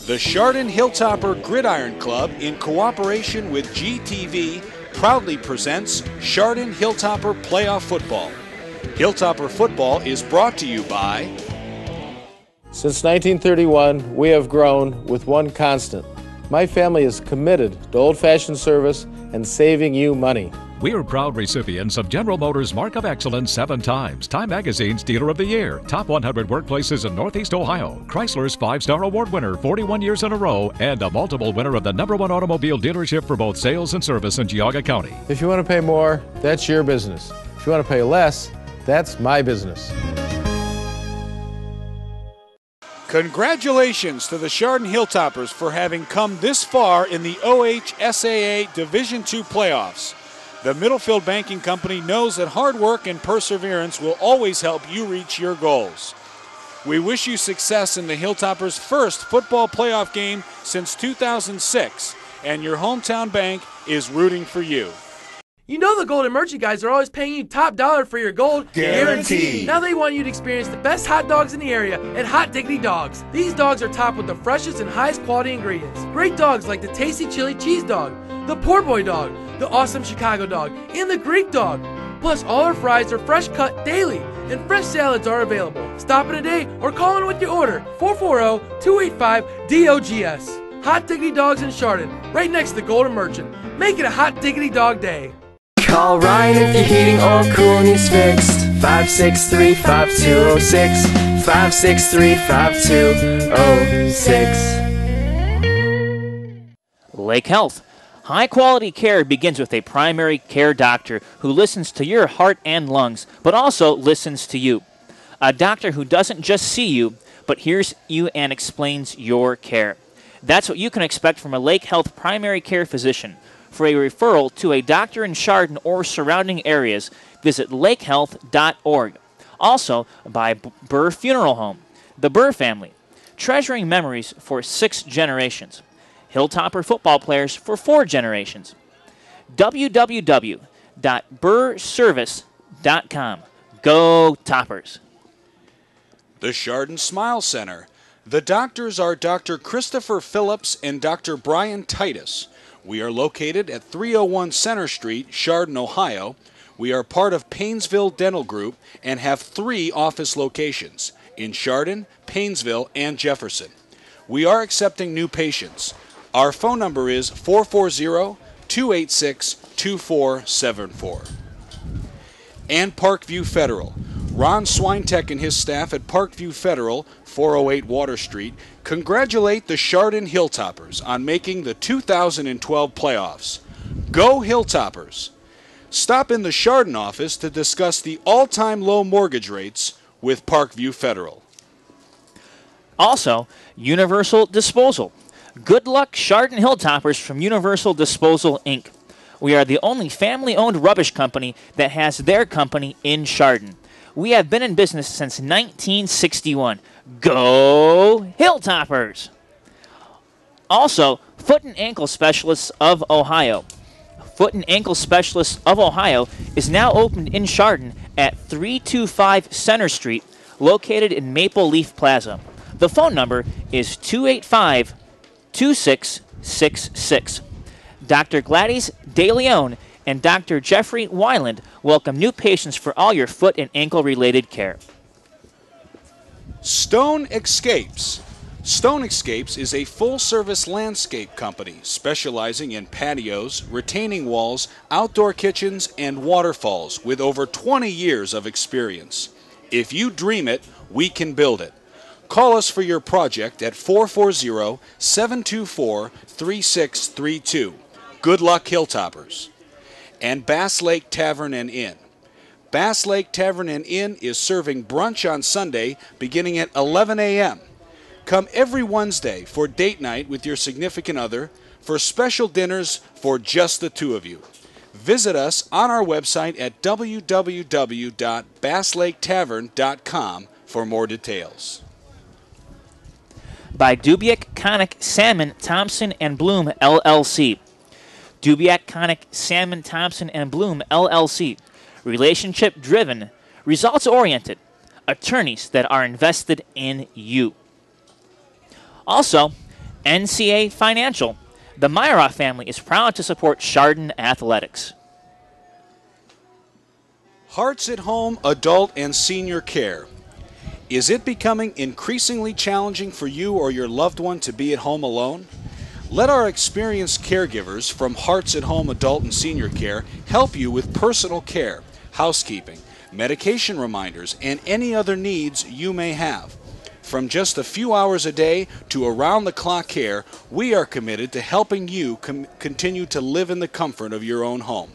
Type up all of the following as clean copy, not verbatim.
The Chardon Hilltopper Gridiron Club, in cooperation with GTV, proudly presents Chardon Hilltopper Playoff Football. Hilltopper football is brought to you by... Since 1931, we have grown with one constant. My family is committed to old-fashioned service and saving you money. We are proud recipients of General Motors Mark of Excellence 7 times, Time Magazine's Dealer of the Year, Top 100 Workplaces in Northeast Ohio, Chrysler's 5-star award winner 41 years in a row, and a multiple winner of the #1 automobile dealership for both sales and service in Geauga County. If you want to pay more, that's your business. If you want to pay less, that's my business. Congratulations to the Chardon Hilltoppers for having come this far in the OHSAA Division II playoffs. The Middlefield Banking Company knows that hard work and perseverance will always help you reach your goals. We wish you success in the Hilltoppers' first football playoff game since 2006, and your hometown bank is rooting for you. You know the Golden Merchant guys are always paying you top dollar for your gold. Guaranteed. Now they want you to experience the best hot dogs in the area at Hot Diggity Dogs. These dogs are topped with the freshest and highest quality ingredients. Great dogs like the tasty chili cheese dog, the poor boy dog, the awesome Chicago dog, and the Greek dog. Plus, all our fries are fresh cut daily, and fresh salads are available. Stop in today or call in with your order, 440-285-DOGS. Hot Diggity Dogs in Chardon, right next to the Golden Merchant. Make it a Hot Diggity Dog Day. Call Ryan if your heating or cooling needs fixed. 563-5206. 563-5206. Lake Health. High-quality care begins with a primary care doctor who listens to your heart and lungs, but also listens to you. A doctor who doesn't just see you, but hears you and explains your care. That's what you can expect from a Lake Health primary care physician. For a referral to a doctor in Chardon or surrounding areas, visit lakehealth.org. Also, by Burr Funeral Home, the Burr family, treasuring memories for 6 generations. Hilltopper football players for 4 generations. www.burrservice.com. Go Toppers! The Chardon Smile Center. The doctors are Dr. Christopher Phillips and Dr. Brian Titus. We are located at 301 Center Street, Chardon, Ohio. We are part of Painesville Dental Group and have 3 office locations in Chardon, Painesville, and Jefferson. We are accepting new patients. Our phone number is 440-286-2474. And Parkview Federal. Ron Swintek and his staff at Parkview Federal, 408 Water Street, congratulate the Chardon Hilltoppers on making the 2012 playoffs. Go Hilltoppers! Stop in the Chardon office to discuss the all-time low mortgage rates with Parkview Federal. Also, Universal Disposal. Good luck, Chardon Hilltoppers from Universal Disposal, Inc. We are the only family-owned rubbish company that has their company in Chardon. We have been in business since 1961. Go Hilltoppers! Also, Foot and Ankle Specialists of Ohio. Foot and Ankle Specialists of Ohio is now opened in Chardon at 325 Center Street, located in Maple Leaf Plaza. The phone number is 285-2666. Dr. Gladys DeLeon and Dr. Jeffrey Weiland welcome new patients for all your foot and ankle-related care. Stone Escapes. Stone Escapes is a full-service landscape company specializing in patios, retaining walls, outdoor kitchens, and waterfalls with over 20 years of experience. If you dream it, we can build it. Call us for your project at 440-724-3632. Good luck, Hilltoppers. And Bass Lake Tavern and Inn. Bass Lake Tavern and Inn is serving brunch on Sunday beginning at 11 a.m. Come every Wednesday for date night with your significant other, for special dinners for just the 2 of you. Visit us on our website at www.basslaketavern.com for more details. By Dubiak Connick Salmon Thompson and Bloom LLC. Dubiak Connick Salmon Thompson and Bloom LLC. Relationship driven, results oriented, attorneys that are invested in you. Also, NCA Financial. The Myroff family is proud to support Chardon Athletics. Hearts at Home Adult and Senior Care. Is it becoming increasingly challenging for you or your loved one to be at home alone? Let our experienced caregivers from Hearts at Home Adult and Senior Care help you with personal care, housekeeping, medication reminders, and any other needs you may have. From just a few hours a day to around-the-clock care, we are committed to helping you continue to live in the comfort of your own home.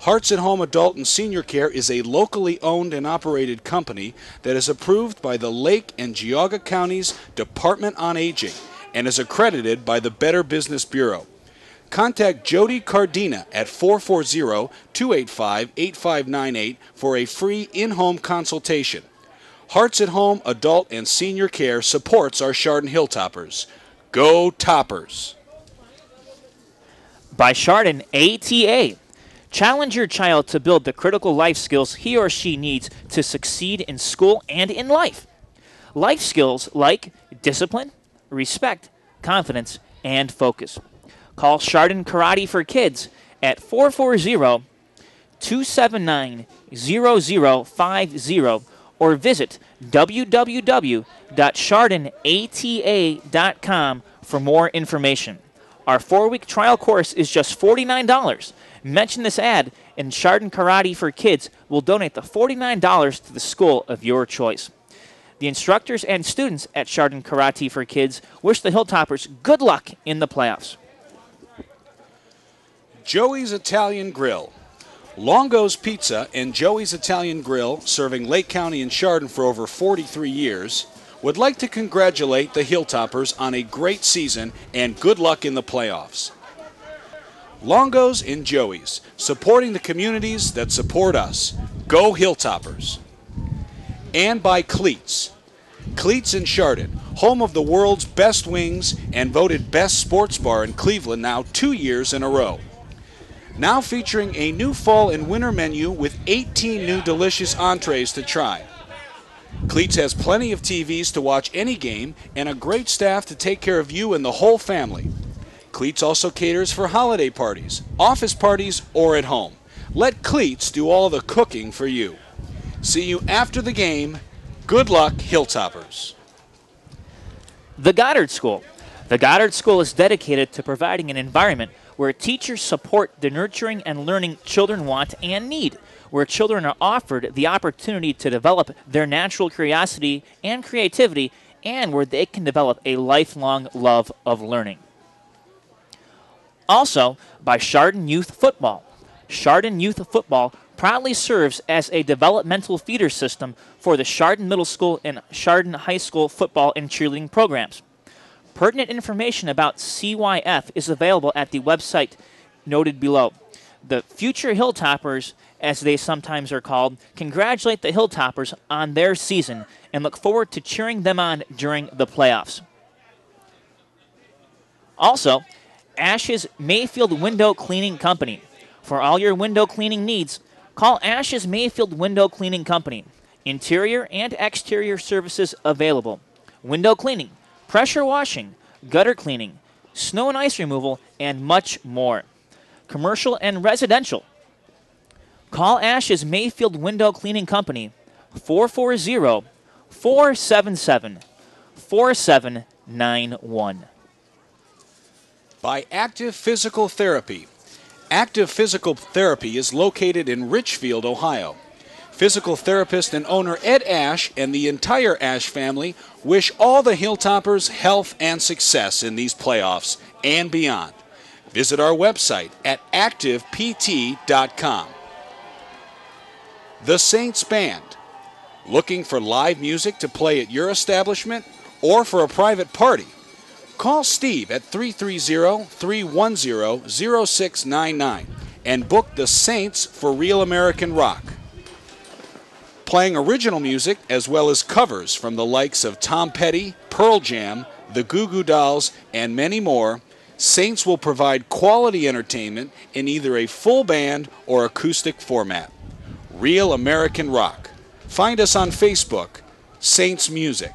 Hearts at Home Adult and Senior Care is a locally owned and operated company that is approved by the Lake and Geauga Counties Department on Aging and is accredited by the Better Business Bureau. Contact Jody Cardina at 440-285-8598 for a free in-home consultation. Hearts at Home Adult and Senior Care supports our Chardon Hilltoppers. Go Toppers! By Chardon ATA. Challenge your child to build the critical life skills he or she needs to succeed in school and in life. Life skills like discipline, respect, confidence, and focus. Call Chardon Karate for Kids at 440-279-0050 or visit www.chardonata.com for more information. Our 4-week trial course is just $49. Mention this ad, and Chardon Karate for Kids will donate the $49 to the school of your choice. The instructors and students at Chardon Karate for Kids wish the Hilltoppers good luck in the playoffs. Joey's Italian Grill. Longo's Pizza and Joey's Italian Grill, serving Lake County and Chardon for over 43 years, would like to congratulate the Hilltoppers on a great season and good luck in the playoffs. Longo's and Joey's, supporting the communities that support us. Go Hilltoppers! And by Cleats. Cleats in Chardon, home of the world's best wings and voted best sports bar in Cleveland now 2 years in a row. Now featuring a new fall and winter menu with 18 new delicious entrees to try. Cleats has plenty of TVs to watch any game and a great staff to take care of you and the whole family. Cleats also caters for holiday parties, office parties, or at home. Let Cleats do all the cooking for you. See you after the game. Good luck, Hilltoppers. The Goddard School. The Goddard School is dedicated to providing an environment where teachers support the nurturing and learning children want and need, where children are offered the opportunity to develop their natural curiosity and creativity, and where they can develop a lifelong love of learning. Also, by Chardon Youth Football. Chardon Youth Football proudly serves as a developmental feeder system for the Chardon Middle School and Chardon High School football and cheerleading programs. Pertinent information about CYF is available at the website noted below. The future Hilltoppers, as they sometimes are called, congratulate the Hilltoppers on their season and look forward to cheering them on during the playoffs. Also, Ash's Mayfield Window Cleaning Company. For all your window cleaning needs, call Ash's Mayfield Window Cleaning Company. Interior and exterior services available. Window cleaning, pressure washing, gutter cleaning, snow and ice removal, and much more. Commercial and residential. Call Ash's Mayfield Window Cleaning Company, 440-477-4791. By Active Physical Therapy. Active Physical Therapy is located in Richfield, Ohio. Physical therapist and owner Ed Ash and the entire Ash family wish all the Hilltoppers health and success in these playoffs and beyond. Visit our website at activept.com. The Saints Band. Looking for live music to play at your establishment or for a private party? Call Steve at 330-310-0699 and book the Saints for Real American Rock. Playing original music as well as covers from the likes of Tom Petty, Pearl Jam, the Goo Goo Dolls, and many more, Saints will provide quality entertainment in either a full band or acoustic format. Real American Rock. Find us on Facebook, Saints Music.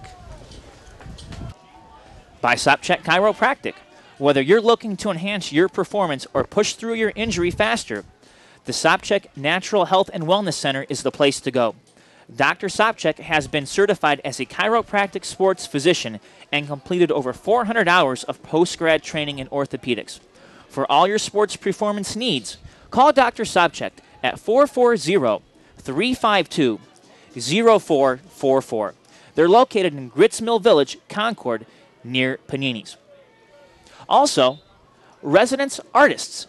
by Sopchak Chiropractic. Whether you're looking to enhance your performance or push through your injury faster, the Sopchak Natural Health and Wellness Center is the place to go. Dr. Sopchak has been certified as a chiropractic sports physician and completed over 400 hours of post-grad training in orthopedics. For all your sports performance needs, call Dr. Sopchak at 440-352-0444. They're located in Grits Mill Village, Concord, near Panini's. Also, residents artists.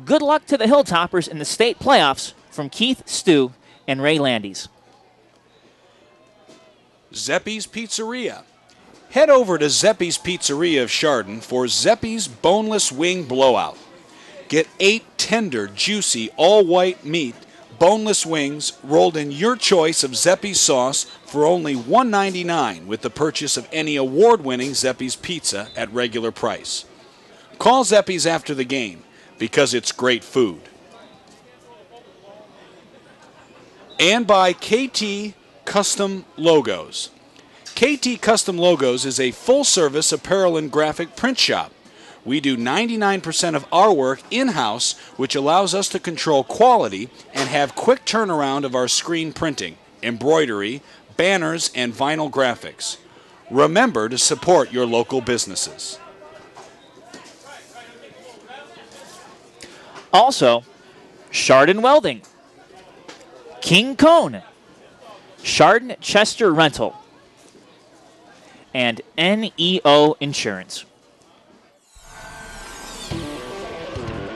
Good luck to the Hilltoppers in the state playoffs from Keith, Stu, and Ray Landis. Zeppi's Pizzeria. Head over to Zeppi's Pizzeria of Chardon for Zeppi's Boneless Wing Blowout. Get 8 tender, juicy, all-white meat, boneless wings rolled in your choice of Zeppi's sauce for only $1.99 with the purchase of any award-winning Zeppi's pizza at regular price. Call Zeppi's after the game because it's great food. And by KT Custom Logos. KT Custom Logos is a full-service apparel and graphic print shop. We do 99% of our work in-house, which allows us to control quality and have quick turnaround of our screen printing, embroidery, banners, and vinyl graphics. Remember to support your local businesses. Also, Chardon Welding, King Cone, Chardon Chester Rental, and NEO Insurance.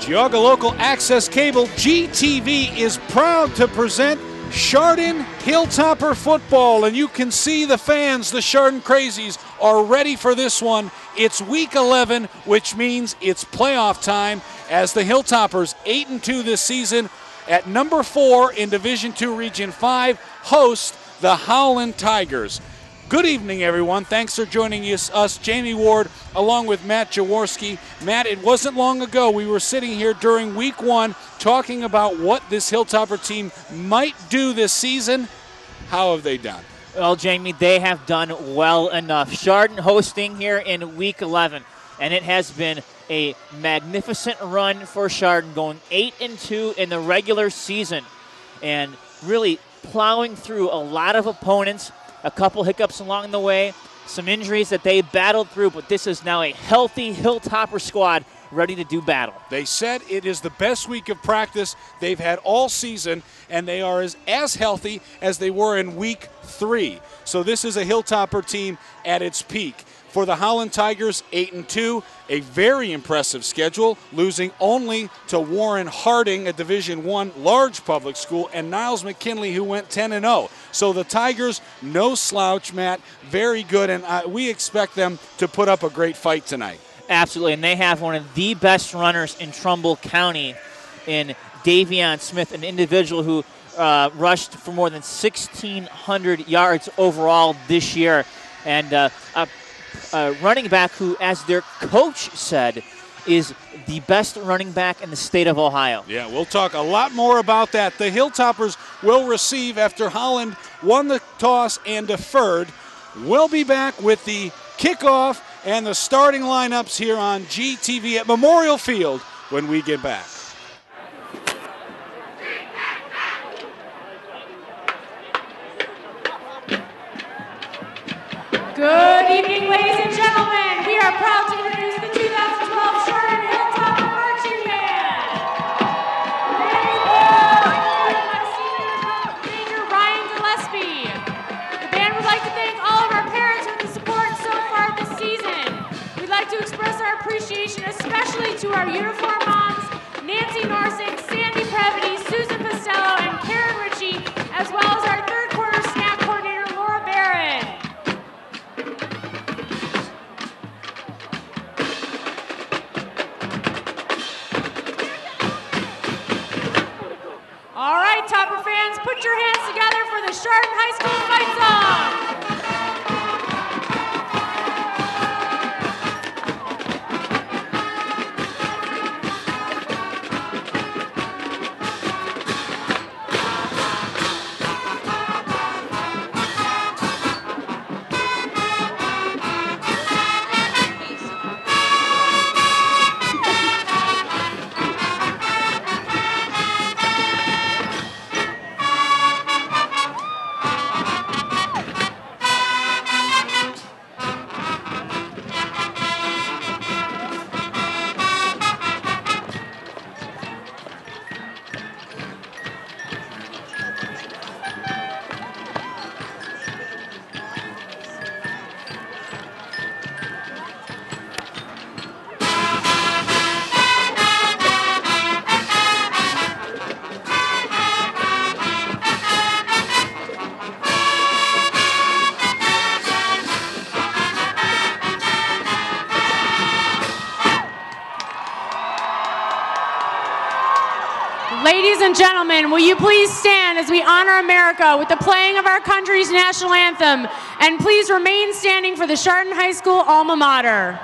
Geauga Local Access Cable GTV is proud to present Chardon Hilltopper football, and you can see the fans, the Chardon Crazies, are ready for this one. It's week 11, which means it's playoff time as the Hilltoppers, 8-2 this season, at number 4 in Division II Region 5, host the Howland Tigers. Good evening, everyone. Thanks for joining us, Jamie Ward, along with Matt Jaworski. Matt, it wasn't long ago we were sitting here during week 1 talking about what this Hilltopper team might do this season. How have they done? Well, Jamie, they have done well enough. Chardon hosting here in week 11, and it has been a magnificent run for Chardon, going 8-2 in the regular season and really plowing through a lot of opponents. A couple hiccups along the way, some injuries that they battled through, but this is now a healthy Hilltopper squad ready to do battle. They said it is the best week of practice they've had all season, and they are as healthy as they were in week 3. So this is a Hilltopper team at its peak. For the Howland Tigers, 8-2, a very impressive schedule, losing only to Warren Harding, a Division I large public school, and Niles McKinley, who went 10-0. So the Tigers, no slouch, Matt, very good, and we expect them to put up a great fight tonight. Absolutely, and they have one of the best runners in Trumbull County in Davion Smith, an individual who rushed for more than 1,600 yards overall this year, and a running back who, as their coach said, is the best running back in the state of Ohio. Yeah, we'll talk a lot more about that. The Hilltoppers will receive after Howland won the toss and deferred. We'll be back with the kickoff and the starting lineups here on GTV at Memorial Field when we get back. Good evening, ladies and gentlemen. We are proud to introduce the 2012 Chardon Hilltopper Marching Band. Led by Senior Major Ryan Gillespie. The band would like to thank all of our parents for the support so far this season. We'd like to express our appreciation especially to our uniform moms, Nancy Norsing, Sandy Previty, Susan Costello, and Karen Ritchie, as well as our third quarter snack coordinator, Laura Barron. All right, Topper fans, put your hands together for the Chardon High School fight song. and gentlemen, will you please stand as we honor America with the playing of our country's national anthem, and please remain standing for the Chardon High School alma mater.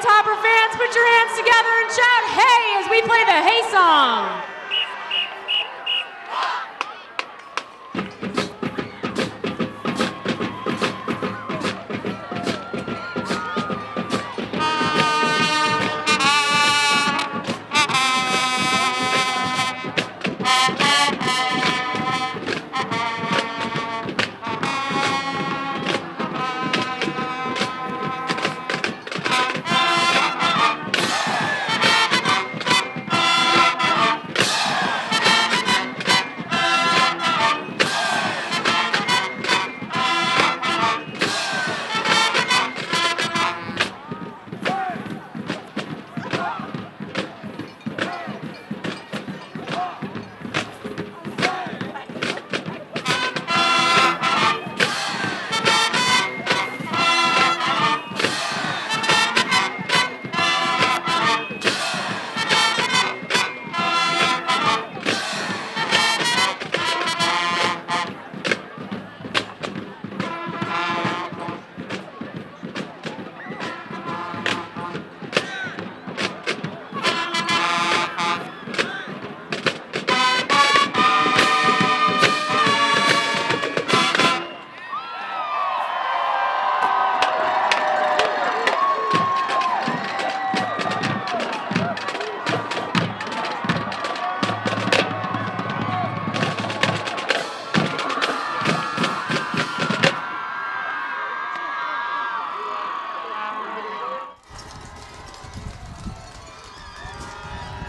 Topper fans, put your hands together and shout "Hey" as we play the Hey song.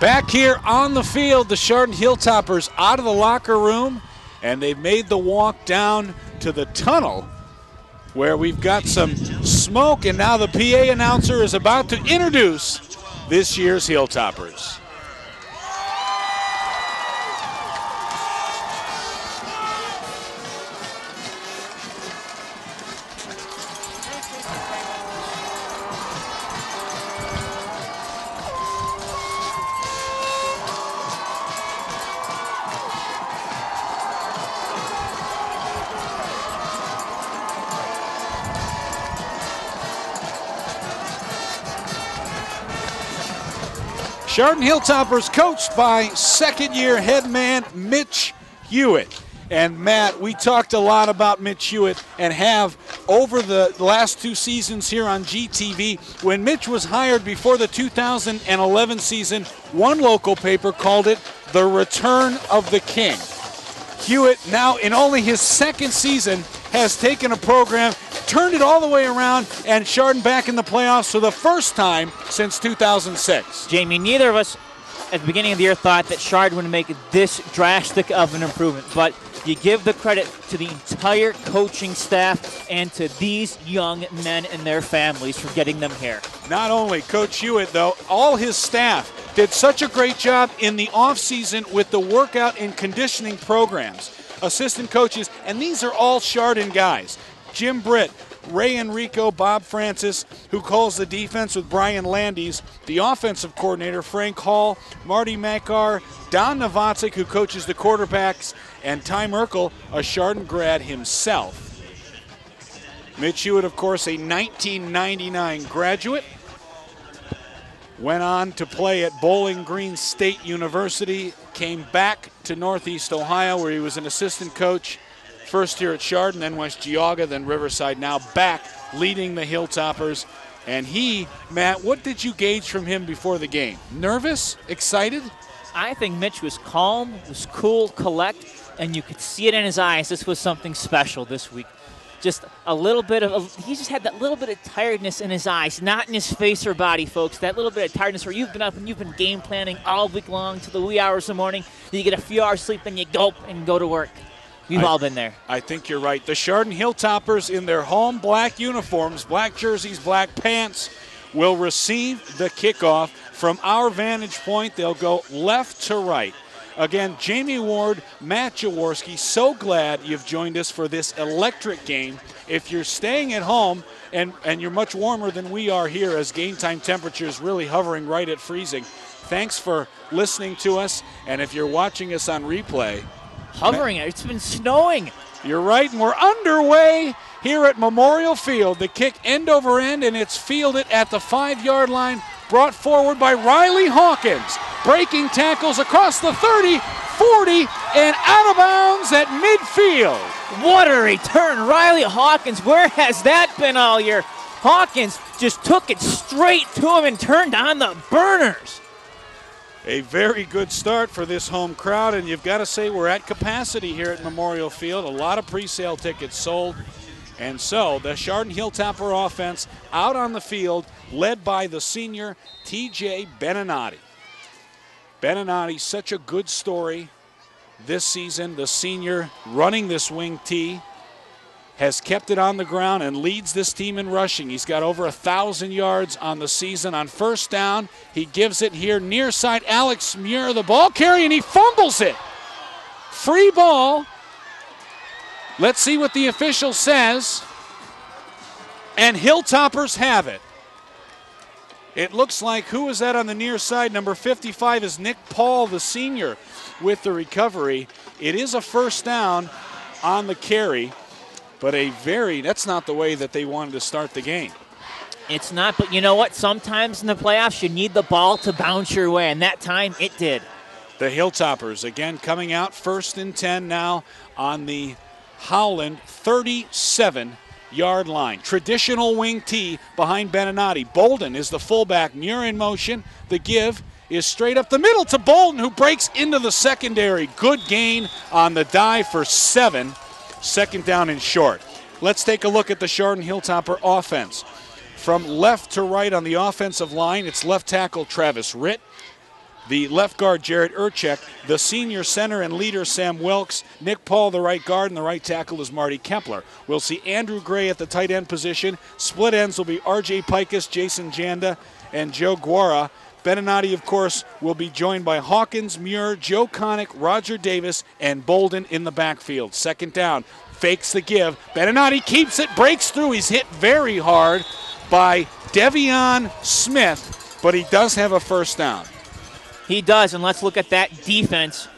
Back here on the field, the Chardon Hilltoppers out of the locker room, and they've made the walk down to the tunnel where we've got some smoke, and now the PA announcer is about to introduce this year's Hilltoppers. Chardon Hilltoppers coached by second-year head man Mitch Hewitt. And Matt, we talked a lot about Mitch Hewitt and have over the last 2 seasons here on GTV. When Mitch was hired before the 2011 season, one local paper called it the return of the king. Hewitt now in only his 2nd season has taken a program, turned it all the way around, and Chardon back in the playoffs for the first time since 2006. Jamie, neither of us at the beginning of the year thought that Chardon would make this drastic of an improvement, but you give the credit to the entire coaching staff and to these young men and their families for getting them here. Not only Coach Hewitt, though, all his staff did such a great job in the offseason with the workout and conditioning programs. Assistant coaches, and these are all Chardon guys. Jim Britt, Ray Enrico, Bob Francis, who calls the defense with Brian Landis, the offensive coordinator, Frank Hall, Marty Makar, Don Novotzik, who coaches the quarterbacks, and Ty Merkel, a Chardon grad himself. Mitch Hewitt, of course, a 1999 graduate. Went on to play at Bowling Green State University, came back to Northeast Ohio where he was an assistant coach. First here at Chardon, then West Geauga, then Riverside, now back leading the Hilltoppers. And he, Matt, what did you gauge from him before the game? Nervous? Excited? I think Mitch was calm, was cool, collect, and you could see it in his eyes. This was something special this week. Just a little bit of, he just had that little bit of tiredness in his eyes, not in his face or body, folks. That little bit of tiredness where you've been up and you've been game planning all week long to the wee hours of the morning. You get a few hours sleep, then you gulp and go to work. We've all been there. I think you're right. The Chardon Hilltoppers in their home black uniforms, black jerseys, black pants, will receive the kickoff. From our vantage point, they'll go left to right. Again, Jamie Ward, Matt Jaworski, so glad you've joined us for this electric game. If you're staying at home, and you're much warmer than we are here as game time temperatures really hovering right at freezing, thanks for listening to us. And if you're watching us on replay, hovering, it's been snowing. You're right, and we're underway here at Memorial Field. The kick end over end, and it's fielded at the 5-yard line, brought forward by Riley Hawkins. Breaking tackles across the 30, 40, and out of bounds at midfield. What a return, Riley Hawkins. Where has that been all year? Hawkins just took it straight to him and turned on the burners. A very good start for this home crowd, and you've got to say we're at capacity here at Memorial Field. A lot of pre-sale tickets sold. And so the Chardon Hilltopper offense out on the field, led by the senior TJ Beninati. Beninati, such a good story this season. The senior running this wing T has kept it on the ground and leads this team in rushing. He's got over 1,000 yards on the season. On first down, he gives it here near side. Alex Muir, the ball carrier, and he fumbles it. Free ball. Let's see what the official says. And Hilltoppers have it. It looks like, who is that on the near side? Number 55 is Nick Paul, the senior, with the recovery. It is a first down on the carry, but that's not the way that they wanted to start the game. It's not, but you know what? Sometimes in the playoffs you need the ball to bounce your way, and that time it did. The Hilltoppers, again, coming out 1st and 10 now on the Howland 37-yard line. Traditional wing T behind Beninati. Bolden is the fullback. Muir in motion. The give is straight up the middle to Bolden, who breaks into the secondary. Good gain on the dive for 7. 2nd down and short. Let's take a look at the Chardon Hilltopper offense. From left to right on the offensive line, it's left tackle Travis Ritt, the left guard Jarrett Urchek, the senior center and leader Sam Wilkes, Nick Paul the right guard, and the right tackle is Marty Kempler. We'll see Andrew Gray at the tight end position. Split ends will be R.J. Pikus, Jason Janda, and Joe Guara. Beninati, of course, will be joined by Hawkins, Muir, Joe Connick, Roger Davis, and Bolden in the backfield. 2nd down, fakes the give. Beninati keeps it, breaks through. He's hit very hard by Devion Smith, but he does have a first down. He does, and let's look at that defense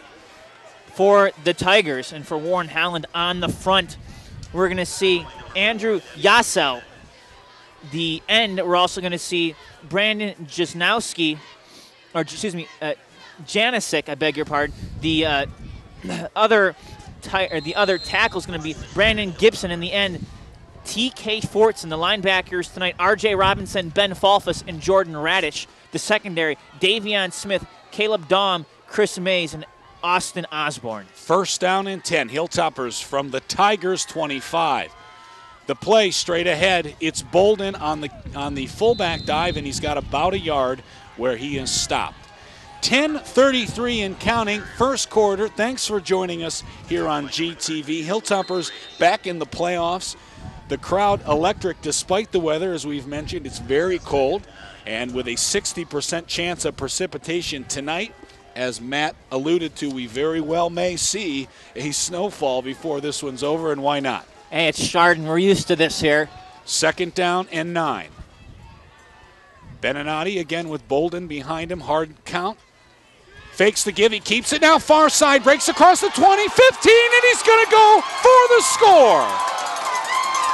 for the Tigers and for Warren Howland on the front. We're going to see Andrew Yassel, the end. We're also going to see Brandon Janisic, I beg your pardon, the other the other tackle is going to be Brandon Gibson. In the end, T.K. Fortson, the linebackers tonight, R.J. Robinson, Ben Falfus, and Jordan Radish. The secondary, Davion Smith, Caleb Daum, Chris Mays, and Austin Osborne. First down and 10. Hilltoppers from the Tigers 25. The play straight ahead. It's Bolden on the fullback dive, and he's got about a yard where he is stopped. 10:33 and counting, first quarter. Thanks for joining us here on GTV. Hilltoppers back in the playoffs. The crowd electric despite the weather. As we've mentioned, it's very cold, and with a 60% chance of precipitation tonight. As Matt alluded to, we very well may see a snowfall before this one's over, and why not? Hey, it's Chardon. We're used to this here. Second down and 9. Beninati again with Bolden behind him. Hard count. Fakes the give. He keeps it now. Far side. Breaks across the 20, 15, and he's going to go for the score.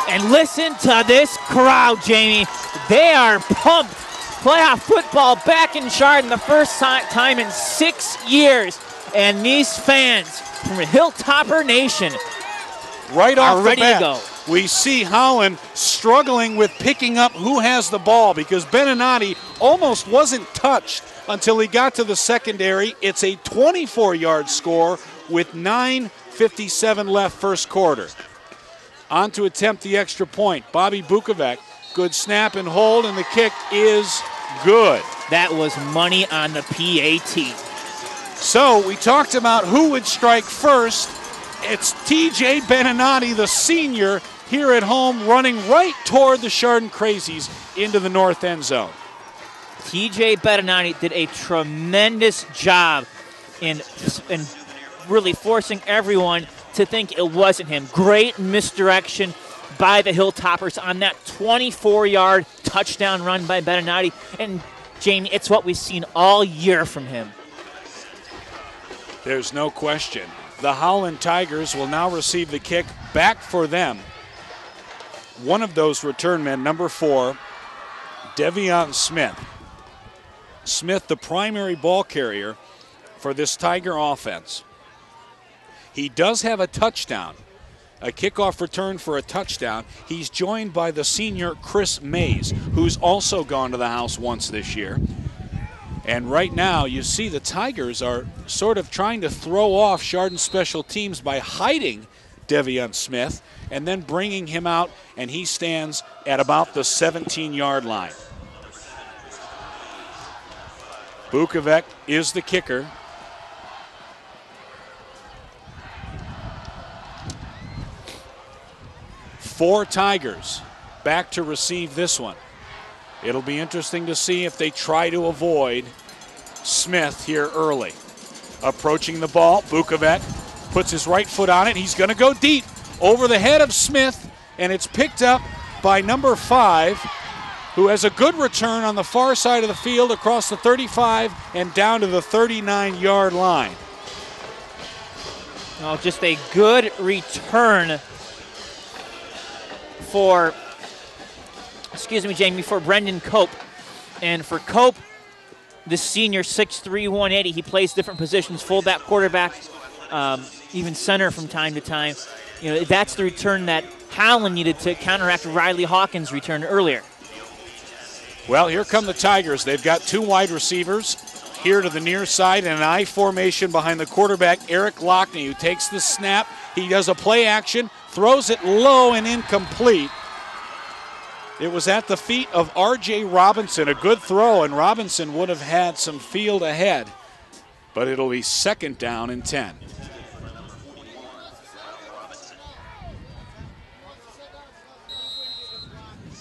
And listen to this crowd, Jamie. They are pumped. Playoff football back in Chardon the first time in 6 years. And these fans from Hilltopper Nation right off ready the bat, to go. We see Howland struggling with picking up who has the ball because Beninati almost wasn't touched until he got to the secondary. It's a 24-yard score with 9:57 left first quarter. On to attempt the extra point. Bobby Bukovac, good snap and hold, and the kick is good. That was money on the PAT. So we talked about who would strike first. It's TJ Beninati, the senior, here at home, running right toward the Chardon Crazies into the north end zone. TJ Beninati did a tremendous job in really forcing everyone to think it wasn't him. Great misdirection by the Hilltoppers on that 24-yard touchdown run by Beninati. And, Jamie, it's what we've seen all year from him. There's no question. The Howland Tigers will now receive the kick back for them. One of those return men, number 4, Devion Smith. Smith, the primary ball carrier for this Tiger offense. He does have a touchdown, a kickoff return for a touchdown. He's joined by the senior Chris Mays, who's also gone to the house once this year. And right now, you see the Tigers are sort of trying to throw off Chardon special teams by hiding Devion Smith and then bringing him out, and he stands at about the 17-yard line. Bukovac is the kicker. Four Tigers back to receive this one. It'll be interesting to see if they try to avoid Smith here early. Approaching the ball, Bukovac puts his right foot on it. He's going to go deep over the head of Smith, and it's picked up by number 5, who has a good return on the far side of the field across the 35 and down to the 39-yard line. Oh, just a good return for, Jamie, for Brendan Cope. And for Cope, the senior, 6'3", 180, he plays different positions, fullback, quarterback, even center from time to time. You know, that's the return that Howland needed to counteract Riley Hawkins' return earlier. Well, here come the Tigers. They've got 2 wide receivers here to the near side and an I formation behind the quarterback, Eric Lockney, who takes the snap. He does a play action, throws it low and incomplete. It was at the feet of R.J. Robinson, a good throw, and Robinson would have had some field ahead, but it'll be second down and 10.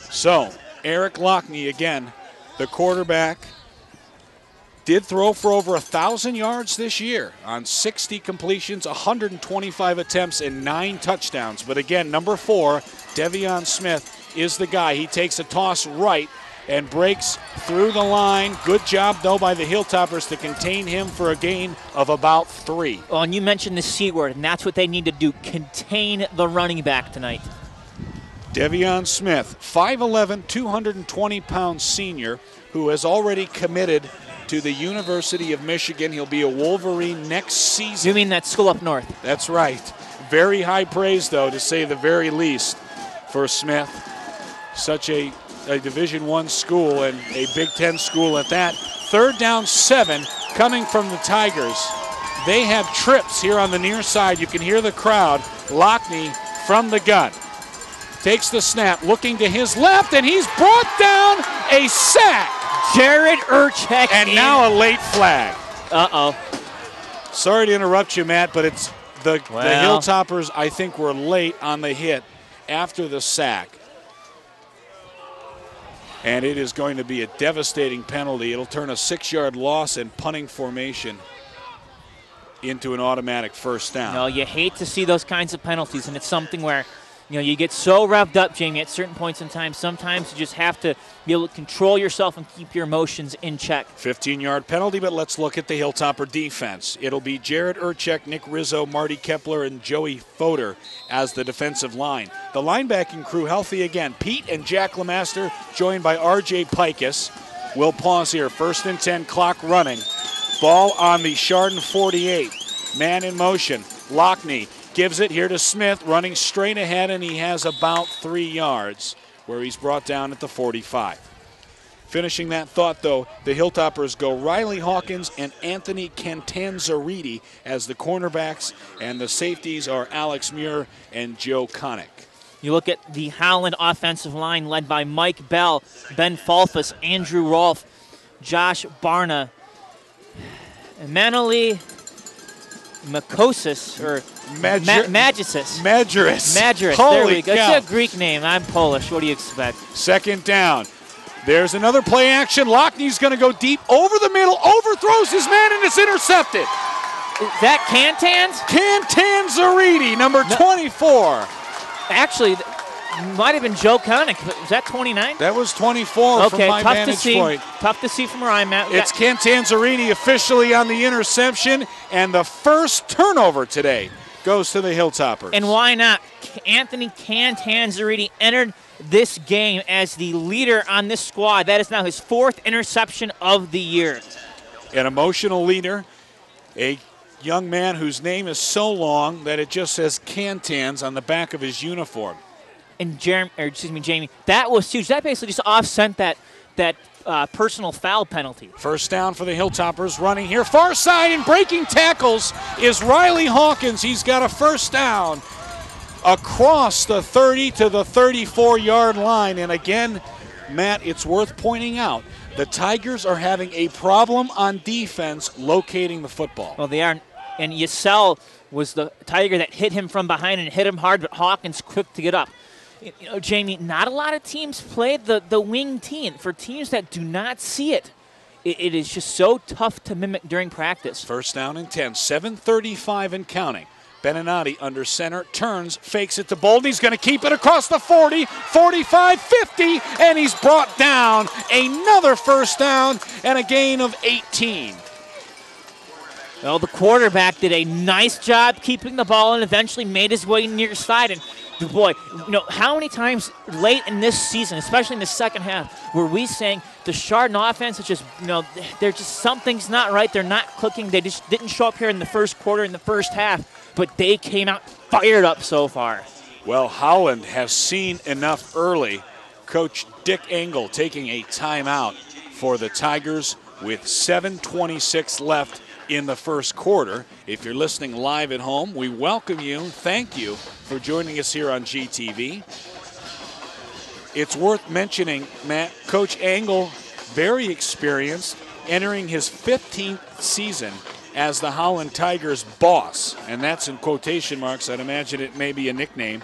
So, Eric Lockney again, the quarterback, did throw for over 1,000 yards this year on 60 completions, 125 attempts, and 9 touchdowns. But again, number 4, Devion Smith, is the guy. He takes a toss right and breaks through the line. Good job, though, by the Hilltoppers to contain him for a gain of about 3. Oh, and you mentioned the C word, and that's what they need to do, contain the running back tonight. Devion Smith, 5'11", 220-pound senior who has already committed to the University of Michigan. He'll be a Wolverine next season. You mean that school up north? That's right. Very high praise, though, to say the very least, for Smith. Such a Division I school and a Big Ten school at that. 3rd down 7 coming from the Tigers. They have trips here on the near side. You can hear the crowd. Lockney from the gun. Takes the snap, looking to his left, and he's brought down a sack. Jared Urchek. And now a late flag. Uh-oh. Sorry to interrupt you, Matt, but it's the Hilltoppers, I think, were late on the hit after the sack. And it is going to be a devastating penalty. It'll turn a 6-yard loss and punting formation into an automatic first down. No, you hate to see those kinds of penalties, and it's something where, you get so revved up, Jamie, at certain points in time. Sometimes you just have to be able to control yourself and keep your emotions in check. 15-yard penalty, but let's look at the Hilltopper defense. It'll be Jared Urchek, Nick Rizzo, Marty Kepler, and Joey Fodor as the defensive line. The linebacking crew healthy again. Pete and Jack Lemaster, joined by R.J. Pikus. We'll pause here. 1st and 10, clock running. Ball on the Chardon 48. Man in motion. Lockney gives it here to Smith, running straight ahead, and he has about 3 yards, where he's brought down at the 45. Finishing that thought, though, the Hilltoppers go Riley Hawkins and Anthony Cantanzariti as the cornerbacks, and the safeties are Alex Muir and Joe Connick. You look at the Howland offensive line led by Mike Bell, Ben Falfus, Andrew Rolfe, Josh Barna, Manoli Makosis, or Magisis. Majoris. There we go. It's a Greek name. I'm Polish. What do you expect? 2nd down. There's another play action. Lockney's going to go deep over the middle, overthrows his man, and it's intercepted. Is that Cantanzariti, number 24. Actually, might have been Joe Connick. Was that 29? That was 24 from my vantage point. Tough to see from where I'm at. It's Cantanzariti officially on the interception, and the first turnover today goes to the Hilltoppers. And why not? Anthony Cantanzariti entered this game as the leader on this squad. That is now his 4th interception of the year. An emotional leader, a young man whose name is so long that it just says Cantans on the back of his uniform. And Jamie, that was huge. That basically just offset that personal foul penalty. 1st down for the Hilltoppers, running here. Far side and breaking tackles is Riley Hawkins. He's got a 1st down across the 30 to the 34-yard line. And again, Matt, it's worth pointing out, the Tigers are having a problem on defense locating the football. Well, they are. And Yasel was the Tiger that hit him from behind and hit him hard, but Hawkins quick to get up. Jamie, not a lot of teams play the wing team. For teams that do not see it, it is just so tough to mimic during practice. 1st down and 10, 7:35 and counting. Beninati under center, turns, fakes it to Bolden. He's going to keep it across the 40, 45, 50, and he's brought down. Another 1st down and a gain of 18. Well, the quarterback did a nice job keeping the ball and eventually made his way near side. And boy, how many times late in this season, especially in the second half, were we saying the Chardon offense is just, they're just, something's not right. They're not clicking. They just didn't show up here in the first quarter, in the first half, but they came out fired up so far. Well, Howland has seen enough early. Coach Dick Engel taking a timeout for the Tigers with 7:26 left in the first quarter. If you're listening live at home, we welcome you. Thank you for joining us here on GTV. It's worth mentioning, Matt, Coach Engel, very experienced, entering his 15th season as the Howland Tigers boss, and that's in quotation marks. I'd imagine it may be a nickname.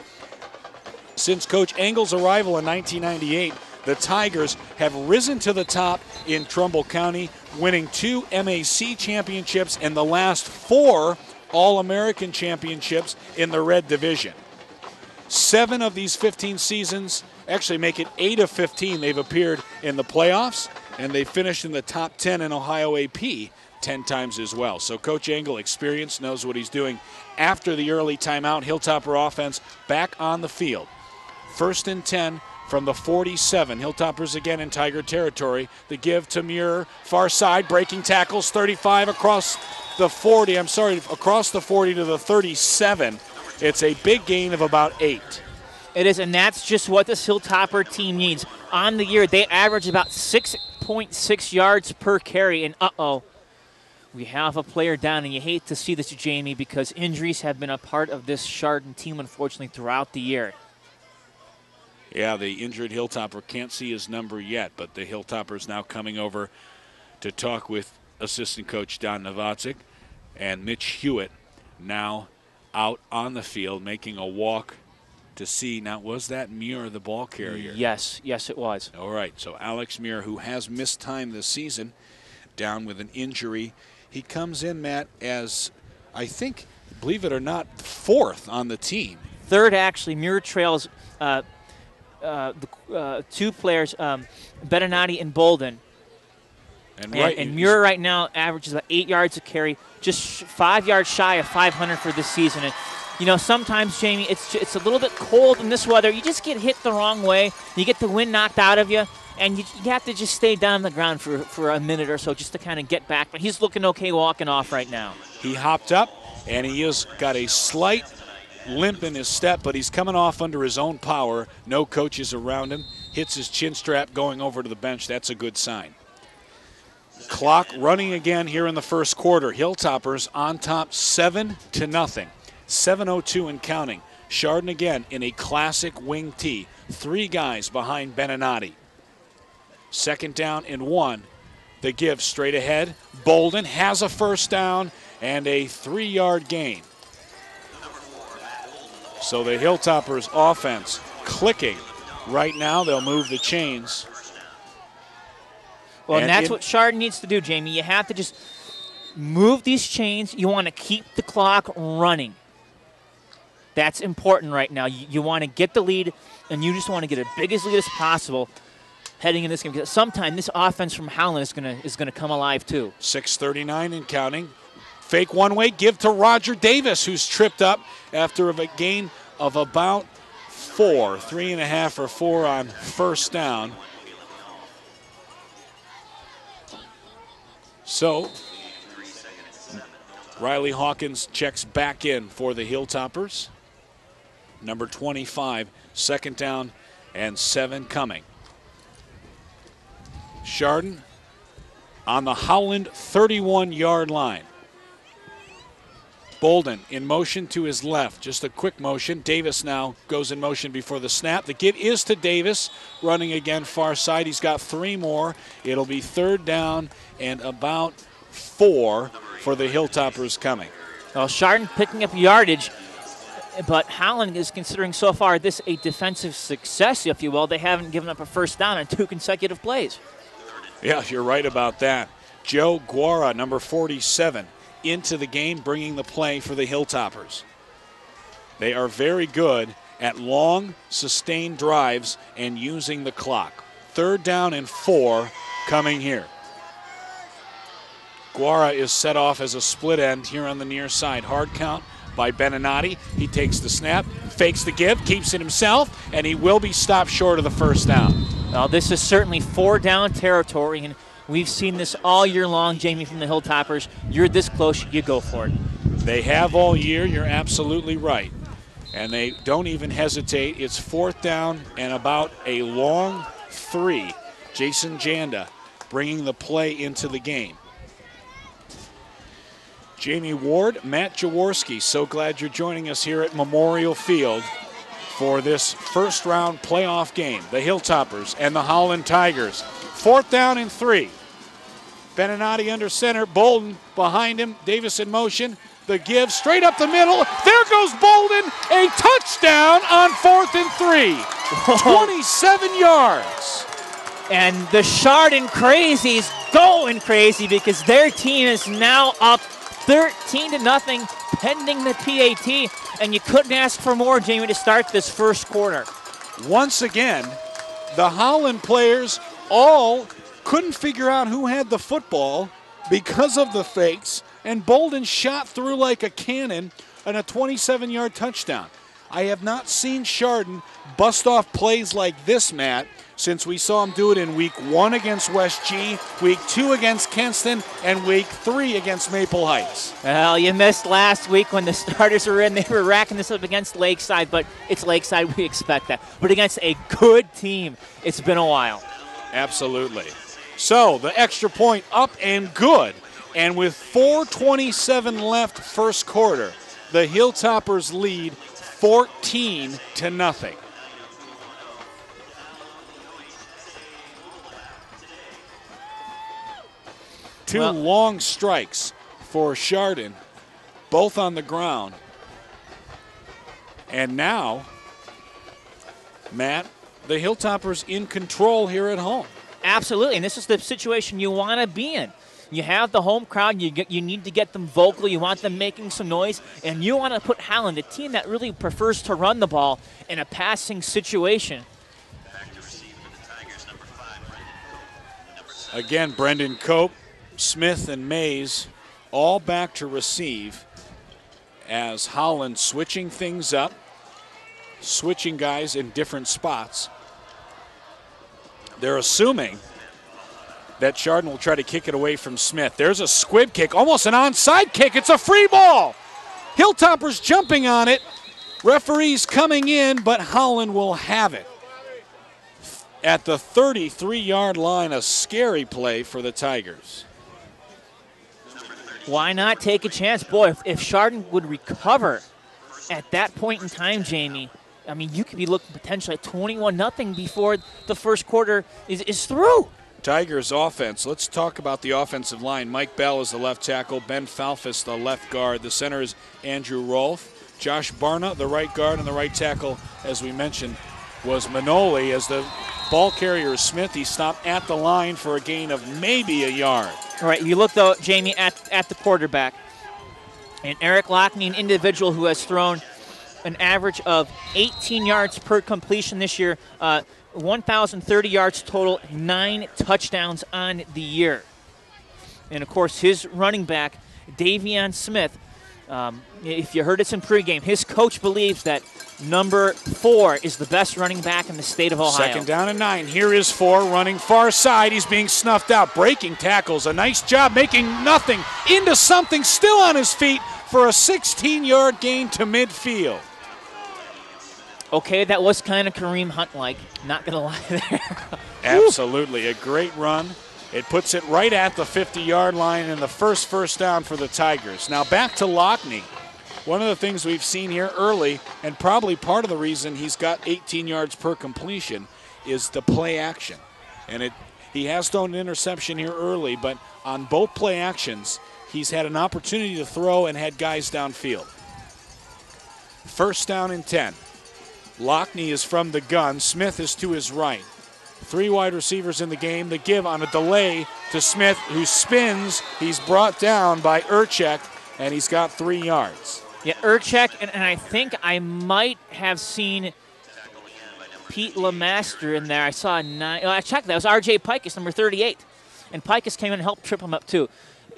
Since Coach Engel's arrival in 1998, the Tigers have risen to the top in Trumbull County, winning 2 MAC championships and the last 4 All-American championships in the Red Division. 7 of these 15 seasons, actually make it 8 of 15, they've appeared in the playoffs, and they finished in the top 10 in Ohio AP 10 times as well. So Coach Engel, experienced, knows what he's doing. After the early timeout, Hilltopper offense back on the field. 1st and 10 from the 47. Hilltoppers again in Tiger territory. The give to Muir, far side, breaking tackles, 35 across the 40. Across the 40 to the 37. It's a big gain of about 8. It is, and that's just what this Hilltopper team needs. On the year, they average about 6.6 yards per carry, and we have a player down, and you hate to see this, Jamie, because injuries have been a part of this Chardon team, unfortunately, throughout the year. Yeah, the injured Hilltopper can't see his number yet, but the Hilltopper's now coming over to talk with assistant coach Don Novotzik, and Mitch Hewitt now out on the field making a walk to see. Now, was that Muir the ball carrier? Yes, it was. All right, so Alex Muir, who has missed time this season, down with an injury. He comes in, Matt, as, I think, believe it or not, 4th on the team. 3rd, actually. Muir trails the 2 players, Benanati and Bolden. And Muir right now averages about 8 yards a carry, just 5 yards shy of 500 for this season. And you know, sometimes, Jamie, it's a little bit cold in this weather. You just get hit the wrong way. You get the wind knocked out of you, and you have to just stay down on the ground for a minute or so just to kind of get back. But he's looking okay walking off right now. He hopped up, and he has got a slight limp in his step, but he's coming off under his own power. No coaches around him. Hits his chin strap going over to the bench. That's a good sign. Clock running again here in the first quarter. Hilltoppers on top 7-0. 7:02 and counting. Chardon again in a classic wing tee. 3 guys behind Benanati. 2nd down and 1. The give straight ahead. Bolden has a first down and a 3-yard gain. So the Hilltoppers offense clicking. Right now they'll move the chains. Well, and that's what Chardon needs to do, Jamie. You have to just move these chains. You want to keep the clock running. That's important right now. You want to get the lead, and you just want to get as big as lead as possible heading in this game. Because sometime this offense from Howland is gonna come alive too. 6:39 and counting. Fake one-way give to Roger Davis, who's tripped up after a gain of about 4, 3.5 or 4 on first down. So Riley Hawkins checks back in for the Hilltoppers. Number 25, 2nd down and 7 coming. Chardon on the Howland 31-yard line. Bolden in motion to his left, just a quick motion. Davis now goes in motion before the snap. The give is to Davis, running again far side. He's got 3 more. It'll be 3rd down and about 4 for the Hilltoppers coming. Well, Chardon picking up yardage, but Howland is considering so far this a defensive success, if you will. They haven't given up a first down on 2 consecutive plays. Yeah, you're right about that. Joe Guara, number 47, into the game, bringing the play for the Hilltoppers. They are very good at long, sustained drives and using the clock. 3rd down and 4 coming here. Guara is set off as a split end here on the near side. Hard count by Benanati. He takes the snap, fakes the give, keeps it himself, and he will be stopped short of the first down. Well, this is certainly 4-down territory, and we've seen this all year long, Jamie, from the Hilltoppers. You're this close, you go for it. They have all year, you're absolutely right. And they don't even hesitate. It's 4th down and about a long 3. Jason Janda bringing the play into the game. Jamie Ward, Matt Jaworski, so glad you're joining us here at Memorial Field for this first-round playoff game. The Hilltoppers and the Howland Tigers. 4th down and 3. Benanati under center. Bolden behind him. Davis in motion. The give straight up the middle. There goes Bolden. A touchdown on 4th and 3. 27 yards. And the Chardon Crazies going crazy because their team is now up 13-0 pending the PAT. And you couldn't ask for more, Jamie, to start this first quarter. Once again, the Howland players all couldn't figure out who had the football because of the fakes, and Bolden shot through like a cannon on a 27-yard touchdown. I have not seen Chardon bust off plays like this, Matt, since we saw him do it in week 1 against West G, week 2 against Kenston, and week 3 against Maple Heights. Well, you missed last week when the starters were in. They were racking this up against Lakeside, but it's Lakeside. We expect that. But against a good team, it's been a while. Absolutely. So the extra point up and good. And with 4:27 left first quarter, the Hilltoppers lead 14-0. Two long strikes for Chardon, both on the ground. And now, Matt, the Hilltoppers in control here at home. Absolutely, and this is the situation you want to be in. You have the home crowd, you need to get them vocal, you want them making some noise, and you want to put Howland, a team that really prefers to run the ball, in a passing situation. Again, Brendan Cope, Smith, and Mays all back to receive as Howland switching things up, switching guys in different spots. They're assuming that Chardon will try to kick it away from Smith. There's a squib kick, almost an onside kick. It's a free ball. Hilltoppers jumping on it. Referees coming in, but Howland will have it. At the 33-yard line, a scary play for the Tigers. Why not take a chance? Boy, if Chardon would recover at that point in time, Jamie, I mean, you could be looking potentially at 21-0 before the first quarter is through. Tigers offense. Let's talk about the offensive line. Mike Bell is the left tackle. Ben Falfus, the left guard. The center is Andrew Rolfe. Josh Barna, the right guard, and the right tackle, as we mentioned, was Manoli. As the ball carrier is Smith, he stopped at the line for a gain of maybe a yard. All right, you look, though, Jamie, at the quarterback. And Eric Lockney, an individual who has thrown an average of 18 yards per completion this year, 1,030 yards total, 9 touchdowns on the year. And, of course, his running back, Davion Smith, if you heard us in pregame, his coach believes that number 4 is the best running back in the state of Ohio. Second down and 9. Here is 4 running far side. He's being snuffed out. Breaking tackles. A nice job making nothing into something, still on his feet for a 16-yard gain to midfield. Okay, that was kind of Kareem Hunt-like. Not going to lie there. Absolutely. A great run. It puts it right at the 50-yard line and the first down for the Tigers. Now back to Lockney. One of the things we've seen here early, and probably part of the reason he's got 18 yards per completion, is the play action. And he has thrown an interception here early, but on both play actions, he's had an opportunity to throw and had guys downfield. First down and 10. Lockney is from the gun. Smith is to his right. 3 wide receivers in the game. The give on a delay to Smith, who spins. He's brought down by Urchek, and he's got 3 yards. Yeah, Urchek, and I think I might have seen Pete Lemaster in there. I saw 9. Oh, I checked. That was R.J. Pikus, number 38. And Pikus came in and helped trip him up, too.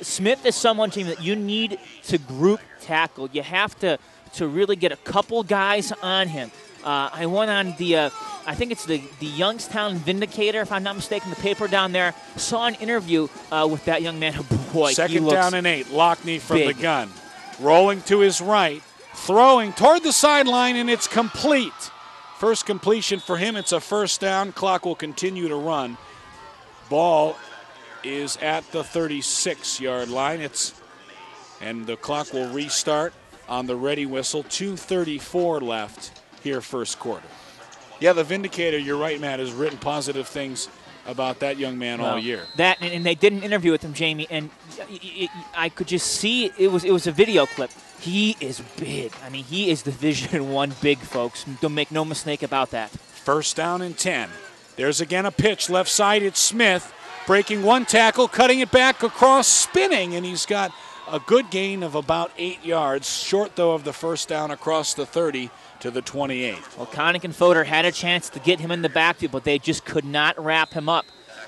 Smith is someone, team, that you need to group tackle. You have to really get a couple guys on him. I went on the, I think it's the Youngstown Vindicator, if I'm not mistaken, the paper down there. Saw an interview with that young man. Oh, boy, Second down and 8. Lockney from the gun. Rolling to his right. Throwing toward the sideline, and it's complete. First completion for him. It's a first down. Clock will continue to run. Ball is at the 36-yard line. And the clock will restart on the ready whistle. 2:34 left here first quarter. Yeah, the Vindicator, you're right, Matt, has written positive things about that young man all year. That, and they did an interview with him, Jamie, and I could just see it was a video clip. He is big. I mean, he is Division I big, folks. Don't make no mistake about that. First down and 10. There's again a pitch. Left side, it's Smith. Breaking one tackle, cutting it back across, spinning, and he's got a good gain of about 8 yards. Short, though, of the first down across the 30 to the 28. Well, Connick and Fodor had a chance to get him in the backfield, but they just could not wrap him up.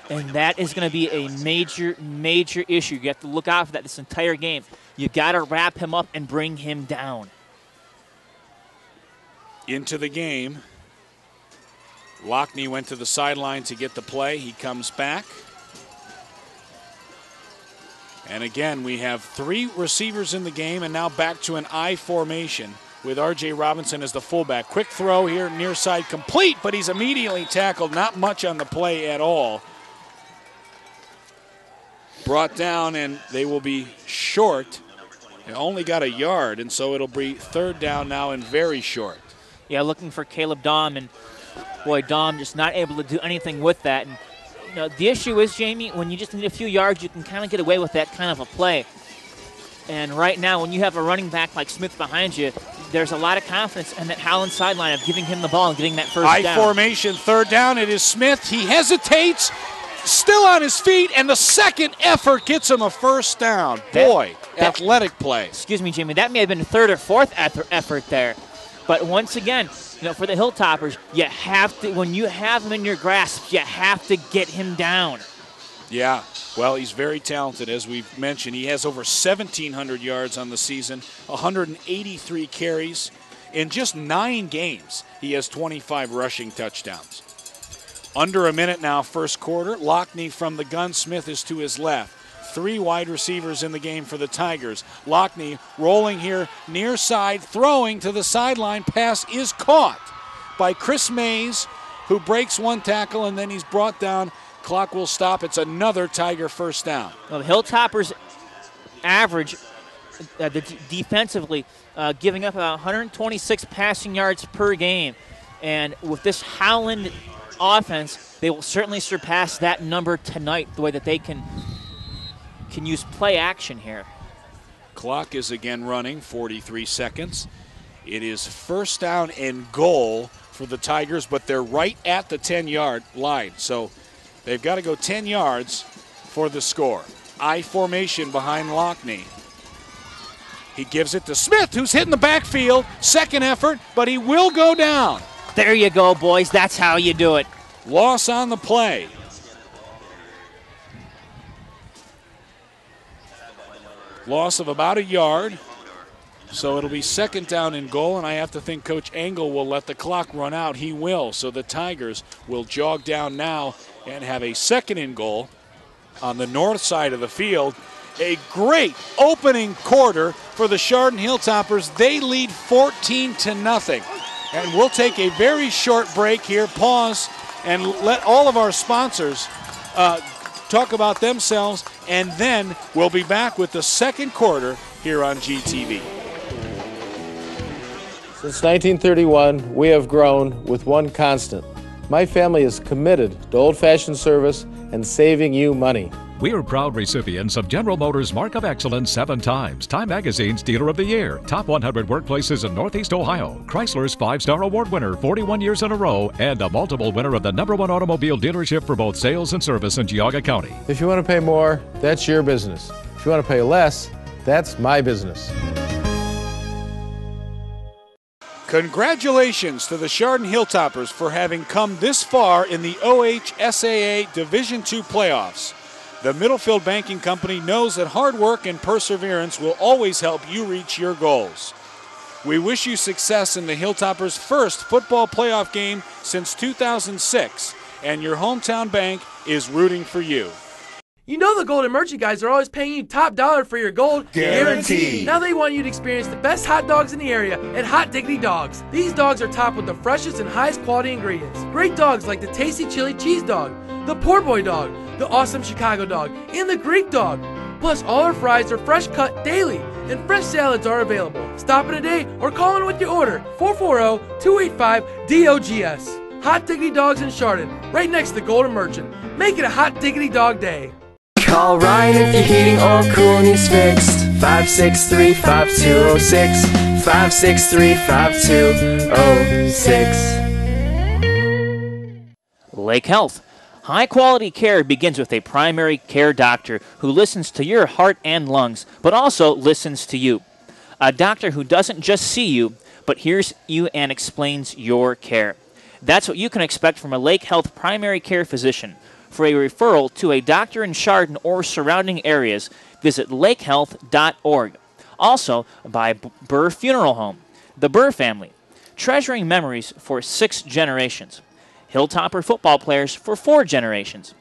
And that is going to be a major, major issue. You have to look out for that this entire game. You got to wrap him up and bring him down. Into the game Lockney went to the sideline to get the play. He comes back. And again, we have 3 receivers in the game, and now back to an I formation with R.J. Robinson as the fullback. Quick throw here, near side complete, but he's immediately tackled. Not much on the play at all. Brought down, and they will be short. They only got a yard, and so it'll be 3rd down now and very short. Yeah, looking for Caleb Dahm, and boy, Dahm just not able to do anything with that. And you know, the issue is, Jamie, when you just need a few yards, you can kind of get away with that kind of a play. And right now, when you have a running back like Smith behind you, there's a lot of confidence in that Howland sideline of giving him the ball and getting that first down. I formation, 3rd down. It is Smith. He hesitates, still on his feet, and the second effort gets him a 1st down. Boy, athletic play. Excuse me, Jamie. That may have been 3rd or 4th effort there. But once again, you know, for the Hilltoppers, you have to, when you have him in your grasp, you have to get him down. Yeah, well, he's very talented, as we've mentioned. He has over 1,700 yards on the season, 183 carries. In just 9 games, he has 25 rushing touchdowns. Under a minute now, first quarter. Lockney from the gun. Smith is to his left. 3 wide receivers in the game for the Tigers. Lockney rolling here near side, throwing to the sideline. Pass is caught by Chris Mays, who breaks 1 tackle, and then he's brought down. Clock will stop. It's another Tiger 1st down. Well, the Hilltoppers average defensively giving up about 126 passing yards per game. And with this Howland offense, they will certainly surpass that number tonight, the way that they can use play action here. Clock is again running, 43 seconds. It is 1st down and goal for the Tigers, but they're right at the 10-yard line. So they've got to go 10 yards for the score. I formation behind Lockney. He gives it to Smith, who's hitting the backfield. 2nd effort, but he will go down. There you go, boys. That's how you do it. Loss on the play. Loss of about a yard. So it'll be 2nd down and goal, and I have to think Coach Engel will let the clock run out. He will, so the Tigers will jog down now and have a 2nd and goal on the north side of the field. A great opening quarter for the Chardon Hilltoppers. They lead 14-0. And we'll take a very short break here, pause, and let all of our sponsors talk about themselves, and then we'll be back with the 2nd quarter here on GTV. Since 1931, we have grown with one constant. My family is committed to old-fashioned service and saving you money. We are proud recipients of General Motors Mark of Excellence 7 times, Time Magazine's Dealer of the Year, Top 100 Workplaces in Northeast Ohio, Chrysler's 5-star award winner 41 years in a row, and a multiple winner of the #1 automobile dealership for both sales and service in Geauga County. If you want to pay more, that's your business. If you want to pay less, that's my business. Congratulations to the Chardon Hilltoppers for having come this far in the OHSAA Division II playoffs. The Middlefield Banking Company knows that hard work and perseverance will always help you reach your goals. We wish you success in the Hilltoppers' first football playoff game since 2006, and your hometown bank is rooting for you. You know the Golden Merchant guys are always paying you top dollar for your gold. Guaranteed. Now they want you to experience the best hot dogs in the area at Hot Diggity Dogs. These dogs are topped with the freshest and highest quality ingredients. Great dogs like the tasty chili cheese dog, the poor boy dog, the awesome Chicago dog, and the Greek dog. Plus, all our fries are fresh cut daily, and fresh salads are available. Stop in today or call in with your order, 440-285-DOGS. Hot Diggity Dogs in Chardon, right next to the Golden Merchant. Make it a Hot Diggity Dog Day. Call Ryan if your heating or cooling needs fixed. 563-5206. 563-5206. Lake Health. High-quality care begins with a primary care doctor who listens to your heart and lungs, but also listens to you. A doctor who doesn't just see you, but hears you and explains your care. That's what you can expect from a Lake Health primary care physician. For a referral to a doctor in Chardon or surrounding areas, visit lakehealth.org. Also, by Burr Funeral Home, the Burr family, treasuring memories for 6 generations. Hilltopper football players for 4 generations.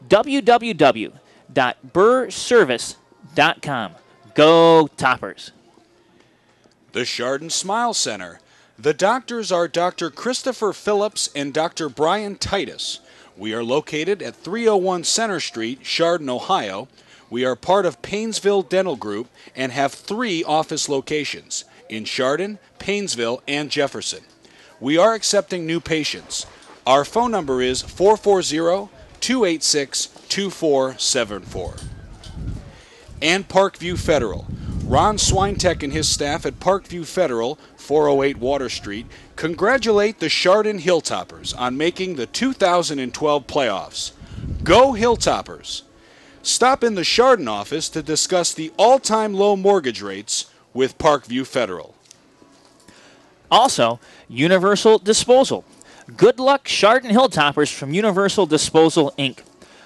www.burrservice.com. Go Toppers! The Chardon Smile Center. The doctors are Dr. Christopher Phillips and Dr. Brian Titus. We are located at 301 Center Street, Chardon, Ohio. We are part of Painesville Dental Group and have 3 office locations in Chardon, Painesville, and Jefferson. We are accepting new patients. Our phone number is 440-286-2474. And Parkview Federal. Ron Swintek and his staff at Parkview Federal, 408 Water Street, congratulate the Chardon Hilltoppers on making the 2012 playoffs. Go Hilltoppers! Stop in the Chardon office to discuss the all-time low mortgage rates with Parkview Federal. Also, Universal Disposal. Good luck, Chardon Hilltoppers from Universal Disposal, Inc.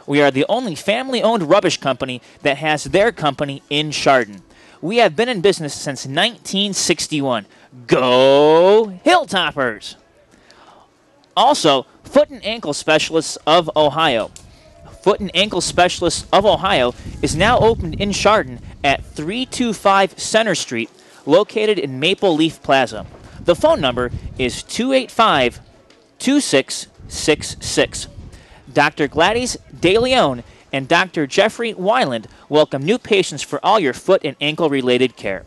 We are the only family-owned rubbish company that has their company in Chardon. We have been in business since 1961. Go Hilltoppers! Also, Foot and Ankle Specialists of Ohio. Foot and Ankle Specialists of Ohio is now opened in Chardon at 325 Center Street, located in Maple Leaf Plaza. The phone number is 285-2666. Dr. Gladys De Leon and Dr. Jeffrey Weiland welcome new patients for all your foot and ankle related care.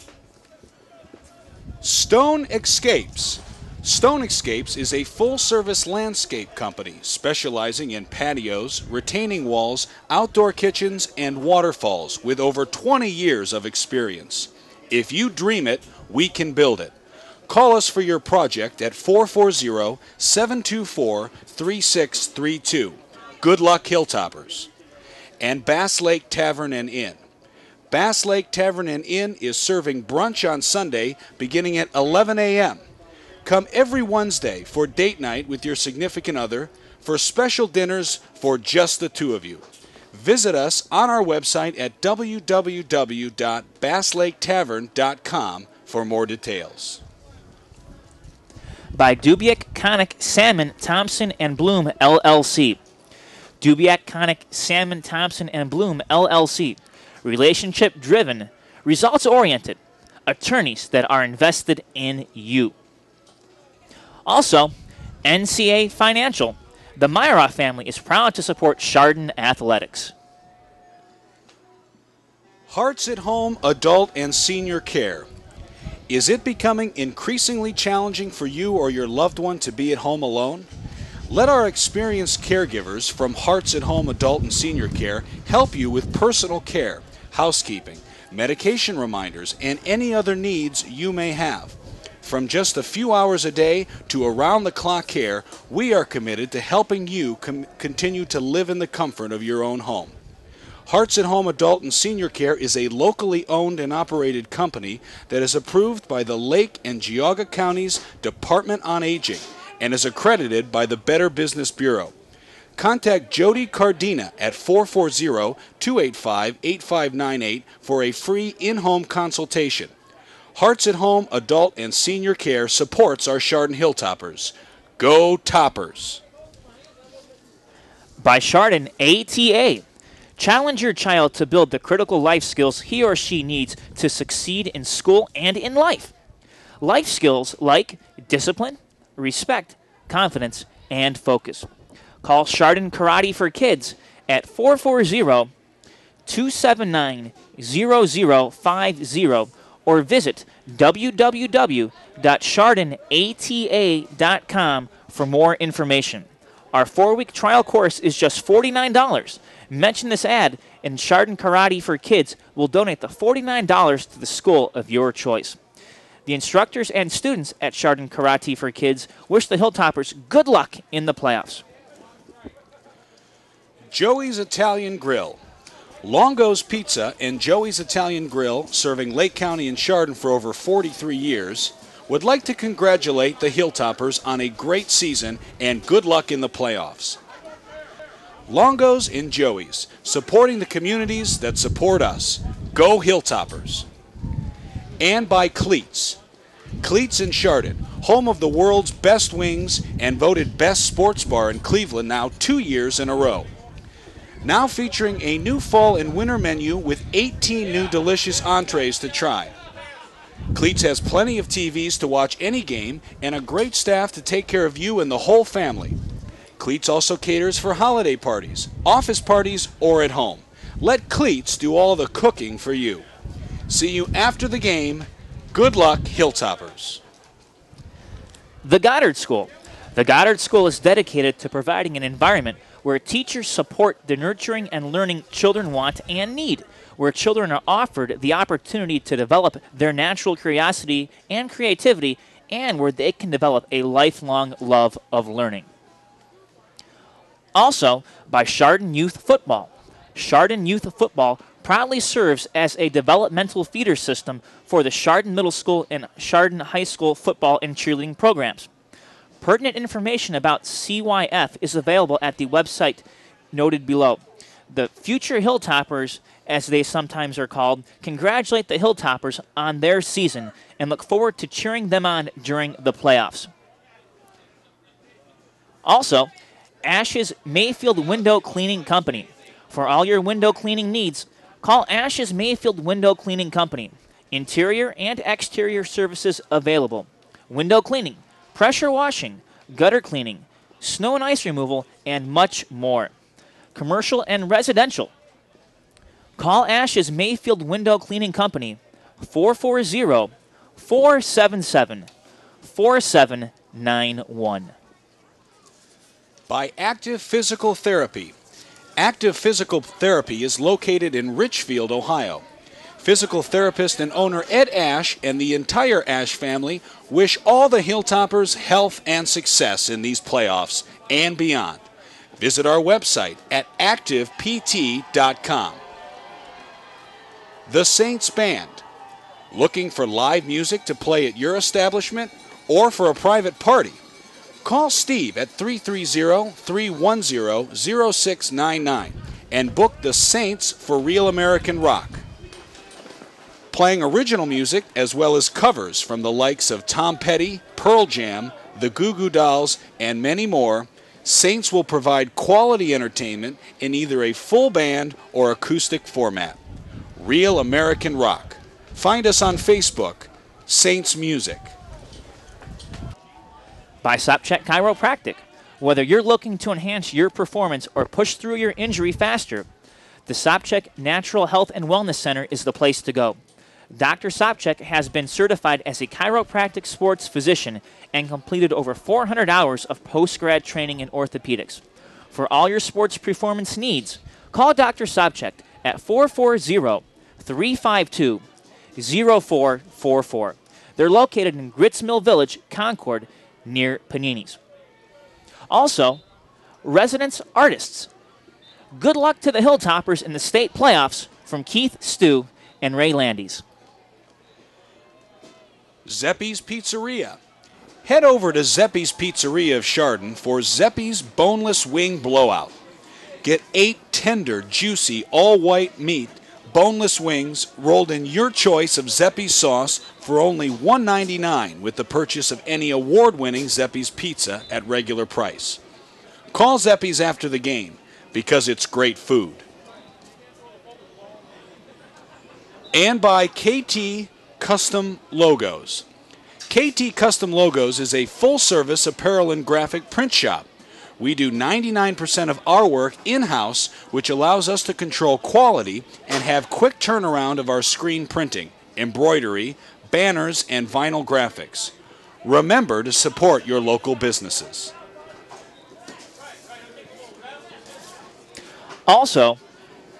Stone Escapes. Stone Escapes is a full-service landscape company specializing in patios, retaining walls, outdoor kitchens, and waterfalls with over 20 years of experience. If you dream it, we can build it. Call us for your project at 440-724-3632. Good luck, Hilltoppers. And Bass Lake Tavern and Inn. Bass Lake Tavern and Inn is serving brunch on Sunday beginning at 11 a.m. Come every Wednesday for date night with your significant other, for special dinners for just the 2 of you. Visit us on our website at www.basslaketavern.com for more details. By Dubiak Connick Salmon Thompson and Bloom LLC. Dubiak Connick Salmon Thompson and Bloom LLC. Relationship driven, results oriented, attorneys that are invested in you. Also, NCA Financial. The Myra family is proud to support Chardon Athletics. Hearts at Home Adult and Senior Care. Is it becoming increasingly challenging for you or your loved one to be at home alone? Let our experienced caregivers from Hearts at Home Adult and Senior Care help you with personal care, housekeeping, medication reminders, and any other needs you may have. From just a few hours a day to around-the-clock care, we are committed to helping you continue to live in the comfort of your own home. Hearts at Home Adult and Senior Care is a locally owned and operated company that is approved by the Lake and Geauga Counties Department on Aging and is accredited by the Better Business Bureau. Contact Jody Cardina at 440-285-8598 for a free in-home consultation. Hearts at Home Adult and Senior Care supports our Chardon Hilltoppers. Go Toppers! By Chardon ATA. Challenge your child to build the critical life skills he or she needs to succeed in school and in life. Life skills like discipline, respect, confidence, and focus. Call Chardon Karate for Kids at 440-279-0050 or visit www.chardonata.com for more information. Our 4-week trial course is just $49. Mention this ad, and Chardon Karate for Kids will donate the $49 to the school of your choice. The instructors and students at Chardon Karate for Kids wish the Hilltoppers good luck in the playoffs. Joey's Italian Grill. Longo's Pizza and Joey's Italian Grill, serving Lake County and Chardon for over 43 years, would like to congratulate the Hilltoppers on a great season and good luck in the playoffs. Longo's and Joey's, supporting the communities that support us. Go Hilltoppers! And by Cleats. Cleats in Chardon. home of the world's best wings and voted best sports bar in Cleveland now 2 years in a row. Now featuring a new fall and winter menu with 18 new delicious entrees to try. Cleats has plenty of TVs to watch any game and a great staff to take care of you and the whole family. Cleats also caters for holiday parties, office parties, or at home. Let Cleats do all the cooking for you. See you after the game. Good luck, Hilltoppers. The Goddard School. The Goddard School is dedicated to providing an environment where teachers support the nurturing and learning children want and need, where children are offered the opportunity to develop their natural curiosity and creativity, and where they can develop a lifelong love of learning. Also, by Chardon Youth Football. Chardon Youth Football proudly serves as a developmental feeder system for the Chardon Middle School and Chardon High School football and cheerleading programs. Pertinent information about CYF is available at the website noted below. The future Hilltoppers, as they sometimes are called, congratulate the Hilltoppers on their season and look forward to cheering them on during the playoffs. Also, Ash's Mayfield Window Cleaning Company. For all your window cleaning needs, call Ash's Mayfield Window Cleaning Company. Interior and exterior services available. Window cleaning, pressure washing, gutter cleaning, snow and ice removal, and much more. Commercial and residential. Call Ash's Mayfield Window Cleaning Company, 440-477-4791. By Active Physical Therapy. Active Physical Therapy is located in Richfield, Ohio. Physical therapist and owner Ed Ash and the entire Ash family wish all the Hilltoppers health and success in these playoffs and beyond. Visit our website at activept.com. The Saints Band. Looking for live music to play at your establishment or for a private party? Call Steve at 330-310-0699 and book the Saints for Real American Rock. Playing original music as well as covers from the likes of Tom Petty, Pearl Jam, the Goo Goo Dolls, and many more, Saints will provide quality entertainment in either a full band or acoustic format. Real American Rock. Find us on Facebook, Saints Music. By Sopcheck Chiropractic. Whether you're looking to enhance your performance or push through your injury faster, the Sopcheck Natural Health and Wellness Center is the place to go. Dr. Sopcheck has been certified as a chiropractic sports physician and completed over 400 hours of post-grad training in orthopedics. For all your sports performance needs, call Dr. Sopcheck at 440-352-0444. They're located in Grits Mill Village, Concord, near Panini's. Also, Residence Artists. Good luck to the Hilltoppers in the state playoffs from Keith, Stu, and Ray Landis. Zeppi's Pizzeria. Head over to Zeppi's Pizzeria of Chardon for Zeppi's Boneless Wing Blowout. Get 8 tender, juicy, all-white meat, boneless wings rolled in your choice of Zeppi's sauce for only $1.99 with the purchase of any award-winning Zeppi's pizza at regular price. Call Zeppi's after the game because it's great food. And by KT Custom Logos. KT Custom Logos is a full-service apparel and graphic print shop. We do 99% of our work in-house, which allows us to control quality and have quick turnaround of our screen printing, embroidery, banners, and vinyl graphics. Remember to support your local businesses. Also,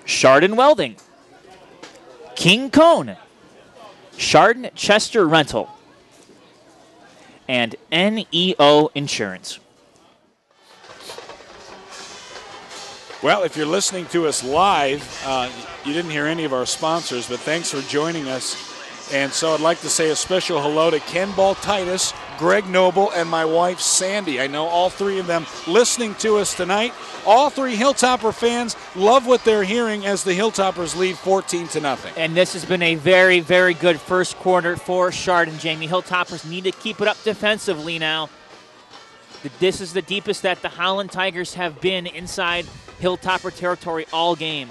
Chardon Welding, King Cone, Chardon Chester Rental, and NEO Insurance. Well, if you're listening to us live, you didn't hear any of our sponsors, but thanks for joining us. And so I'd like to say a special hello to Ken Baltitis, Greg Noble, and my wife, Sandy. I know all three of them listening to us tonight. All three Hilltopper fans love what they're hearing as the Hilltoppers lead 14-0. And this has been a very, very good first quarter for Chardon, Jamie. Hilltoppers need to keep it up defensively now. This is the deepest that the Howland Tigers have been inside Hilltopper territory all game.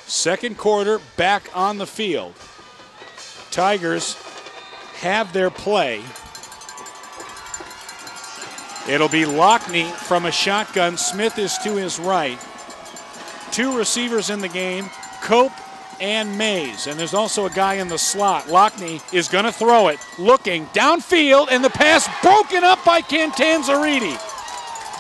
Second quarter, back on the field. Tigers have their play. It'll be Lockney from a shotgun. Smith is to his right. Two receivers in the game, Cope and Mays. And there's also a guy in the slot. Lockney is going to throw it, looking downfield, and the pass broken up by Cantanzariti.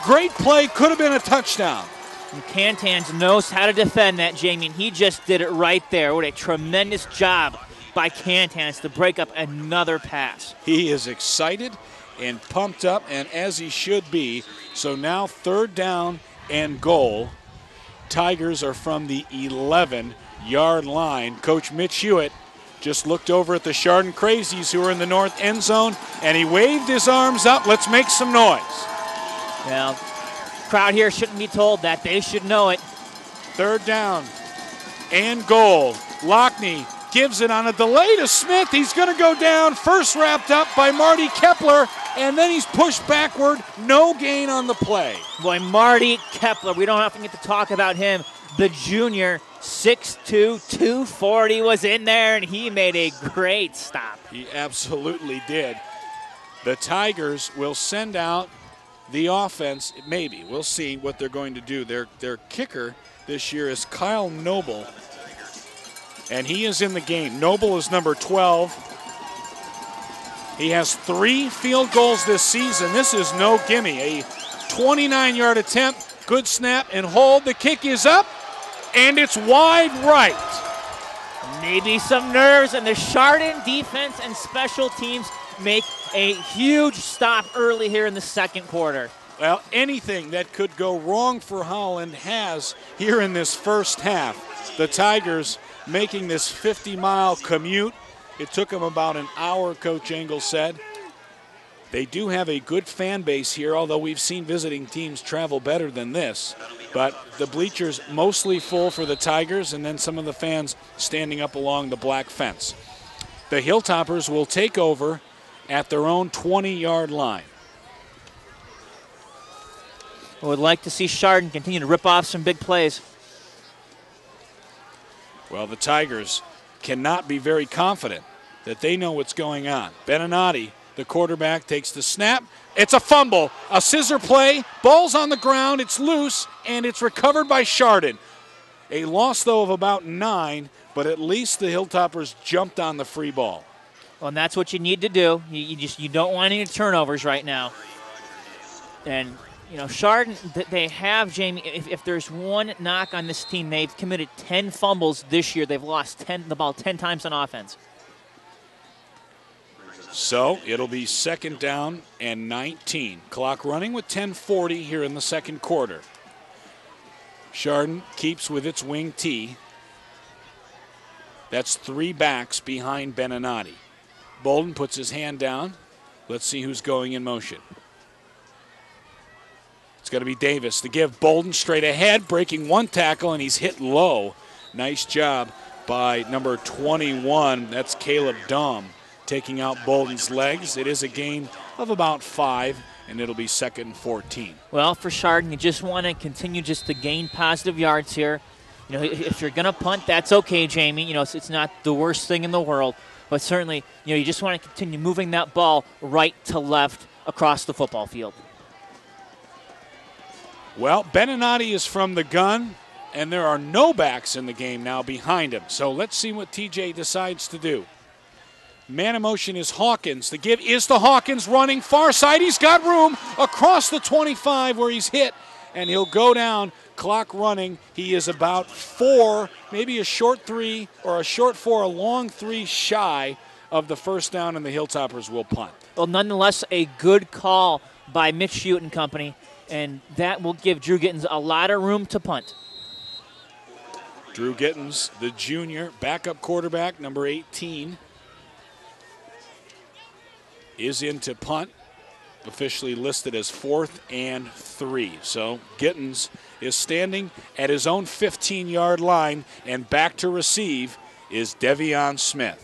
Great play, could have been a touchdown. And Cantans knows how to defend that, Jamie, and he just did it right there. What a tremendous job by Cantans to break up another pass. He is excited and pumped up, and as he should be. So now 3rd down and goal. Tigers are from the 11-yard line. Coach Mitch Hewitt just looked over at the Chardon Crazies who are in the north end zone, and he waved his arms up. Let's make some noise. Well, crowd here shouldn't be told that. They should know it. 3rd down and goal. Lockney gives it on a delay to Smith. He's going to go down. First wrapped up by Marty Kepler, and then he's pushed backward. No gain on the play. Boy, Marty Kepler, we don't often get to talk about him. The junior, 6'2", 240 was in there, and he made a great stop. He absolutely did. The Tigers will send out the offense. Maybe. We'll see what they're going to do. Their kicker this year is Kyle Noble, and he is in the game. Noble is number 12. He has 3 field goals this season. This is no gimme. A 29-yard attempt, good snap and hold. The kick is up, and it's wide right. Maybe some nerves, and the Chardon defense and special teams make a huge stop early here in the second quarter. Well, anything that could go wrong for Howland has here in this first half. The Tigers making this 50-mile commute. It took them about an hour, Coach Engel said. They do have a good fan base here, although we've seen visiting teams travel better than this. But the bleachers mostly full for the Tigers, and then some of the fans standing up along the black fence. The Hilltoppers will take over at their own 20-yard line. I would like to see Chardon continue to rip off some big plays. Well, the Tigers cannot be very confident that they know what's going on. Beninati, the quarterback, takes the snap. It's a fumble, a scissor play, ball's on the ground, it's loose, and it's recovered by Chardon. A loss, though, of about 9, but at least the Hilltoppers jumped on the free ball. Well, and that's what you need to do. You don't want any turnovers right now. And, you know, Chardon, they have, Jamie, if there's one knock on this team, they've committed 10 fumbles this year. They've lost the ball 10 times on offense. So it'll be 2nd down and 19. Clock running with 10:40 here in the second quarter. Chardon keeps with its wing T. That's 3 backs behind Beninati. Bolden puts his hand down. Let's see who's going in motion. It's going to be Davis to give. Bolden straight ahead, breaking 1 tackle, and he's hit low. Nice job by number 21. That's Caleb Dahm taking out Bolden's legs. It is a gain of about 5, and it'll be 2nd and 14. Well, for Chardon, you just want to continue just to gain positive yards here. You know, if you're going to punt, that's okay, Jamie. You know, it's not the worst thing in the world. But certainly, you know, you just want to continue moving that ball right to left across the football field. Well, Beninati is from the gun, and there are no backs in the game now behind him. So let's see what TJ decides to do. Man in motion is Hawkins. The give is to Hawkins, running far side. He's got room across the 25 where he's hit, and he'll go down. Clock running. He is about 4, maybe a short 3 or a short 4, a long 3 shy of the first down, and the Hilltoppers will punt. Well, nonetheless, a good call by Mitch Hewitt and company, and that will give Drew Gittens a lot of room to punt. Drew Gittens, the junior, backup quarterback, number 18. is in to punt, officially listed as 4th and 3. So Gittens is standing at his own 15-yard line, and back to receive is Devion Smith.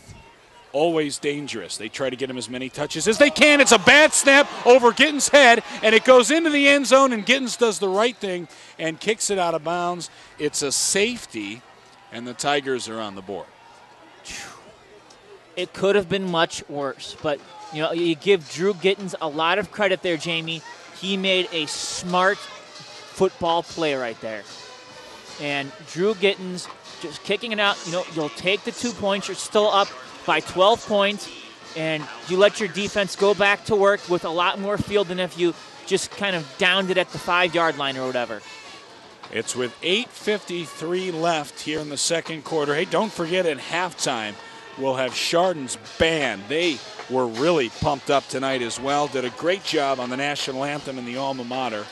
Always dangerous. They try to get him as many touches as they can. It's a bad snap over Gittens' head, and it goes into the end zone, and Gittens does the right thing and kicks it out of bounds. It's a safety, and the Tigers are on the board. It could have been much worse, but you give Drew Gittens a lot of credit there, Jamie. He made a smart football play right there. And Drew Gittens just kicking it out. You'll take the 2 points. You're still up by 12 points, and you let your defense go back to work with a lot more field than if you just kind of downed it at the 5-yard line or whatever. It's with 8:53 left here in the second quarter. Hey, don't forget at halftime, we'll have Chardon's band. They were really pumped up tonight as well. Did a great job on the national anthem in the alma mater.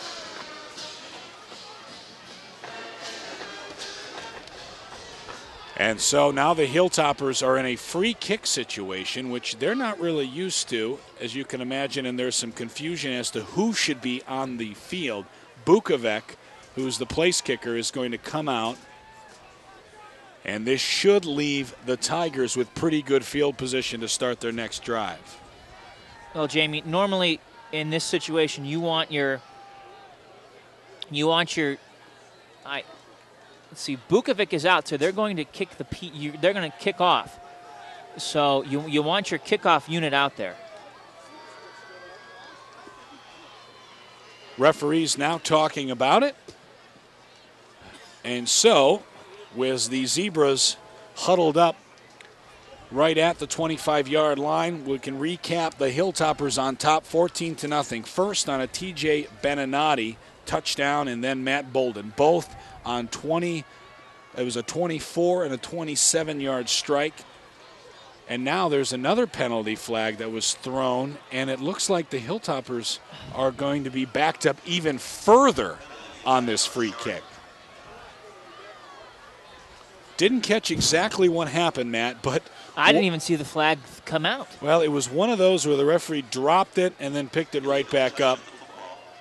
And so now the Hilltoppers are in a free kick situation, which they're not really used to, as you can imagine, and there's some confusion as to who should be on the field. Bukovic, who's the place kicker, is going to come out, and this should leave the Tigers with pretty good field position to start their next drive. Well, Jamie, normally in this situation, you want your let's see, Bukovic is out, so they're going to kick they're going to kick off. So you want your kickoff unit out there. Referees now talking about it. And so, with the Zebras huddled up right at the 25-yard line, we can recap the Hilltoppers on top 14-0. First on a TJ Beninati touchdown, and then Matt Bolden, both on 20. It was a 24 and a 27-yard strike. And now there's another penalty flag that was thrown, and it looks like the Hilltoppers are going to be backed up even further on this free kick. Didn't catch exactly what happened, Matt, but I didn't even see the flag come out. Well, it was one of those where the referee dropped it and then picked it right back up.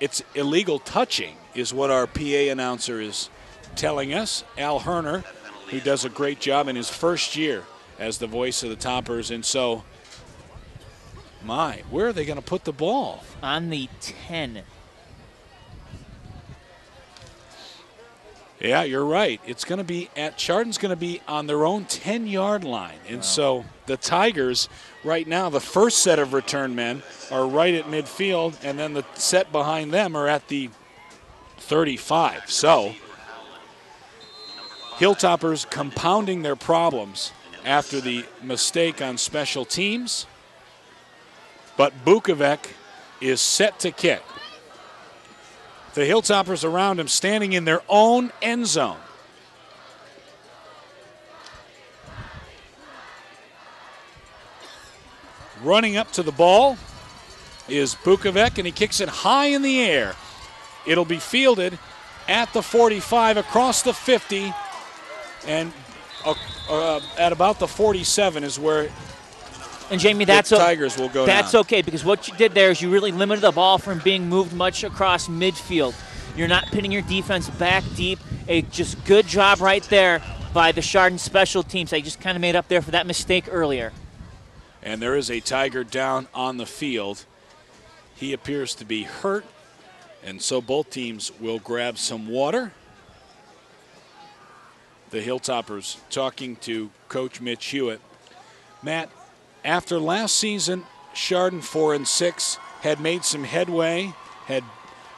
It's illegal touching is what our PA announcer is telling us. Al Herner, who does a great job in his first year as the voice of the Toppers. And so, where are they going to put the ball? On the 10. Yeah, you're right. It's going to be Chardon's going to be on their own 10-yard line. And so the Tigers right now, the first set of return men are right at midfield, and then the set behind them are at the 35. So Hilltoppers compounding their problems after the mistake on special teams. But Bukovic is set to kick. The Hilltoppers around him standing in their own end zone. Running up to the ball is Bukovic, and he kicks it high in the air. It'll be fielded at the 45, across the 50, and at about the 47 is where and Jamie, the Tigers will go That's down. okay, because what you did there is you really limited the ball from being moved much across midfield. You're not pinning your defense back deep. A just good job right there by the Chardon special teams. They just kind of made up there for that mistake earlier. And there is a Tiger down on the field. He appears to be hurt, and so both teams will grab some water. The Hilltoppers talking to Coach Mitch Hewitt. Matt, after last season, Chardon 4-6 had made some headway, had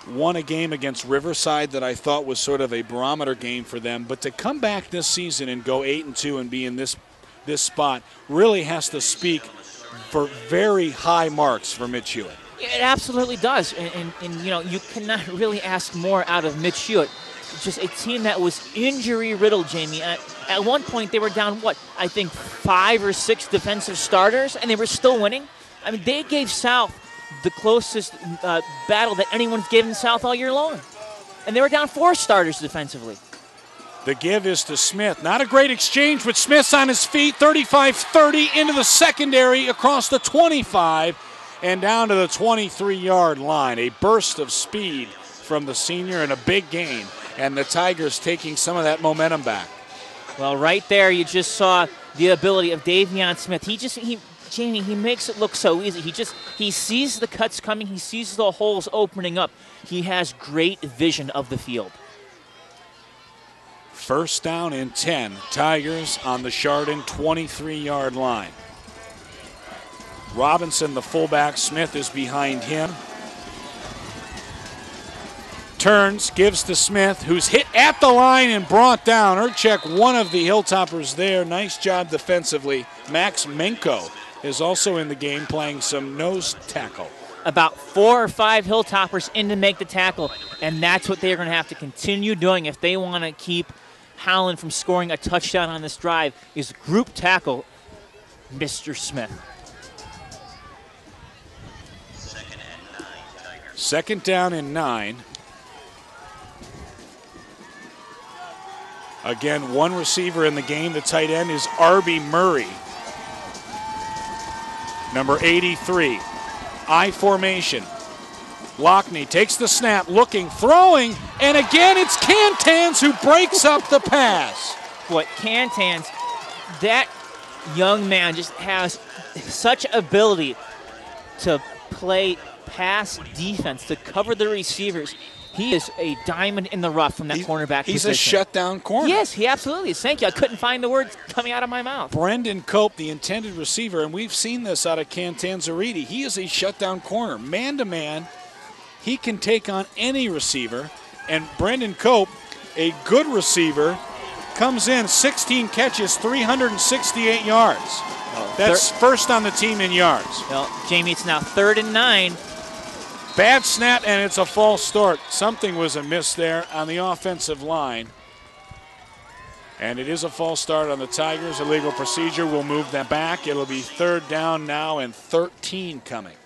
won a game against Riverside that I thought was sort of a barometer game for them. But to come back this season and go 8-2 and be in this spot really has to speak for very high marks for Mitch Hewitt. It absolutely does, and you cannot really ask more out of Mitch Hewitt. Just a team that was injury-riddled, Jamie. At one point, they were down, I think 5 or 6 defensive starters, and they were still winning. I mean, they gave South the closest battle that anyone's given South all year long. And they were down 4 starters defensively. The give is to Smith. Not a great exchange, but Smith's on his feet. 35-30 into the secondary across the 25. and down to the 23-yard line. A burst of speed from the senior and a big gain, and the Tigers taking some of that momentum back. Well, right there you just saw the ability of Davion Smith. Jamie, he makes it look so easy. He sees the cuts coming. He sees the holes opening up. He has great vision of the field. First down and 10. Tigers on the Chardon 23-yard line. Robinson, the fullback. Smith is behind him. Turns, gives to Smith, who's hit at the line and brought down. Urchek, one of the Hilltoppers there. Nice job defensively. Max Menko is also in the game playing some nose tackle. About 4 or 5 Hilltoppers in to make the tackle, and that's what they're going to have to continue doing if they want to keep Howland from scoring a touchdown on this drive, is group tackle Mr. Smith. Second down and 9. Again, one receiver in the game. The tight end is Arby Murray. Number 83. I formation. Lockney takes the snap, looking, throwing, and again it's Cantans who breaks up the pass. Boy, Cantans, that young man just has such ability to play pass defense, to cover the receivers. He is a diamond in the rough from that cornerback He's position. a shutdown corner. Yes, he absolutely is. Thank you. I couldn't find the words coming out of my mouth. Brendan Cope, the intended receiver, and we've seen this out of Cantanzariti. He is a shutdown corner. Man-to-man, he can take on any receiver. And Brendan Cope, a good receiver, comes in 16 catches, 368 yards. That's first on the team in yards. Well, Jamie, it's now 3rd and 9. Bad snap, and it's a false start. Something was amiss there on the offensive line. And it is a false start on the Tigers. Illegal procedure will move them back. It'll be 3rd down now and 13 coming.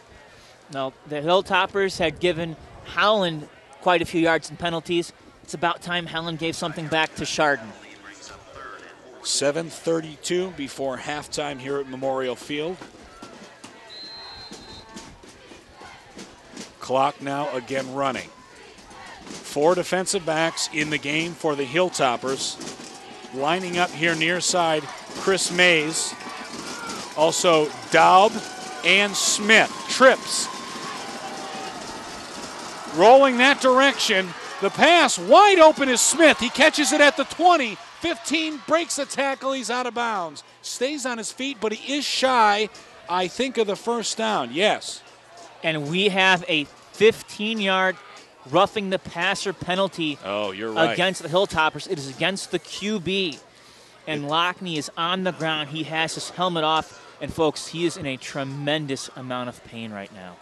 Now, the Hilltoppers had given Howland quite a few yards in penalties. It's about time Howland gave something back to Chardon. 7:32 before halftime here at Memorial Field. Clock now again running. 4 defensive backs in the game for the Hilltoppers. Lining up here near side, Chris Mays. Also Daub and Smith. Trips. Rolling that direction. The pass wide open is Smith. He catches it at the 20. 15, breaks the tackle. He's out of bounds. Stays on his feet, but he is shy, I think, of the first down. Yes. And we have a 15-yard roughing the passer penalty against the Hilltoppers. It is against the QB. And Lockney is on the ground. He has his helmet off. And, folks, he is in a tremendous amount of pain right now.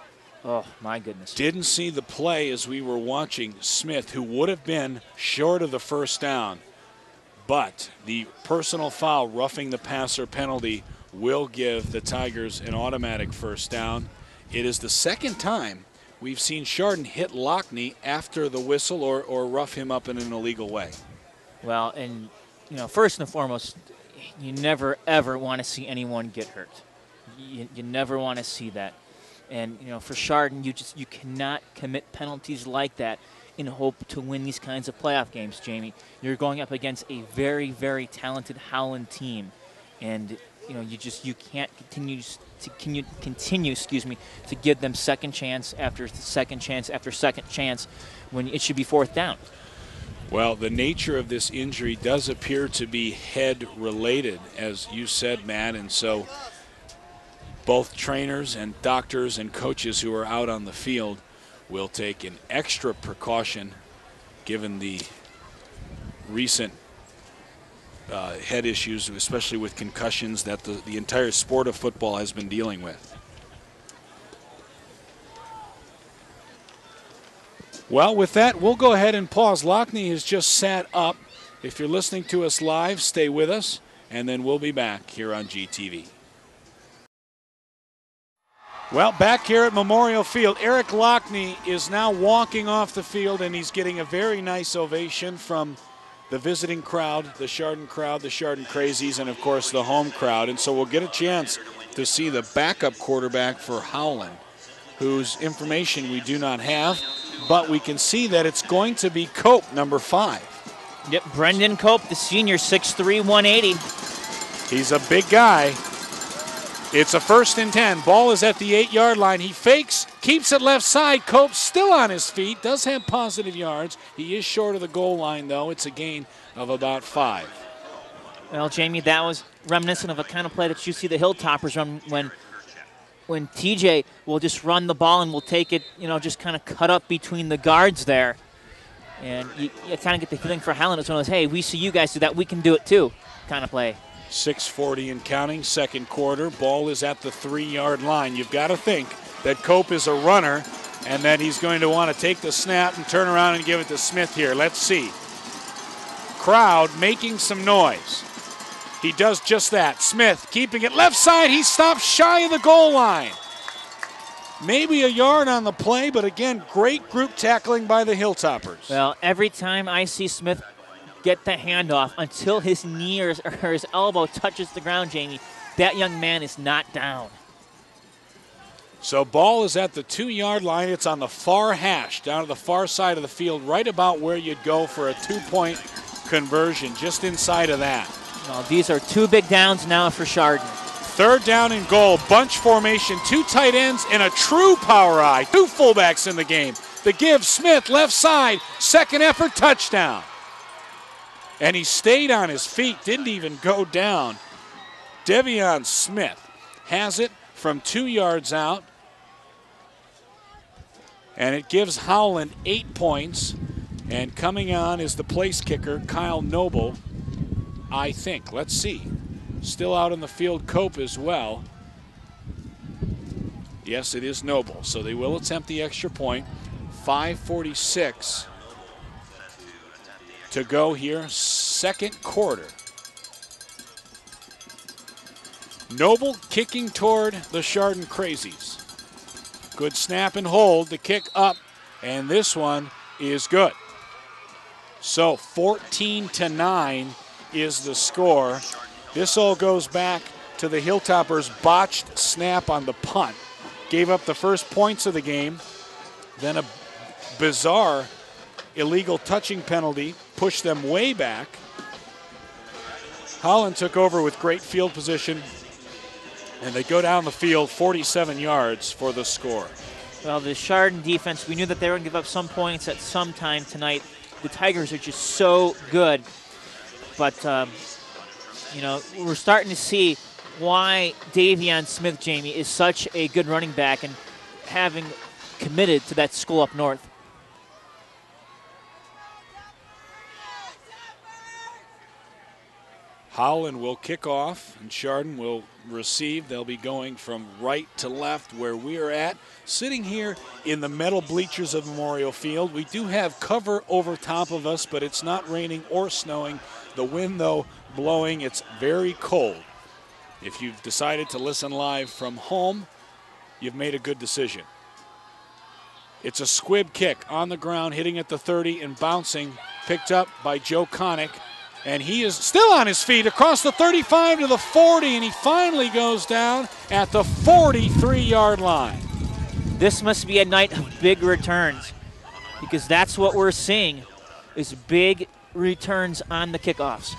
Oh, my goodness. Didn't see the play as we were watching Smith, who would have been short of the first down. But the personal foul, roughing the passer penalty, will give the Tigers an automatic first down. It is the second time we've seen Chardon hit Lockney after the whistle or rough him up in an illegal way. Well, and, first and foremost, you never, ever want to see anyone get hurt. You never want to see that. And, for Chardon, you cannot commit penalties like that in hope to win these kinds of playoff games, Jamie. You're going up against a very, very talented Howland team. And, you can't continue to give them second chance after second chance after second chance when it should be 4th down. Well, the nature of this injury does appear to be head-related, as you said, Matt, and so both trainers and doctors and coaches who are out on the field will take an extra precaution given the recent head issues, especially with concussions, that the entire sport of football has been dealing with. Well, with that, we'll go ahead and pause. Lockney has just sat up. If you're listening to us live, stay with us, and then we'll be back here on GTV. Well, back here at Memorial Field, Eric Lockney is now walking off the field, and he's getting a very nice ovation from the visiting crowd, the Chardon Crazies, and, of course, the home crowd. And so we'll get a chance to see the backup quarterback for Howland. whose information we do not have, but we can see that it's going to be Cope, number 5. Yep, Brendan Cope, the senior, 6'3", 180. He's a big guy. It's a 1st and 10. Ball is at the 8-yard line. He fakes, keeps it left side. Cope still on his feet, does have positive yards. He is short of the goal line, though. It's a gain of about 5. Well, Jamie, that was reminiscent of a kind of play that you see the Hilltoppers run when TJ will just run the ball and will take it, just kind of cut up between the guards there. And you kind of get the feeling for Howland, it's one of those, hey, we see you guys do that, we can do it too kind of play. 6:40 and counting, second quarter. Ball is at the 3-yard line. You've got to think that Cope is a runner and that he's going to want to take the snap and turn around and give it to Smith here. Let's see. Crowd making some noise. He does just that. Smith keeping it left side. He stops shy of the goal line. Maybe a yard on the play, but again, great group tackling by the Hilltoppers. Well, every time I see Smith get the handoff until his knee or his elbow touches the ground, Jamie, that young man is not down. So ball is at the 2-yard line. It's on the far hash, down to the far side of the field, right about where you'd go for a 2-point conversion, just inside of that. Well, these are 2 big downs now for Chardon. 3rd down and goal, bunch formation, 2 tight ends and a true power eye. 2 fullbacks in the game. The give, Smith, left side, second effort, touchdown. And he stayed on his feet, didn't even go down. Devion Smith has it from 2 yards out. And it gives Howland 8 points. And coming on is the place kicker, Kyle Noble, I think. Let's see. Still out in the field, Cope as well. Yes, it is Noble. So they will attempt the extra point. 5:46 to go here, second quarter. Noble kicking toward the Chardon Crazies. Good snap and hold, the kick up, and this one is good. So 14-9 is the score. This all goes back to the Hilltoppers' botched snap on the punt. Gave up the first points of the game, then a bizarre illegal touching penalty pushed them way back. Howland took over with great field position, and they go down the field 47 yards for the score. Well, the Chardon defense, we knew that they were going to give up some points at some time tonight. The Tigers are just so good. But, we're starting to see why Devion Smith, Jamie, is such a good running back and having committed to that school up north. Howland will kick off, and Chardon will receive. They'll be going from right to left where we are at. Sitting here in the metal bleachers of Memorial Field. We do have cover over top of us, but it's not raining or snowing. The wind, though, blowing. It's very cold. If you've decided to listen live from home, you've made a good decision. It's a squib kick on the ground, hitting at the 30 and bouncing, picked up by Joe Connick. And he is still on his feet across the 35 to the 40, and he finally goes down at the 43-yard line. This must be a night of big returns, because that's what we're seeing is big returns on the kickoffs.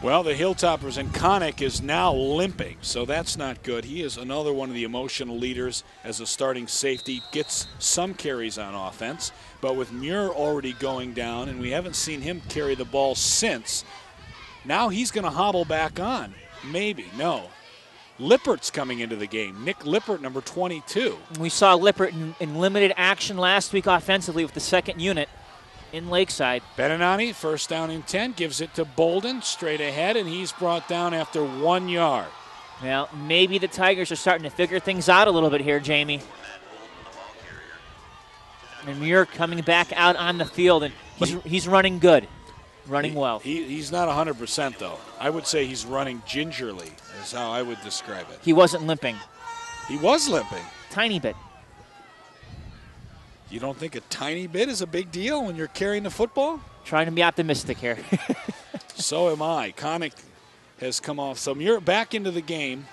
Well, the Hilltoppers, and Connick is now limping, so that's not good. He is another one of the emotional leaders as a starting safety, gets some carries on offense, but with Muir already going down, and we haven't seen him carry the ball since, now he's going to hobble back on. Maybe, no. Lippert's coming into the game. Nick Lippert, number 22. We saw Lippert in limited action last week offensively with the second unit in Lakeside. Beninati, first down and 10, gives it to Bolden straight ahead, and he's brought down after 1 yard. Well, maybe the Tigers are starting to figure things out a little bit here, Jamie. And Muir coming back out on the field, and he's running good, running well. He's not 100%, though. I would say he's running gingerly, is how I would describe it. He wasn't limping. He was limping. Tiny bit. You don't think a tiny bit is a big deal when you're carrying the football? Trying to be optimistic here. So am I. Connick has come off. So Muir back into the game.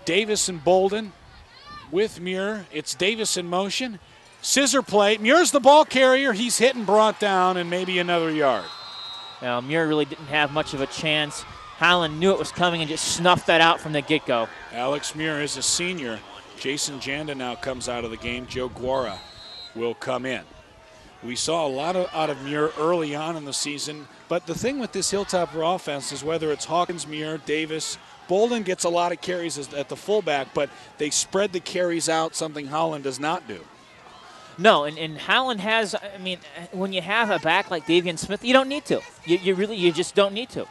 Davis and Bolden with Muir. It's Davis in motion. Scissor play. Muir's the ball carrier. He's hit and brought down, and maybe another yard. Now, Muir really didn't have much of a chance. Howland knew it was coming and just snuffed that out from the get-go. Alex Muir is a senior. Jason Janda now comes out of the game. Joe Guara will come in. We saw a lot out of Muir early on in the season, but the thing with this Hilltopper offense is whether it's Hawkins, Muir, Davis, Bolden gets a lot of carries at the fullback, but they spread the carries out, something Howland does not do. No, and Howland has, I mean, when you have a back like Davian Smith, you don't need to. You just don't need to.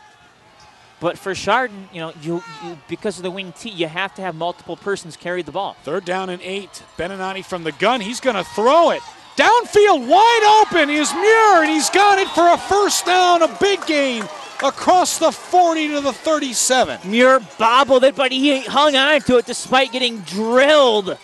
But for Chardon, you because of the wing T, you have to have multiple persons carry the ball. 3rd down and 8. Beninati from the gun. He's going to throw it. Downfield, wide open is Muir, and he's got it for a first down, a big gain across the 40 to the 37. Muir bobbled it, but he hung on to it despite getting drilled.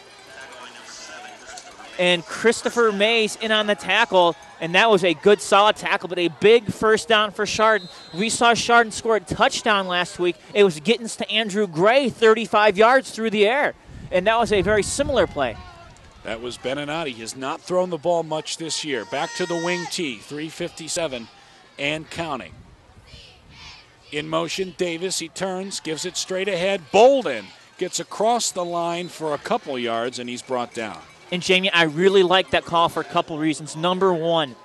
And Christopher Mays in on the tackle, and that was a good, solid tackle, but a big first down for Chardon. We saw Chardon score a touchdown last week. It was Gittins to Andrew Gray, 35 yards through the air, and that was a very similar play. That was Beninati. He has not thrown the ball much this year. Back to the wing T, 3:57 and counting. In motion, Davis, he turns, gives it straight ahead. Bolden gets across the line for a couple yards, and he's brought down. And Jamie, I really like that call for a couple reasons. Number one,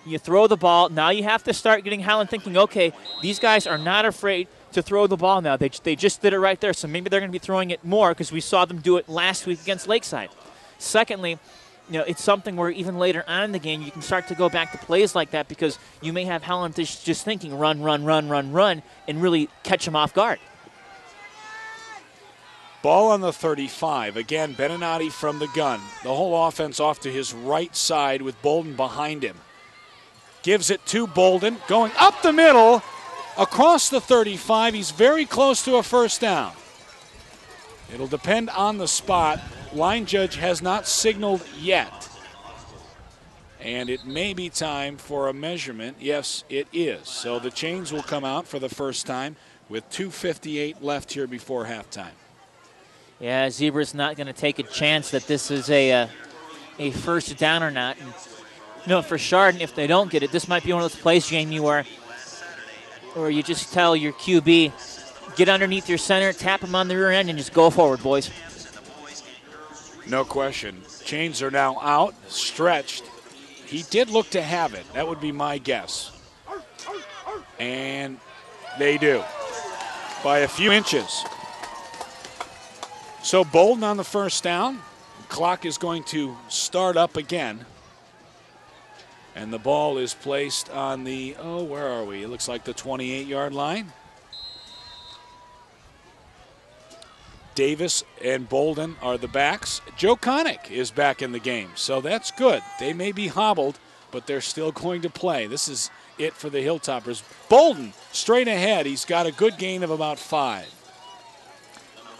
you throw the ball. Now you have to start getting Howland thinking, okay, these guys are not afraid to throw the ball now. They just did it right there, so maybe they're going to be throwing it more because we saw them do it last week against Lakeside. Secondly, it's something where even later on in the game you can start to go back to plays like that because you may have Howland just thinking run, and really catch him off guard. Ball on the 35. Again, Beninati from the gun. The whole offense off to his right side with Bolden behind him. Gives it to Bolden, going up the middle, across the 35. He's very close to a first down. It'll depend on the spot. Line judge has not signaled yet. And it may be time for a measurement. Yes, it is. So the chains will come out for the first time with 2:58 left here before halftime. Yeah, Zebra's not going to take a chance that this is a first down or not. And, for Chardon, if they don't get it, this might be one of those plays, Jamie, where you just tell your QB, get underneath your center, tap him on the rear end, and just go forward, boys. No question. Chains are now out, stretched. He did look to have it. That would be my guess. And they do. By a few inches. So Bolden on the first down. Clock is going to start up again. And the ball is placed on the, where are we? It looks like the 28-yard line. Davis and Bolden are the backs. Joe Connick is back in the game, so that's good. They may be hobbled, but they're still going to play. This is it for the Hilltoppers. Bolden straight ahead. He's got a good gain of about 5.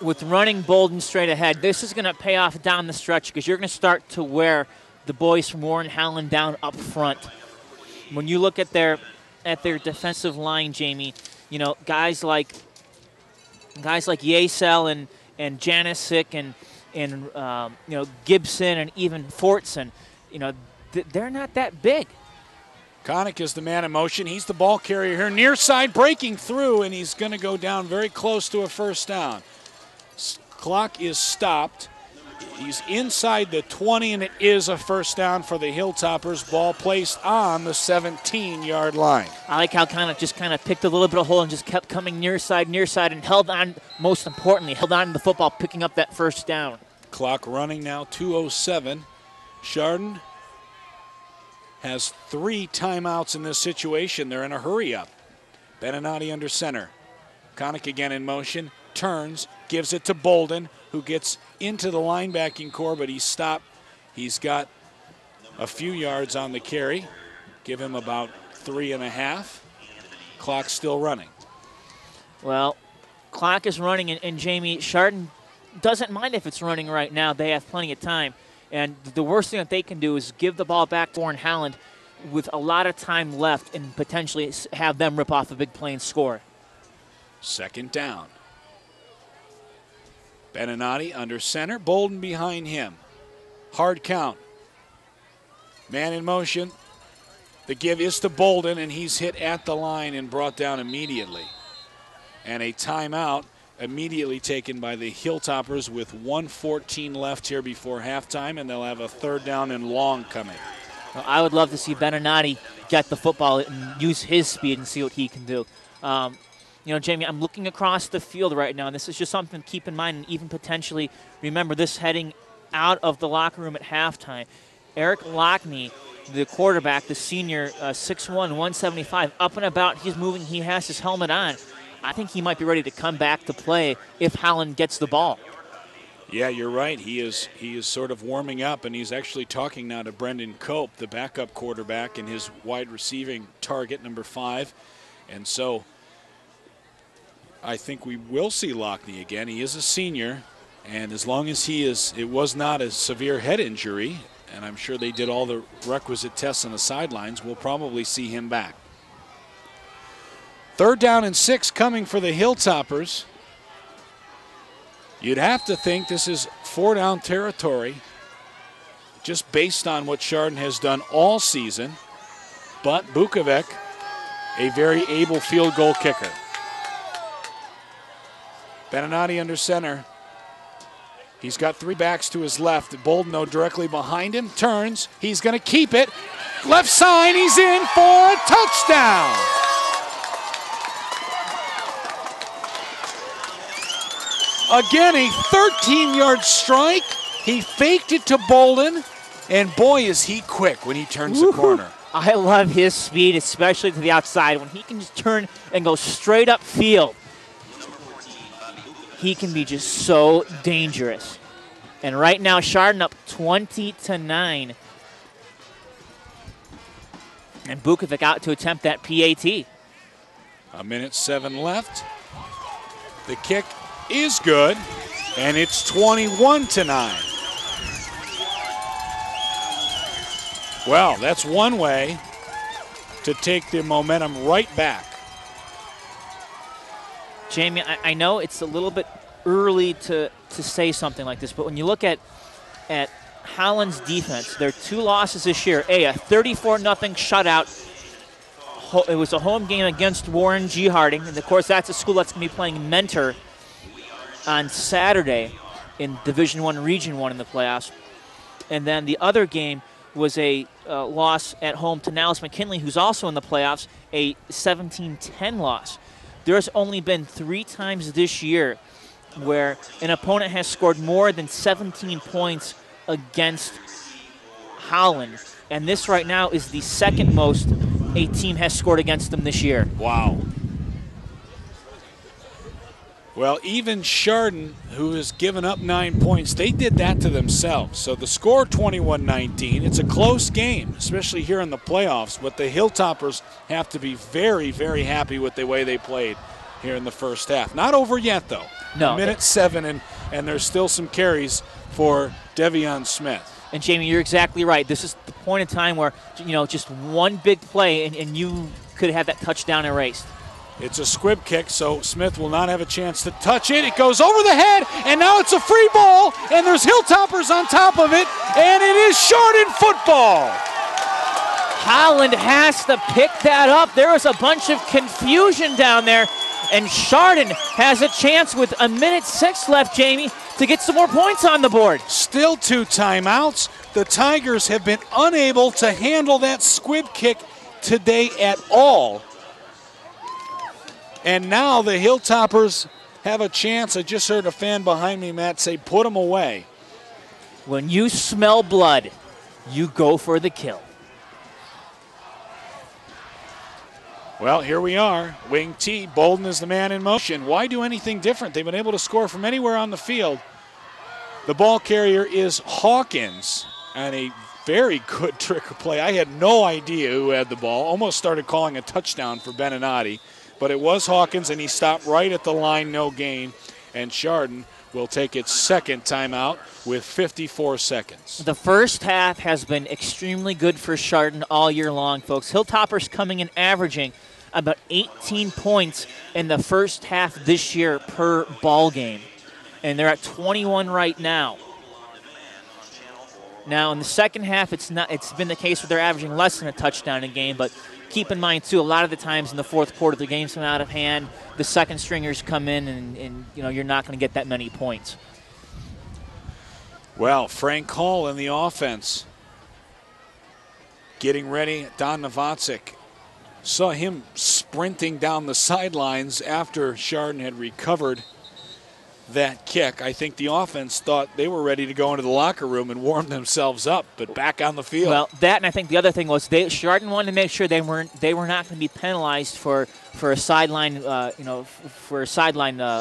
With running Bolden straight ahead, this is going to pay off down the stretch because you're going to start to wear the boys from Warren Howland down up front. When you look at their defensive line, Jamie, guys like Yasel and Janisic and Gibson and even Fortson, they're not that big. Connick is the man in motion. He's the ball carrier here. Near side breaking through, and he's going to go down very close to a first down. Clock is stopped. He's inside the 20, and it is a first down for the Hilltoppers. Ball placed on the 17-yard line. I like how Connick picked a little bit of hole and just kept coming near side, and held on, most importantly, held on to the football, picking up that first down. Clock running now, 2:07. Chardon has 3 timeouts in this situation. They're in a hurry-up. Beninati under center. Connick again in motion, turns, gives it to Bolden, who gets into the linebacking core, but he's stopped. He's got a few yards on the carry. Give him about 3.5. Clock's still running. Well, clock is running, and Jamie, Chardon doesn't mind if it's running right now. They have plenty of time. And the worst thing that they can do is give the ball back to Warren Howland with a lot of time left and potentially have them rip off a big play and score. Second down. Beninati under center, Bolden behind him. Hard count. Man in motion. The give is to Bolden, and he's hit at the line and brought down immediately. And a timeout immediately taken by the Hilltoppers with 1:14 left here before halftime, and they'll have a 3rd down and long coming. Well, I would love to see Beninati get the football and use his speed and see what he can do. You know, Jamie, I'm looking across the field right now, and this is just something to keep in mind, and even potentially remember this heading out of the locker room at halftime. Eric Lockney, the quarterback, the senior, 6'1", 175, up and about. He's moving. He has his helmet on. I think he might be ready to come back to play if Howland gets the ball. Yeah, you're right. He is sort of warming up, and he's actually talking now to Brendan Cope, the backup quarterback, and his wide receiving target, number 5. And so I think we will see Lockney again. He is a senior, and as long as it was not a severe head injury, and I'm sure they did all the requisite tests on the sidelines, we'll probably see him back. 3rd down and 6 coming for the Hilltoppers. You'd have to think this is 4-down territory just based on what Chardon has done all season, but Bukovic, a very able field goal kicker. Beninati under center. He's got 3 backs to his left. Bolden directly behind him. Turns. He's going to keep it. Left side. He's in for a touchdown. Again, a 13-yard strike. He faked it to Bolden, and boy, is he quick when he turns the corner. I love his speed, especially to the outside. When he can just turn and go straight up field, he can be just so dangerous. And right now, Chardon up 20-9. And Bukovic out to attempt that PAT. 1:07 left. The kick is good, and it's 21-9. Well, that's one way to take the momentum right back. Jamie, I know it's a little bit early to say something like this, but when you look at Howland's defense, their 2 losses this year, a 34-0 shutout. It was a home game against Warren G. Harding, and of course that's a school that's going to be playing Mentor on Saturday in Division I, Region 1 in the playoffs. And then the other game was a loss at home to Niles McKinley, who's also in the playoffs, a 17-10 loss. There's only been 3 times this year where an opponent has scored more than 17 points against Howland. And this right now is the 2nd most a team has scored against them this year. Wow. Well, even Chardon, who has given up 9 points, they did that to themselves. So the score 21-19. It's a close game, especially here in the playoffs, but the Hilltoppers have to be very, very happy with the way they played here in the first half. Not over yet, though. No. 1:07, and there's still some carries for Devion Smith. And Jamie, you're exactly right. This is the point in time where, you know, just one big play and you could have that touchdown erased. It's a squib kick, so Smith will not have a chance to touch it. It goes over the head, and now it's a free ball, and there's Hilltoppers on top of it, and it is Chardon football. Howland has to pick that up. There was a bunch of confusion down there, and Chardon has a chance with 1:06 left, Jamie, to get some more points on the board. Still 2 timeouts. The Tigers have been unable to handle that squib kick today at all. And now the Hilltoppers have a chance. I just heard a fan behind me, Matt, say, put them away. When you smell blood, you go for the kill. Well, here we are. Wing T, Bolden is the man in motion. Why do anything different? They've been able to score from anywhere on the field. The ball carrier is Hawkins, and a very good trick of play. I had no idea who had the ball. Almost started calling a touchdown for Beninati, but it was Hawkins, and he stopped right at the line, no gain. And Chardon will take its 2nd timeout with 54 seconds. The first half has been extremely good for Chardon all year long, folks. Hilltoppers coming in averaging about 18 points in the first half this year per ball game. and they're at 21 right now. Now, in the second half, it's been the case where they're averaging less than a touchdown a game, but keep in mind, too, a lot of the times in the fourth quarter, the game's come out of hand, the second stringers come in, and you're not going to get that many points. Well, Frank Hall in the offense getting ready. Don Novacek saw him sprinting down the sidelines after Chardon had recovered that kick. I think the offense thought they were ready to go into the locker room and warm themselves up, but back on the field. Well, that, and I think the other thing was Chardon wanted to make sure they were not going to be penalized for a sideline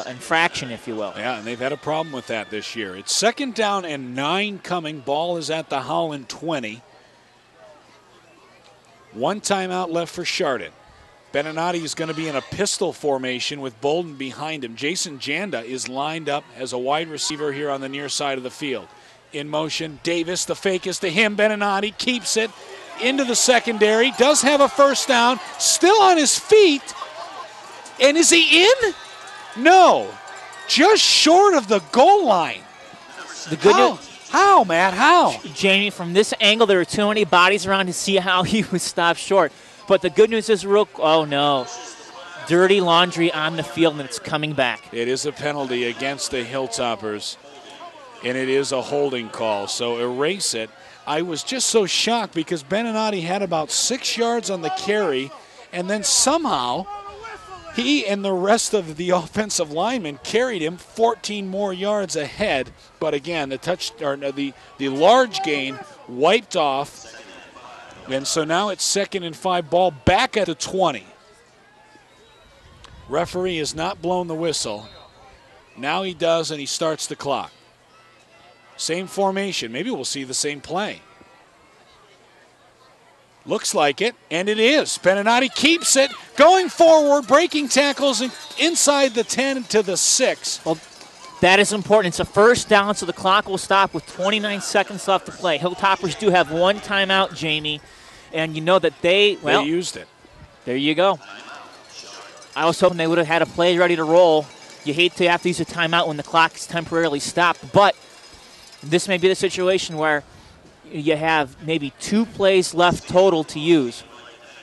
infraction, if you will. Yeah, and they've had a problem with that this year. It's 2nd down and 9 coming. Ball is at the Howland 20. 1 timeout left for Chardon. Beninati is going to be in a pistol formation with Bolden behind him. Jason Janda is lined up as a wide receiver here on the near side of the field. In motion, Davis, the fake is to him. Beninati keeps it into the secondary. Does have a first down. Still on his feet. And is he in? No. Just short of the goal line. The good news. How, Matt? How? Jamie, from this angle, there were too many bodies around to see how he was stopped short. But the good news is oh no, dirty laundry on the field, and it's coming back. It is a penalty against the Hilltoppers, and it is a holding call, so erase it. I was just so shocked because Beninati had about 6 yards on the carry, and then somehow he and the rest of the offensive linemen carried him 14 more yards ahead. But again, the large gain wiped off. And so now it's 2nd and 5, ball back at the 20. Referee has not blown the whistle. Now he does, and he starts the clock. Same formation. Maybe we'll see the same play. Looks like it, and it is. Beninati keeps it, going forward, breaking tackles inside the 10 to the 6. Well, that is important. It's a first down, so the clock will stop with 29 seconds left to play. Hilltoppers do have 1 timeout, Jamie. And you know that they used it. There you go. I was hoping they would have had a play ready to roll. You hate to have to use a timeout when the clock is temporarily stopped, but this may be the situation where you have maybe 2 plays left total to use,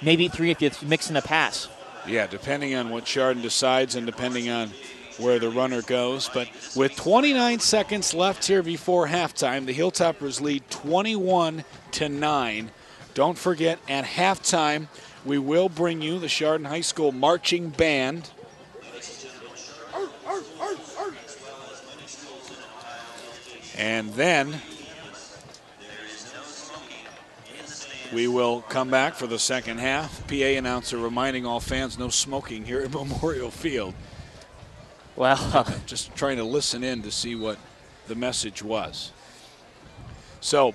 maybe 3 if you mix in a pass. Yeah, depending on what Chardon decides and depending on where the runner goes. But with 29 seconds left here before halftime, the Hilltoppers lead 21-9. Don't forget, at halftime, we will bring you the Chardon High School Marching Band. And then we will come back for the second half. PA announcer reminding all fans no smoking here at Memorial Field. Well, I'm just trying to listen in to see what the message was. So,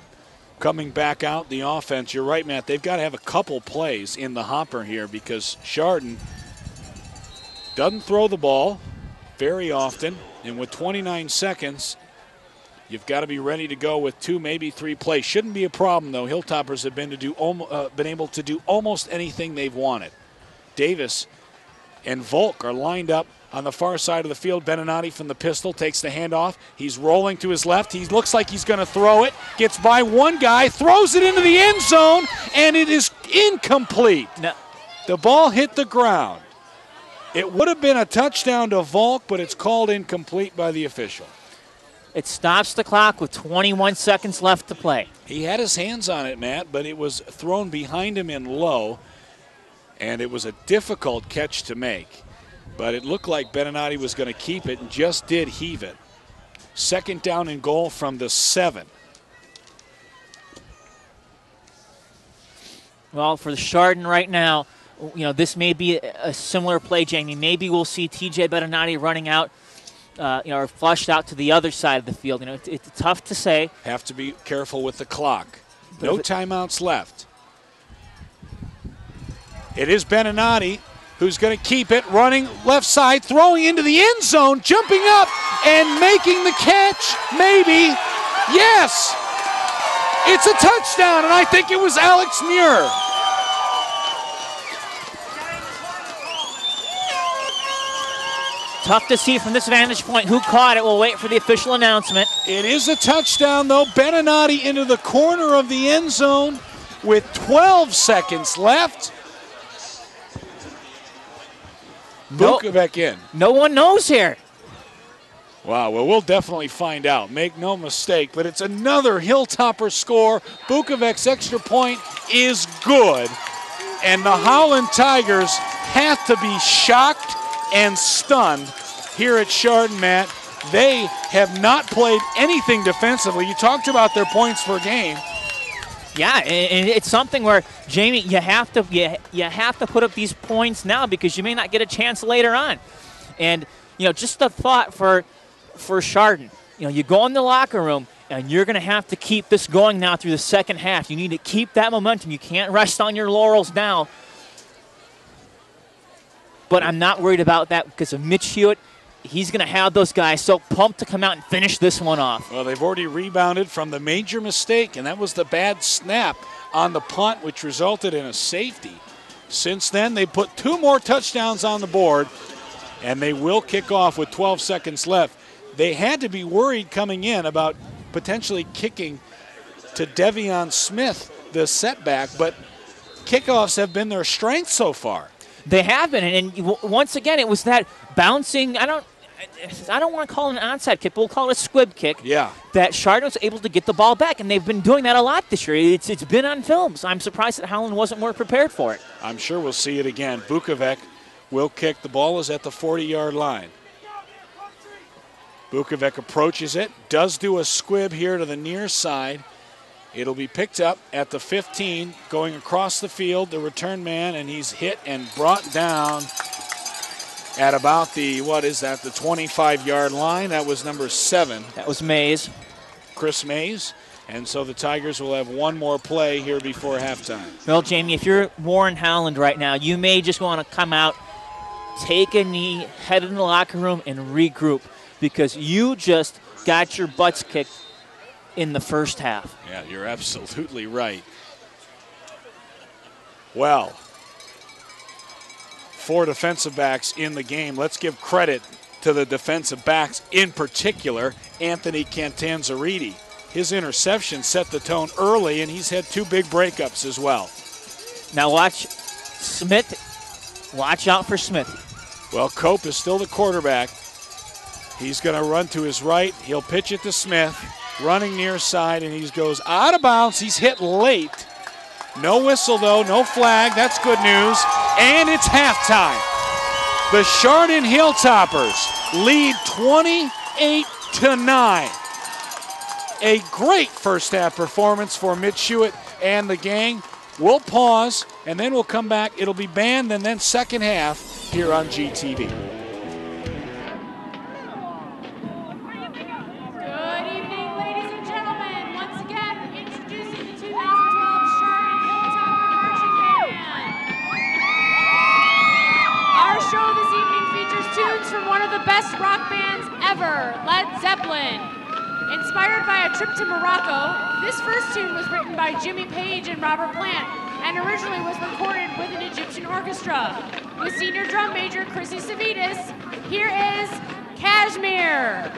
coming back out, the offense, you're right, Matt, they've got to have a couple plays in the hopper here because Chardon doesn't throw the ball very often, and with 29 seconds, you've got to be ready to go with 2, maybe 3 plays. Shouldn't be a problem, though. Hilltoppers have been able to do almost anything they've wanted. Davis and Volk are lined up on the far side of the field. Beninati from the pistol takes the handoff. He's rolling to his left. He looks like he's going to throw it. Gets by one guy, throws it into the end zone, and it is incomplete. No. The ball hit the ground. It would have been a touchdown to Volk, but it's called incomplete by the official. It stops the clock with 21 seconds left to play. He had his hands on it, Matt, but it was thrown behind him in low, and it was a difficult catch to make. But it looked like Beninati was going to keep it and just did heave it. 2nd down and goal from the 7. Well, for the Chardon right now, this may be a similar play, Jamie. Maybe we'll see TJ Beninati running out, or flushed out to the other side of the field. It's tough to say. Have to be careful with the clock. No timeouts left. It is Beninati who's going to keep it, running left side, throwing into the end zone, jumping up and making the catch, maybe. Yes! It's a touchdown, and I think it was Alex Muir. Tough to see from this vantage point who caught it. We'll wait for the official announcement. It is a touchdown, though. Beninati into the corner of the end zone with 12 seconds left. Bukovic in. No one knows here. Wow, well, we'll definitely find out. Make no mistake, but it's another Hilltopper score. Bukovic's extra point is good, and the Howland Tigers have to be shocked and stunned here at Chardon, Matt. They have not played anything defensively. You talked about their points per game. Yeah, and it's something where, Jamie, you have to put up these points now because you may not get a chance later on. And, just a thought for Chardon. You go in the locker room, and you're going to have to keep this going now through the second half. You need to keep that momentum. You can't rest on your laurels now. But I'm not worried about that because of Mitch Hewitt. He's going to have those guys so pumped to come out and finish this one off. Well, they've already rebounded from the major mistake, and that was the bad snap on the punt, which resulted in a safety. Since then, they put 2 more touchdowns on the board, and they will kick off with 12 seconds left. They had to be worried coming in about potentially kicking to Devion Smith, the setback, but kickoffs have been their strength so far. They have been, and once again, it was that bouncing, I don't want to call it an onside kick, but we'll call it a squib kick. Yeah. That Chardon was able to get the ball back, and they've been doing that a lot this year. It's been on film, so I'm surprised that Howland wasn't more prepared for it. I'm sure we'll see it again. Bukovic will kick. The ball is at the 40-yard line. Bukovic approaches it, does do a squib here to the near side. It'll be picked up at the 15, going across the field, the return man, and he's hit and brought down at about the, the 25-yard line. That was number 7. That was Mays. Chris Mays. And so the Tigers will have one more play here before halftime. Well, Jamie, if you're Warren Howland right now, you may just want to come out, take a knee, head in the locker room, and regroup because you just got your butts kicked in the first half. Yeah, you're absolutely right. Well, 4 defensive backs in the game. Let's give credit to the defensive backs, in particular, Anthony Cantanzariti. His interception set the tone early, and he's had 2 big breakups as well. Now watch Smith. Watch out for Smith. Well, Cope is still the quarterback. He's going to run to his right. He'll pitch it to Smith. Running near side, and he goes out of bounds. He's hit late. No whistle, though, no flag. That's good news. And it's halftime. The Chardon Hilltoppers lead 28-9. A great first half performance for Mitch Hewitt and the gang. We'll pause, and then we'll come back. It'll be band, and then second half here on GTV. From one of the best rock bands ever, Led Zeppelin. Inspired by a trip to Morocco, this first tune was written by Jimmy Page and Robert Plant and originally was recorded with an Egyptian orchestra. With senior drum major Chrissy Savitas, here is Kashmir.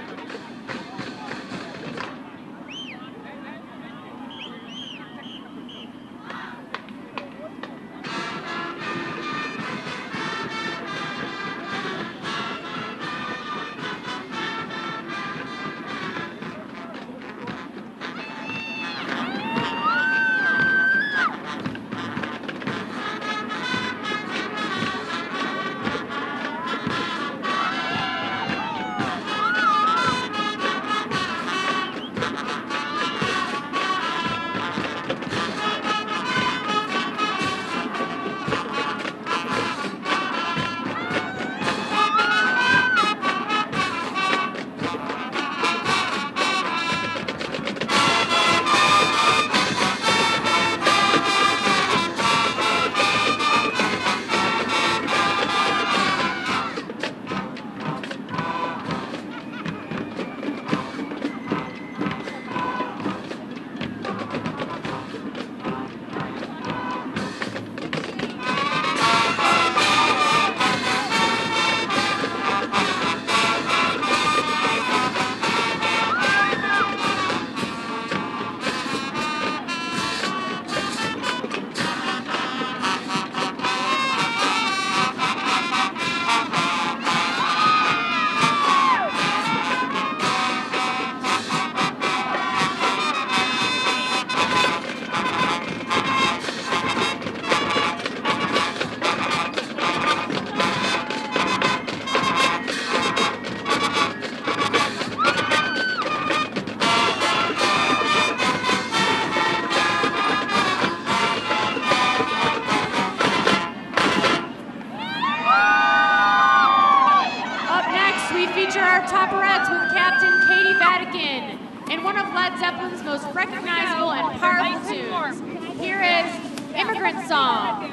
feature our Topperettes with Captain Katie Vatican and one of Led Zeppelin's most recognizable and powerful tunes. Here is Immigrant Song.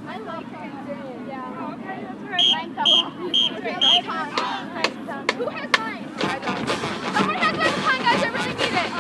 I love it. Yeah. Okay, that's right. Who has mine? I don't. Someone has mine. Come on, guys. I really need it.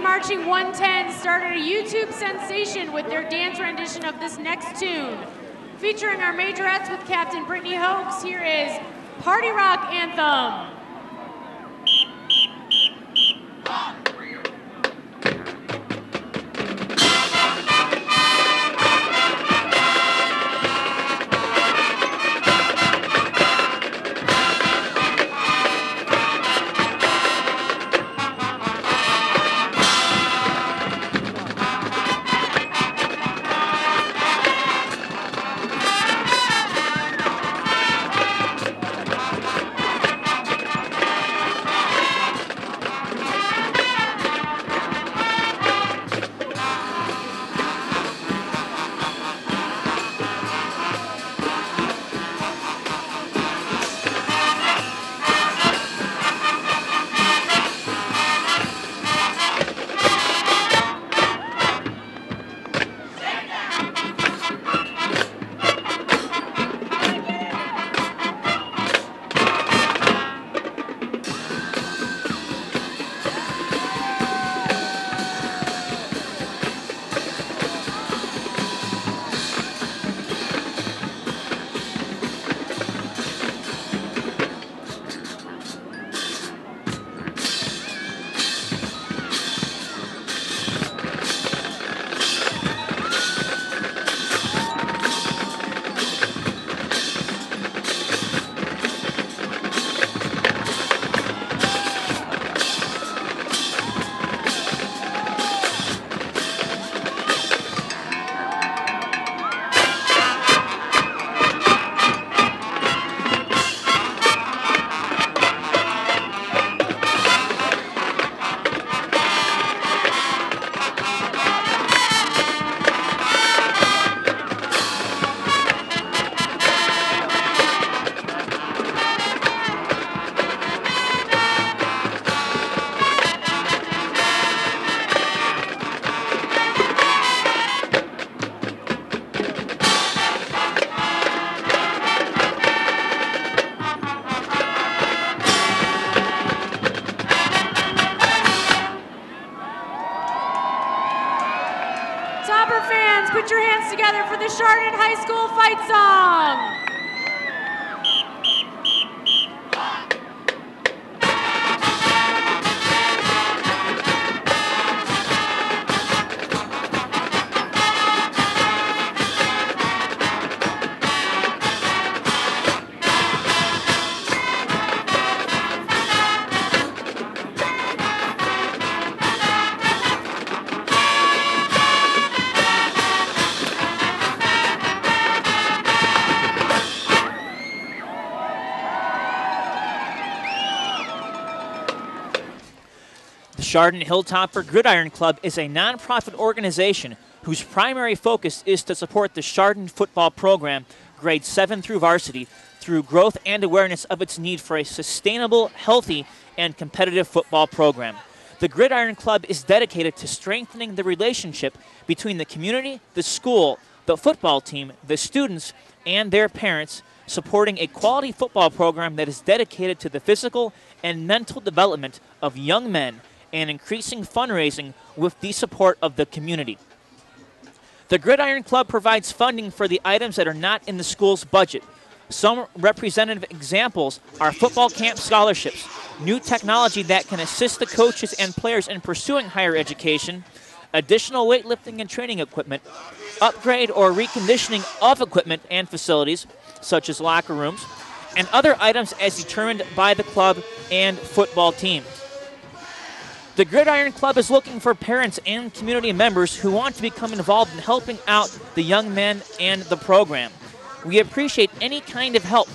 Marching 110 started a YouTube sensation with their dance rendition of this next tune. Featuring our majorettes with Captain Brittany Hoax, here is Party Rock Anthem. Put your hands together for the Chardon High School fight song. The Chardon Hilltopper Gridiron Club is a nonprofit organization whose primary focus is to support the Chardon football program, grades 7 through varsity, through growth and awareness of its need for a sustainable, healthy, and competitive football program. The Gridiron Club is dedicated to strengthening the relationship between the community, the school, the football team, the students, and their parents, supporting a quality football program that is dedicated to the physical and mental development of young men and increasing fundraising with the support of the community. The Gridiron Club provides funding for the items that are not in the school's budget. Some representative examples are football camp scholarships, new technology that can assist the coaches and players in pursuing higher education, additional weightlifting and training equipment, upgrade or reconditioning of equipment and facilities, such as locker rooms, and other items as determined by the club and football team. The Gridiron Club is looking for parents and community members who want to become involved in helping out the young men and the program. We appreciate any kind of help.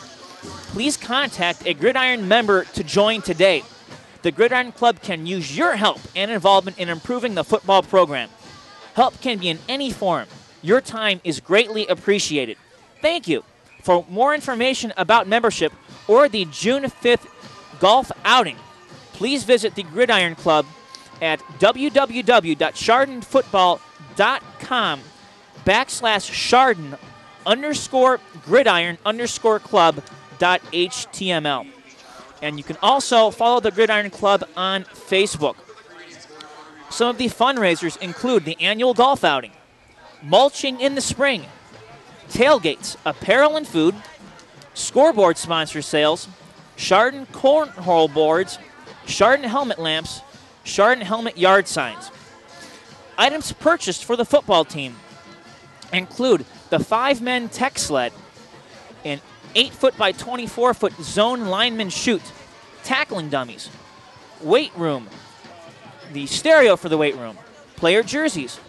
Please contact a Gridiron member to join today. The Gridiron Club can use your help and involvement in improving the football program. Help can be in any form. Your time is greatly appreciated. Thank you. For more information about membership or the June 5th golf outing, please visit the Gridiron Club at www.chardon_gridiron_club.html. And you can also follow the Gridiron Club on Facebook. Some of the fundraisers include the annual golf outing, mulching in the spring, tailgates, apparel and food, scoreboard sponsor sales, Chardon cornhole boards, Chardon helmet lamps, Chardon helmet yard signs. Items purchased for the football team include the 5-men tech sled, an 8-foot by 24-foot zone lineman chute, tackling dummies, weight room, the stereo for the weight room, player jerseys,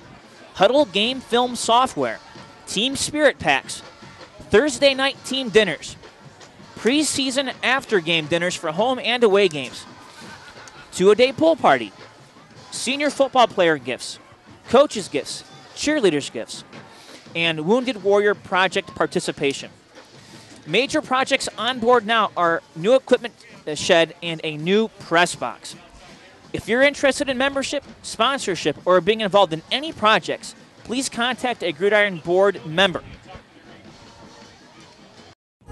huddle game film software, team spirit packs, Thursday night team dinners, preseason after game dinners for home and away games, 2-a-day pool party, senior football player gifts, coaches gifts, cheerleaders gifts, and Wounded Warrior Project participation. Major projects on board now are new equipment shed and a new press box. If you're interested in membership, sponsorship, or being involved in any projects, please contact a Gridiron Board member.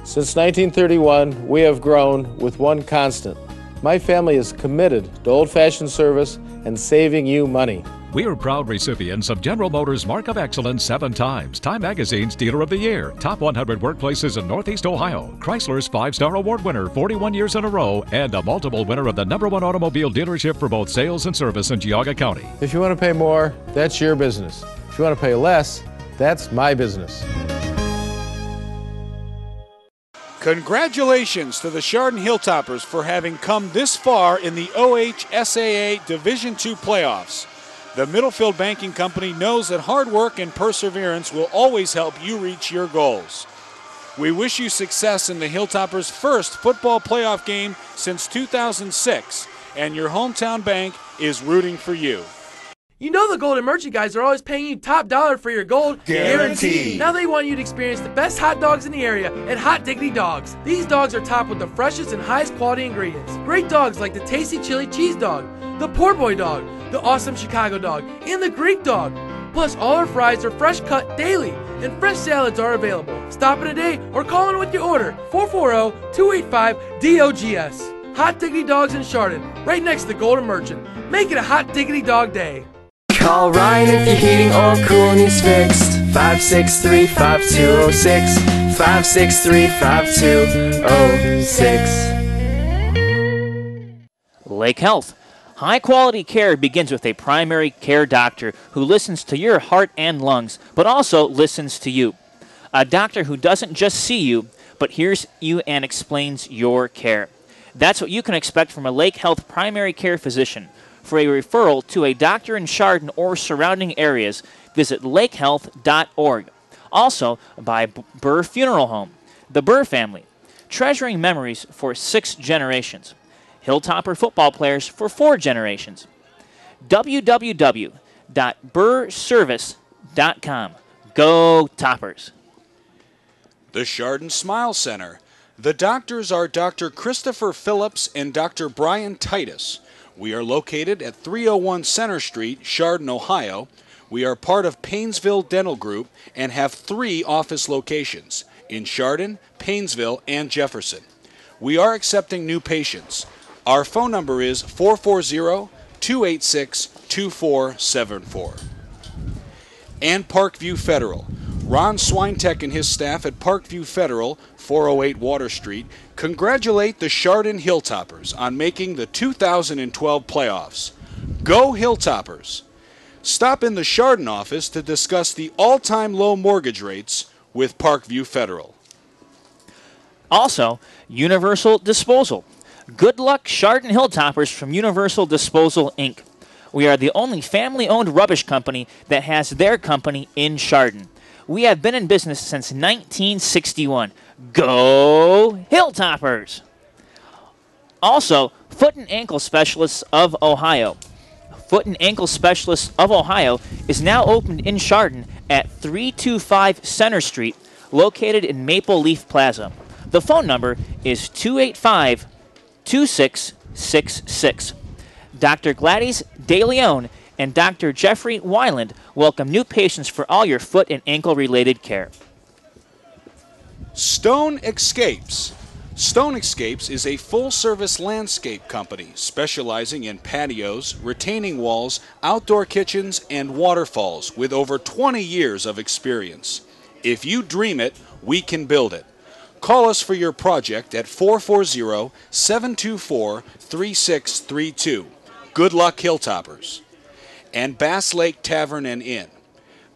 Since 1931, we have grown with one constant. My family is committed to old-fashioned service and saving you money. We are proud recipients of General Motors Mark of Excellence 7 times, Time Magazine's Dealer of the Year, Top 100 Workplaces in Northeast Ohio, Chrysler's 5-star award winner 41 years in a row, and a multiple winner of the #1 automobile dealership for both sales and service in Geauga County. If you want to pay more, that's your business. If you want to pay less, that's my business. Congratulations to the Chardon Hilltoppers for having come this far in the OHSAA Division II playoffs. The Middlefield Banking Company knows that hard work and perseverance will always help you reach your goals. We wish you success in the Hilltoppers' first football playoff game since 2006, and your hometown bank is rooting for you. You know the Golden Merchant guys are always paying you top dollar for your gold. Guaranteed. Now they want you to experience the best hot dogs in the area at Hot Diggity Dogs. These dogs are topped with the freshest and highest quality ingredients. Great dogs like the tasty chili cheese dog, the poor boy dog, the awesome Chicago dog, and the Greek dog. Plus all our fries are fresh cut daily and fresh salads are available. Stop in today or call in with your order, 440-285-DOGS. Hot Diggity Dogs in Chardon, right next to the Golden Merchant. Make it a Hot Diggity Dog Day. Call Ryan if your heating or cool needs fixed. 563-5206. 563-5206. Lake Health. High-quality care begins with a primary care doctor who listens to your heart and lungs, but also listens to you. A doctor who doesn't just see you, but hears you and explains your care. That's what you can expect from a Lake Health primary care physician. For a referral to a doctor in Chardon or surrounding areas, visit lakehealth.org. Also, by Burr Funeral Home, the Burr family, treasuring memories for 6 generations. Hilltopper football players for 4 generations. www.burrservice.com. Go Toppers! The Chardon Smile Center. The doctors are Dr. Christopher Phillips and Dr. Brian Titus. We are located at 301 Center Street, Chardon, Ohio. We are part of Painesville Dental Group and have 3 office locations in Chardon, Painesville, and Jefferson. We are accepting new patients. Our phone number is 440-286-2474. And Parkview Federal. Ron Swintek and his staff at Parkview Federal, 408 Water Street, congratulate the Chardon Hilltoppers on making the 2012 playoffs. Go Hilltoppers! Stop in the Chardon office to discuss the all-time low mortgage rates with Parkview Federal. Also, Universal Disposal. Good luck, Chardon Hilltoppers from Universal Disposal, Inc. We are the only family-owned rubbish company that has their company in Chardon. We have been in business since 1961. Go Hilltoppers! Also, Foot and Ankle Specialists of Ohio. Foot and Ankle Specialists of Ohio is now opened in Chardon at 325 Center Street, located in Maple Leaf Plaza. The phone number is 285-2666. Dr. Gladys DeLeon and Dr. Jeffrey Weiland welcome new patients for all your foot and ankle-related care. Stone Escapes. Stone Escapes is a full-service landscape company specializing in patios, retaining walls, outdoor kitchens, and waterfalls with over 20 years of experience. If you dream it, we can build it. Call us for your project at 440-724-3632. Good luck, Hilltoppers. And Bass Lake Tavern and Inn.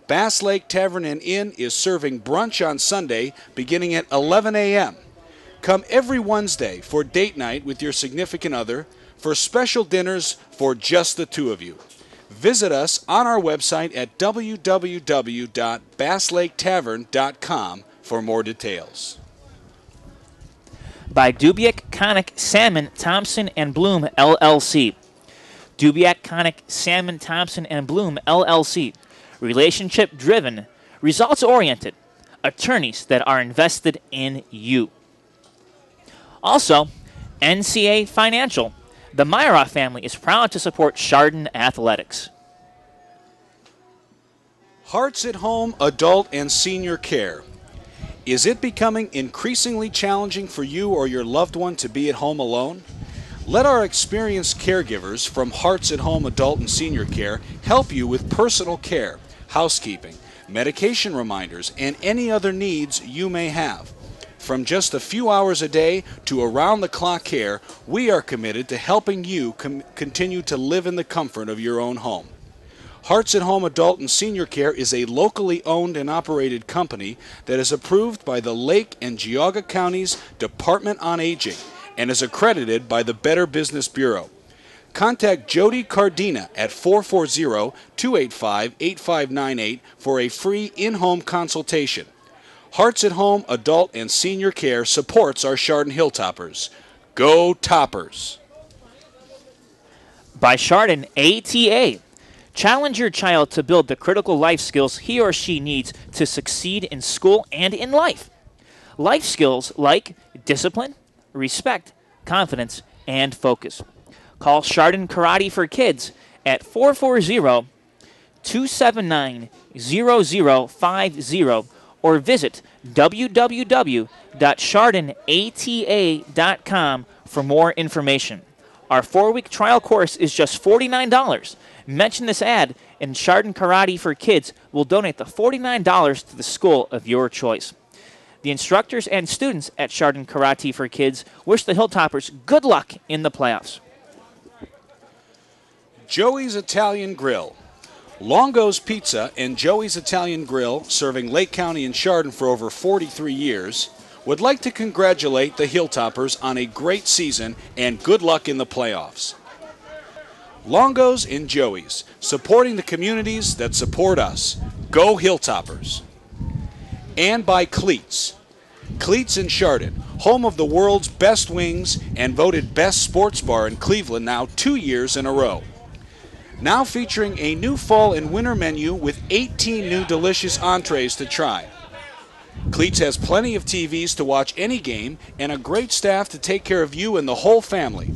Bass Lake Tavern and Inn is serving brunch on Sunday beginning at 11 a.m. Come every Wednesday for date night with your significant other, for special dinners for just the two of you. Visit us on our website at www.basslaketavern.com for more details. By Dubiak Connick Salmon Thompson and Bloom LLC. Dubiak Connick Salmon Thompson and Bloom LLC. Relationship driven, results oriented, attorneys that are invested in you. Also, NCA Financial. The Myra family is proud to support Chardon Athletics. Hearts at Home Adult and Senior Care. Is it becoming increasingly challenging for you or your loved one to be at home alone? Let our experienced caregivers from Hearts at Home Adult and Senior Care help you with personal care, housekeeping, medication reminders, and any other needs you may have. From just a few hours a day to around-the-clock care, we are committed to helping you continue to live in the comfort of your own home. Hearts at Home Adult and Senior Care is a locally owned and operated company that is approved by the Lake and Geauga Counties Department on Aging and is accredited by the Better Business Bureau. Contact Jody Cardina at 440-285-8598 for a free in-home consultation. Hearts at Home Adult and Senior Care supports our Chardon Hilltoppers. Go Toppers! By Chardon ATA. Challenge your child to build the critical life skills he or she needs to succeed in school and in life. Life skills like discipline, respect, confidence, and focus. Call Chardon Karate for Kids at 440-279-0050 or visit www.chardonata.com for more information. Our 4-week trial course is just $49. Mention this ad, and Chardon Karate for Kids will donate the $49 to the school of your choice. The instructors and students at Chardon Karate for Kids wish the Hilltoppers good luck in the playoffs. Joey's Italian Grill. Longo's Pizza and Joey's Italian Grill, serving Lake County and Chardon for over 43 years, would like to congratulate the Hilltoppers on a great season and good luck in the playoffs. Longo's and Joey's, supporting the communities that support us. Go Hilltoppers! And by Cleats. Cleats in Chardon, home of the world's best wings and voted best sports bar in Cleveland now 2 years in a row. Now featuring a new fall and winter menu with 18 new delicious entrees to try. Cleats has plenty of TVs to watch any game and a great staff to take care of you and the whole family.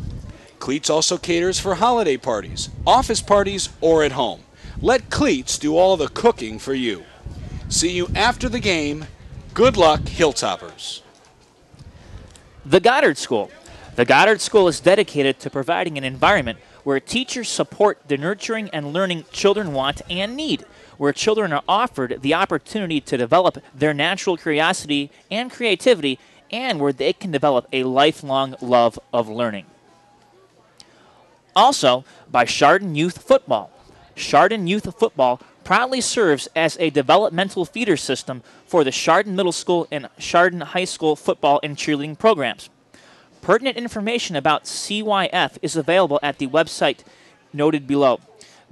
Cleats also caters for holiday parties, office parties, or at home. Let Cleats do all the cooking for you. See you after the game. Good luck, Hilltoppers. The Goddard School. The Goddard School is dedicated to providing an environment where teachers support the nurturing and learning children want and need, where children are offered the opportunity to develop their natural curiosity and creativity, and where they can develop a lifelong love of learning. Also, by Chardon Youth Football. Chardon Youth Football proudly serves as a developmental feeder system for the Chardon Middle School and Chardon High School football and cheerleading programs. Pertinent information about CYF is available at the website noted below.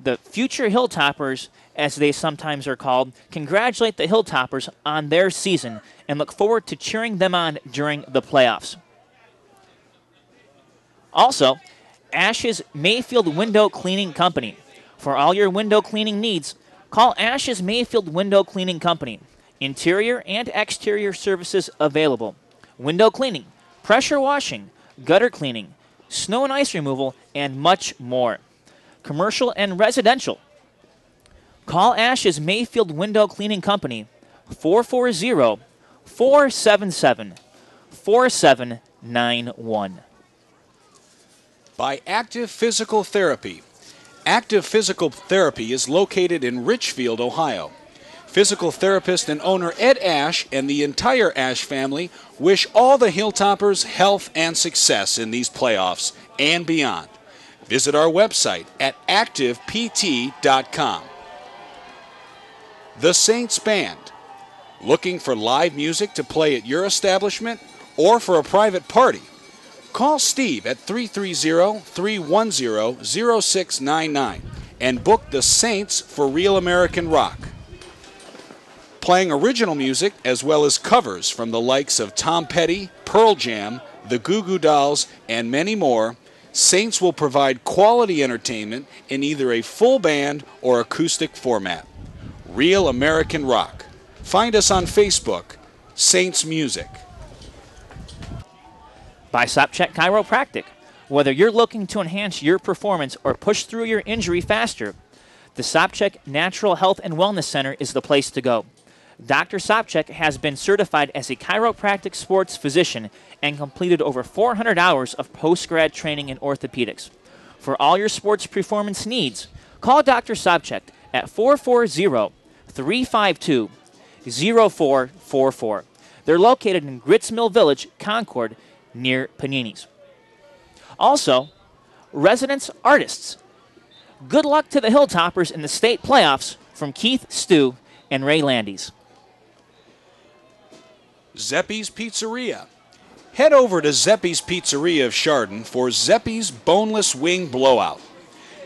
The future Hilltoppers, as they sometimes are called, congratulate the Hilltoppers on their season and look forward to cheering them on during the playoffs. Also, Ash's Mayfield Window Cleaning Company. For all your window cleaning needs, call Ash's Mayfield Window Cleaning Company. Interior and exterior services available. Window cleaning, pressure washing, gutter cleaning, snow and ice removal, and much more. Commercial and residential. Call Ash's Mayfield Window Cleaning Company, 440-477-4791. By Active Physical Therapy. Active Physical Therapy is located in Richfield, Ohio. Physical therapist and owner Ed Ash and the entire Ash family wish all the Hilltoppers health and success in these playoffs and beyond. Visit our website at activept.com. The Saints Band. Looking for live music to play at your establishment or for a private party? Call Steve at 330-310-0699 and book the Saints for Real American Rock. Playing original music as well as covers from the likes of Tom Petty, Pearl Jam, the Goo Goo Dolls, and many more, Saints will provide quality entertainment in either a full band or acoustic format. Real American Rock. Find us on Facebook, Saints Music. By Sopcheck Chiropractic. Whether you're looking to enhance your performance or push through your injury faster, the Sopcheck Natural Health and Wellness Center is the place to go. Dr. Sopcheck has been certified as a chiropractic sports physician and completed over 400 hours of post-grad training in orthopedics. For all your sports performance needs, call Dr. Sopcheck at 440-352-0444. They're located in Grits Mill Village, Concord, near Panini's. Also, Residence Artists. Good luck to the Hilltoppers in the state playoffs from Keith, Stu, and Ray Landis. Zeppi's Pizzeria. Head over to Zeppi's Pizzeria of Chardon for Zeppi's Boneless Wing Blowout.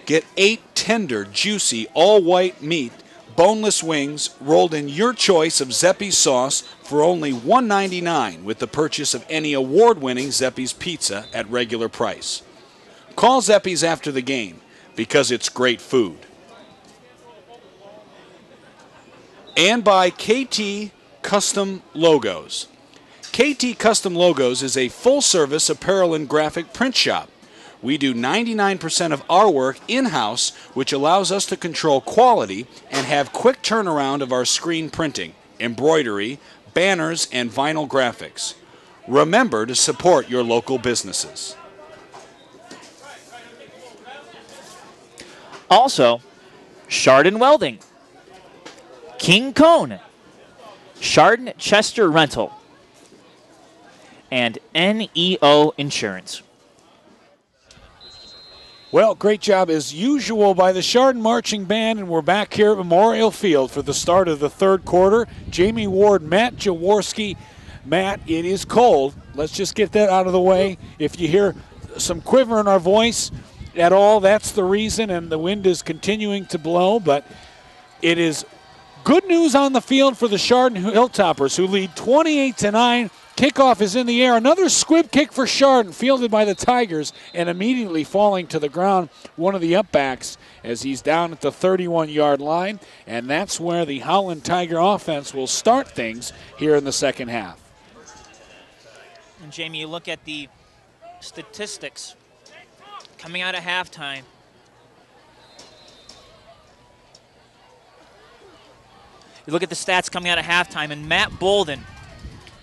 Get 8 tender, juicy, all-white meat, boneless wings rolled in your choice of Zeppi's sauce for only $1.99 with the purchase of any award-winning Zeppi's pizza at regular price. Call Zeppi's after the game because it's great food. And by KT Custom Logos. KT Custom Logos is a full-service apparel and graphic print shop. We do 99% of our work in-house, which allows us to control quality and have quick turnaround of our screen printing, embroidery, banners, and vinyl graphics. Remember to support your local businesses. Also, Chardon Welding, King Cone, Chardon Chester Rental, and NEO Insurance. Well, great job as usual by the Chardon Marching Band, and we're back here at Memorial Field for the start of the third quarter. Jamie Ward, Matt Jaworski. Matt, it is cold. Let's just get that out of the way. If you hear some quiver in our voice at all, that's the reason, and the wind is continuing to blow, but it is good news on the field for the Chardon Hilltoppers, who lead 28-9 kickoff is in the air. Another squib kick for Chardon, fielded by the Tigers, and immediately falling to the ground, one of the upbacks, as he's down at the 31-yard line. And that's where the Howland Tiger offense will start things here in the second half. And Jamie, you look at the statistics coming out of halftime. You look at the stats coming out of halftime, and Matt Bolden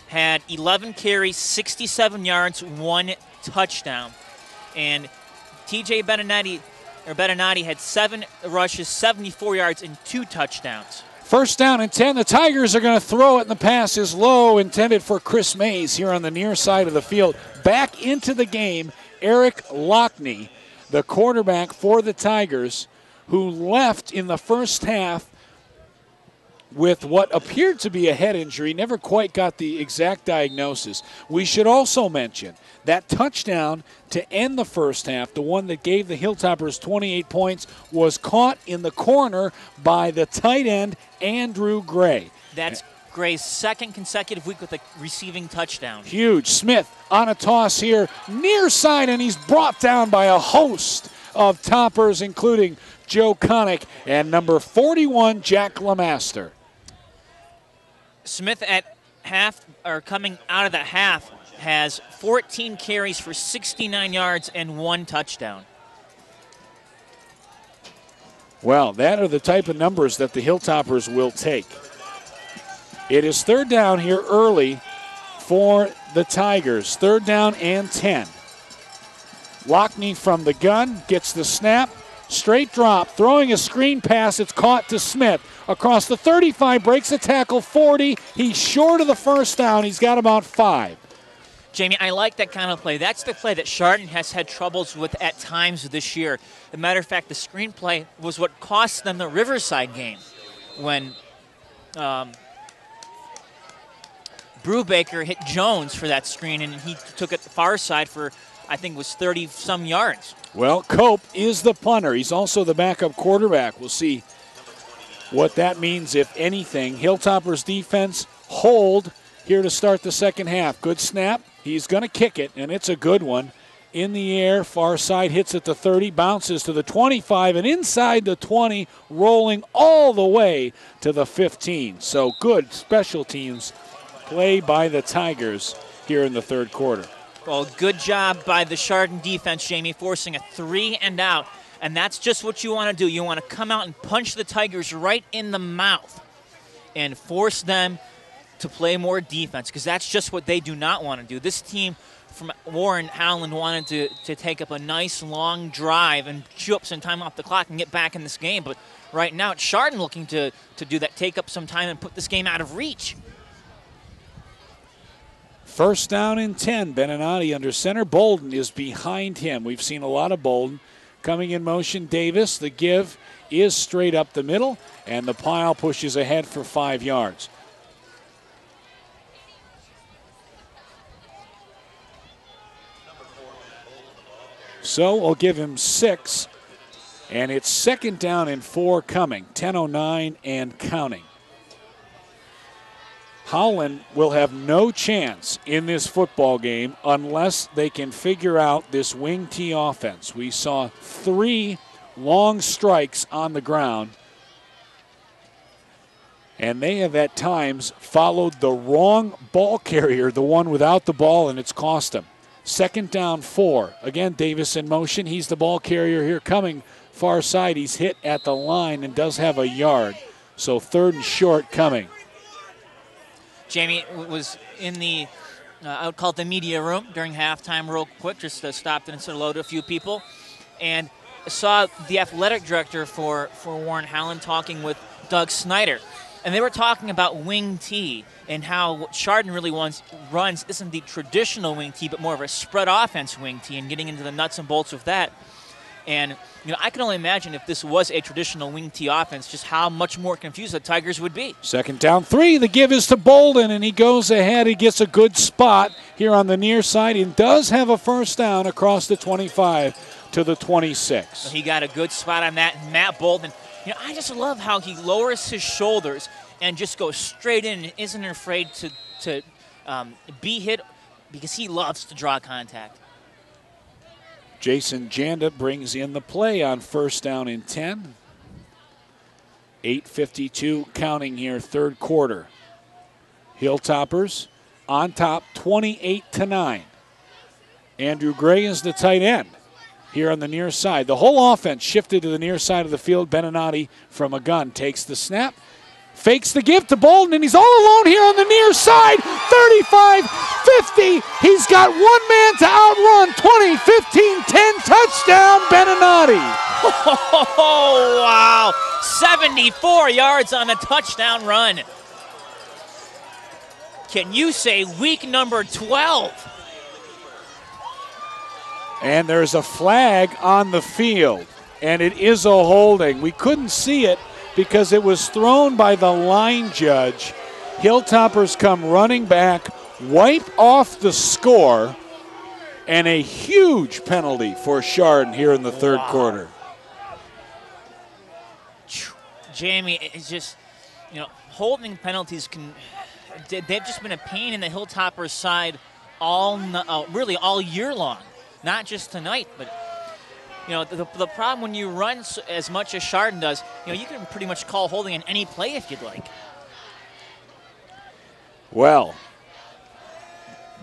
had 11 carries, 67 yards, 1 touchdown. And TJ Beninati had 7 rushes, 74 yards, and 2 touchdowns. First down and 10. The Tigers are going to throw it, and the pass is low, intended for Chris Mays here on the near side of the field. Back into the game, Eric Lockney, the quarterback for the Tigers, who left in the first half with what appeared to be a head injury, never quite got the exact diagnosis. We should also mention that touchdown to end the first half, the one that gave the Hilltoppers 28 points, was caught in the corner by the tight end, Andrew Gray. That's Gray's second consecutive week with a receiving touchdown. Huge. Smith on a toss here, near side, and he's brought down by a host of toppers, including Joe Connick and number 41, Jack Lemaster. Smith at half, or coming out of the half, has 14 carries for 69 yards and 1 touchdown. Well, that are the type of numbers that the Hilltoppers will take. It is third down here early for the Tigers. Third down and 10. Lockney from the gun gets the snap. Straight drop, throwing a screen pass. It's caught to Smith. Across the 35, breaks a tackle, 40. He's short of the first down. He's got about 5. Jamie, I like that kind of play. That's the play that Chardon has had troubles with at times this year. As a matter of fact, the screen play was what cost them the Riverside game when Brubaker hit Jones for that screen, and he took it the far side for, I think it was 30-some yards. Well, Cope is the punter. He's also the backup quarterback. We'll see what that means, if anything. Hilltoppers defense hold here to start the second half. Good snap. He's going to kick it, and it's a good one. In the air, far side, hits at the 30, bounces to the 25, and inside the 20, rolling all the way to the 15. So good special teams play by the Tigers here in the third quarter. Well, good job by the Chardon defense, Jamie, forcing a 3 and out. And that's just what you want to do. You want to come out and punch the Tigers right in the mouth and force them to play more defense, because that's just what they do not want to do. This team from Warren Howland wanted to take up a nice long drive and chew up some time off the clock and get back in this game. But right now it's Chardon looking to do that, take up some time and put this game out of reach. First down and 10. Beninati under center. Bolden is behind him. We've seen a lot of Bolden. Coming in motion, Davis. The give is straight up the middle, and the pile pushes ahead for 5 yards. So we'll give him 6, and it's second down and 4 coming. 10:09 and counting. Howland will have no chance in this football game unless they can figure out this wing T offense. We saw 3 long strikes on the ground, and they have at times followed the wrong ball carrier, the one without the ball, and it's cost them. Second down 4. Again, Davis in motion. He's the ball carrier here coming far side. He's hit at the line and does have a yard. So third and short coming. Jamie was in the, I would call it the media room during halftime real quick, just stopped in and said hello to a few people, and saw the athletic director for Warren Howland talking with Doug Snyder. And they were talking about wing T and how what Chardon really runs isn't the traditional wing T, but more of a spread offense wing T, and getting into the nuts and bolts of that. And I can only imagine if this was a traditional wing T offense, just how much more confused the Tigers would be. Second down 3. The give is to Bolden, and he goes ahead. He gets a good spot here on the near side and does have a first down across the 25 to the 26. So he got a good spot on that. Matt Bolden, I just love how he lowers his shoulders and just goes straight in and isn't afraid to be hit because he loves to draw contact. Jason Janda brings in the play on first down and 10. 8:52 counting here, third quarter. Hilltoppers on top 28-9. Andrew Gray is the tight end here on the near side. The whole offense shifted to the near side of the field. Beninati from a gun takes the snap, fakes the give to Bolden, and he's all alone here on the near side. 35-50. He's got one man to outrun. 20, 15, 10. Touchdown, Beninati. Oh, wow. 74 yards on a touchdown run. Can you say week number 12? And there's a flag on the field, and it is a holding. We couldn't see it because it was thrown by the line judge. Hilltoppers come running back, wipe off the score, and a huge penalty for Chardon here in the third quarter. Jamie, it's just, holding penalties they've just been a pain in the Hilltoppers side really all year long. Not just tonight, but the problem when you run as much as Chardon does, you can pretty much call holding in any play if you'd like. Well,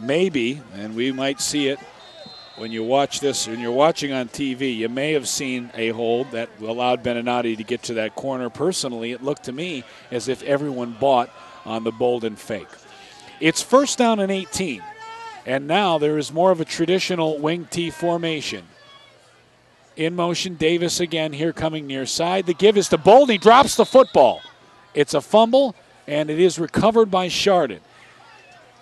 maybe, and we might see it when you watch this, when you're watching on TV, you may have seen a hold that allowed Beninati to get to that corner. Personally, it looked to me as if everyone bought on the Bolden fake. It's first down and 18. And now there is more of a traditional wing T formation. In motion, Davis again here coming near side. The give is to Bolden. He drops the football. It's a fumble, and it is recovered by Chardon.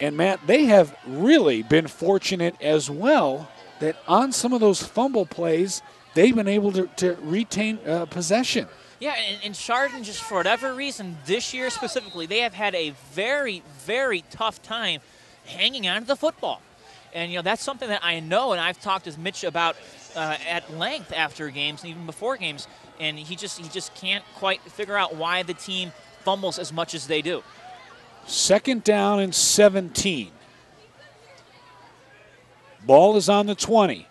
And, Matt, they have really been fortunate as well that on some of those fumble plays, they've been able to retain possession. Yeah, and Chardon, just for whatever reason, this year specifically, they have had a very, very tough time hanging on to the football. And, that's something that I know, and I've talked with Mitch about at length after games and even before games, and he just can't quite figure out why the team fumbles as much as they do. Second down and 17. Ball is on the 20.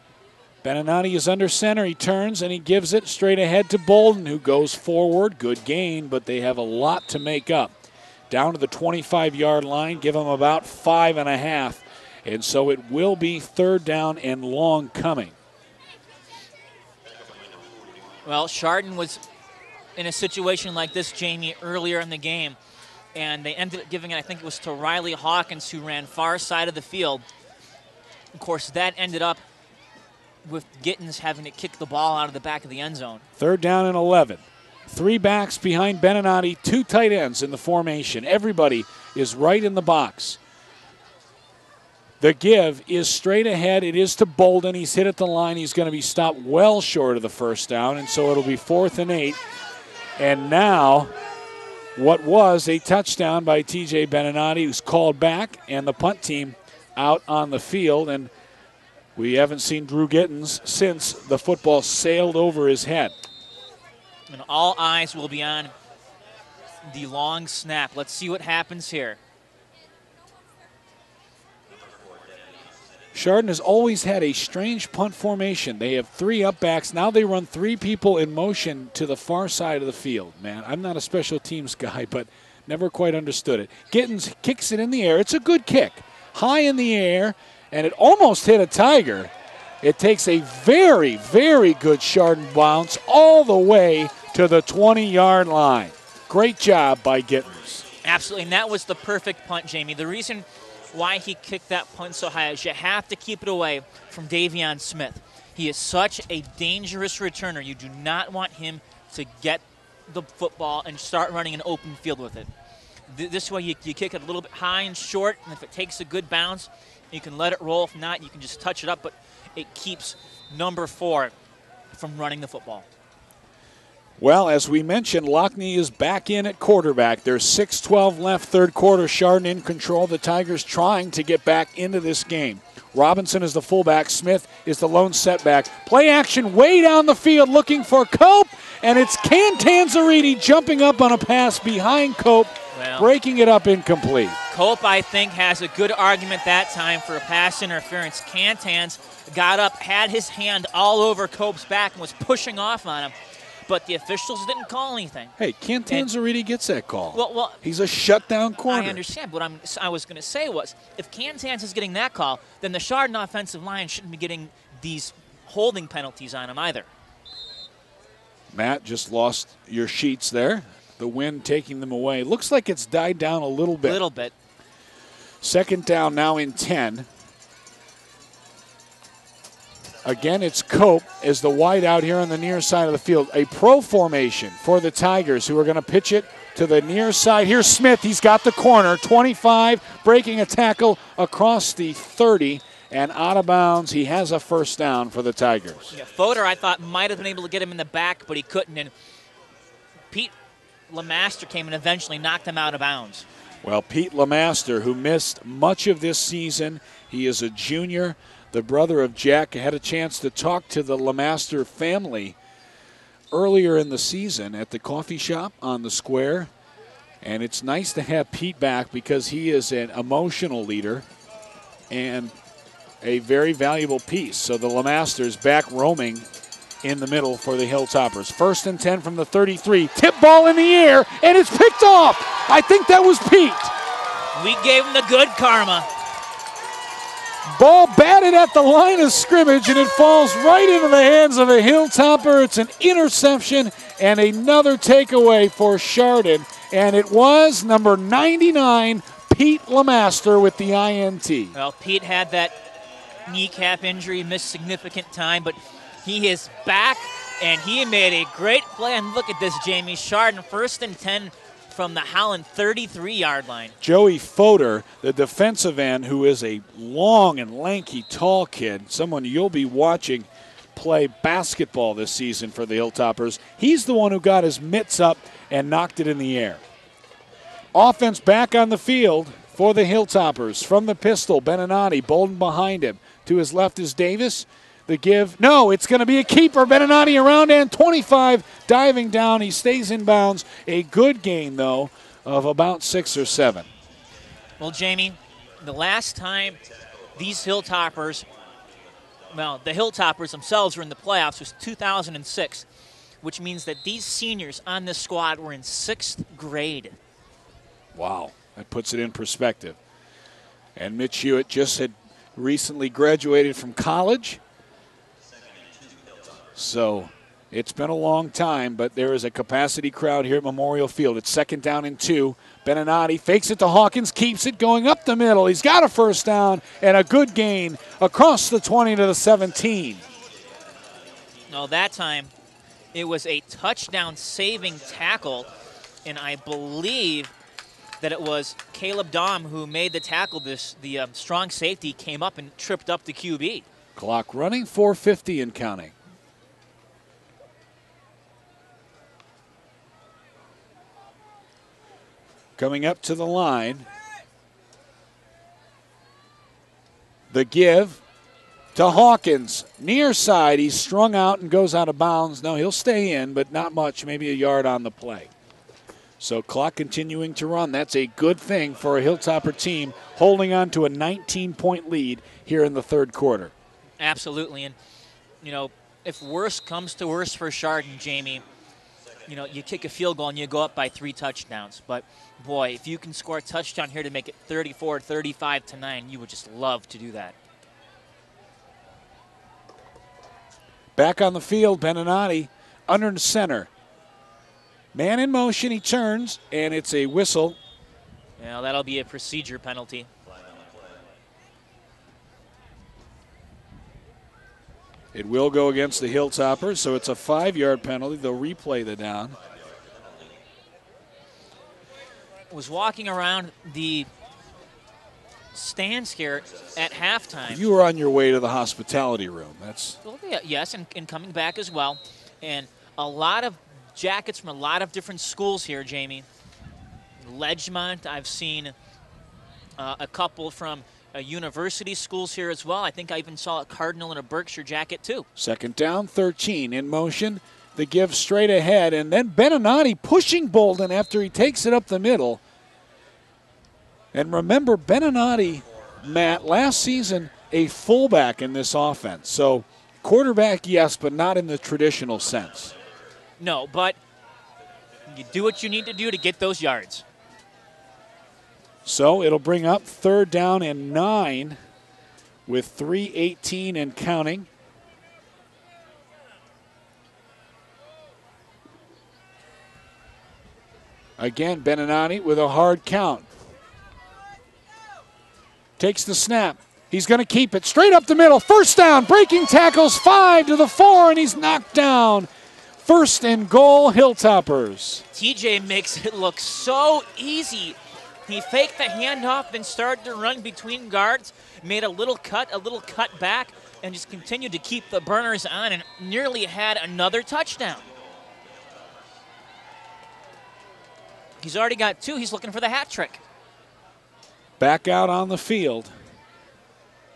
Beninati is under center. He turns and he gives it straight ahead to Bolden, who goes forward. Good gain, but they have a lot to make up. Down to the 25-yard line, give them about 5.5. And so it will be third down and long coming. Well, Chardon was in a situation like this, Jamie, earlier in the game, and they ended up giving it, I think it was to Riley Hawkins, who ran far side of the field. Of course, that ended up with Gittins having to kick the ball out of the back of the end zone. Third down and 11. Three backs behind Beninati, two tight ends in the formation. Everybody is right in the box. The give is straight ahead. It is to Bolden. He's hit at the line. He's going to be stopped well short of the first down, and so it'll be 4th and 8. And now what was a touchdown by T.J. Beninati, who's called back, and the punt team out on the field. And we haven't seen Drew Gittins since the football sailed over his head. And all eyes will be on the long snap. Let's see what happens here. Chardon has always had a strange punt formation. They have three up backs. Now they run three people in motion to the far side of the field. Man, I'm not a special teams guy, but never quite understood it. Gittins kicks it in the air. It's a good kick. High in the air, and it almost hit a Tiger. It takes a very, very good Chardon bounce all the way to the 20-yard line. Great job by Gittins. Absolutely, and that was the perfect punt, Jamie. The reason why he kicked that punt so high is you have to keep it away from Davion Smith. He is such a dangerous returner. You do not want him to get the football and start running an open field with it. This way you kick it a little bit high and short, and if it takes a good bounce, you can let it roll. If not, you can just touch it up, but it keeps number 4 from running the football. Well, as we mentioned, Lockney is back in at quarterback. There's 6:12 left, third quarter. Chardon in control. The Tigers trying to get back into this game. Robinson is the fullback. Smith is the lone setback. Play action way down the field looking for Cope, and it's Cantanzariti jumping up on a pass behind Cope, breaking it up incomplete. Cope, I think, has a good argument that time for a pass interference. Cantans got up, had his hand all over Cope's back, and was pushing off on him. But the officials didn't call anything. Hey, Cantanzariti gets that call. Well, he's a shutdown corner. I understand. What I was going to say was, if Cantans is getting that call, then the Chardon offensive line shouldn't be getting these holding penalties on him either. Matt just lost your sheets there. The wind taking them away. Looks like it's died down a little bit. A little bit. Second down now in 10. Again, it's Cope as the wide out here on the near side of the field. A pro formation for the Tigers, who are going to pitch it to the near side. Here's Smith. He's got the corner. 25, breaking a tackle across the 30 and out of bounds. He has a first down for the Tigers. Yeah, Fodor, I thought, might have been able to get him in the back, but he couldn't. And Pete LeMaster came and eventually knocked him out of bounds. Well, Pete LeMaster, who missed much of this season, he is a junior. The brother of Jack. Had a chance to talk to the LeMaster family earlier in the season at the coffee shop on the square. And it's nice to have Pete back because he is an emotional leader and a very valuable piece. So the LeMasters back roaming in the middle for the Hilltoppers. 1st and 10 from the 33. Tip ball in the air, and it's picked off. I think that was Pete. We gave him the good karma. Ball batted at the line of scrimmage, and it falls right into the hands of a Hilltopper. It's an interception and another takeaway for Chardon. And it was number 99, Pete LeMaster, with the INT. Well, Pete had that kneecap injury, missed significant time, but he is back, and he made a great play. And look at this, Jamie. Chardon, 1st and 10 from the Howland 33-yard line. Joey Fodor, the defensive end, who is a long and lanky, tall kid, someone you'll be watching play basketball this season for the Hilltoppers. He's the one who got his mitts up and knocked it in the air. Offense back on the field for the Hilltoppers. From the pistol, Beninati, Bolden behind him. To his left is Davis. The give, no, it's going to be a keeper. Beninati around and 25, diving down. He stays in bounds. A good gain, though, of about 6 or 7. Well, Jamie, the last time these Hilltoppers, well, the Hilltoppers themselves were in the playoffs was 2006, which means that these seniors on this squad were in 6th grade. Wow, that puts it in perspective. And Mitch Hewitt just had recently graduated from college. So it's been a long time, but there is a capacity crowd here at Memorial Field. It's 2nd down and 2. Beninati fakes it to Hawkins, keeps it going up the middle. He's got a first down and a good gain across the 20 to the 17. No, that time it was a touchdown-saving tackle, and I believe that it was Caleb Dahm who made the tackle. The strong safety came up and tripped up the QB. Clock running, 4:50 and counting. Coming up to the line. The give to Hawkins. Near side, he's strung out and goes out of bounds. No, he'll stay in, but not much, maybe a yard on the play. So clock continuing to run. That's a good thing for a Hilltopper team holding on to a 19-point lead here in the 3rd quarter. Absolutely. And, you know, if worse comes to worse for Chardon, Jamie, you know, you kick a field goal and you go up by 3 touchdowns. But, boy, if you can score a touchdown here to make it 34-35-9, you would just love to do that. Back on the field, Beninati under the center. Man in motion, he turns, and it's a whistle. Well, that'll be a procedure penalty. It will go against the Hilltoppers, so it's a 5-yard penalty. They'll replay the down. Was walking around the stands here at halftime. You were on your way to the hospitality room. That's well, yeah, yes, and coming back as well. And a lot of jackets from a lot of different schools here, Jamie. Ledgemont, I've seen a couple from university schools here as well. I think I even saw a Cardinal and a Berkshire jacket too. 2nd down, 13 in motion. The give straight ahead, and then Beninati pushing Bolden after he takes it up the middle. And remember, Beninati, Matt, last season, a fullback in this offense. So quarterback, yes, but not in the traditional sense. No, but you do what you need to do to get those yards. So it'll bring up 3rd down and 9 with 3:18 and counting. Again, Beninati with a hard count. Takes the snap. He's going to keep it straight up the middle. 1st down, breaking tackles, 5 to the 4, and he's knocked down. 1st and goal, Hilltoppers. TJ makes it look so easy. He faked the handoff, then started to run between guards, made a little cut back, and just continued to keep the burners on and nearly had another touchdown. He's already got 2. He's looking for the hat trick. Back out on the field.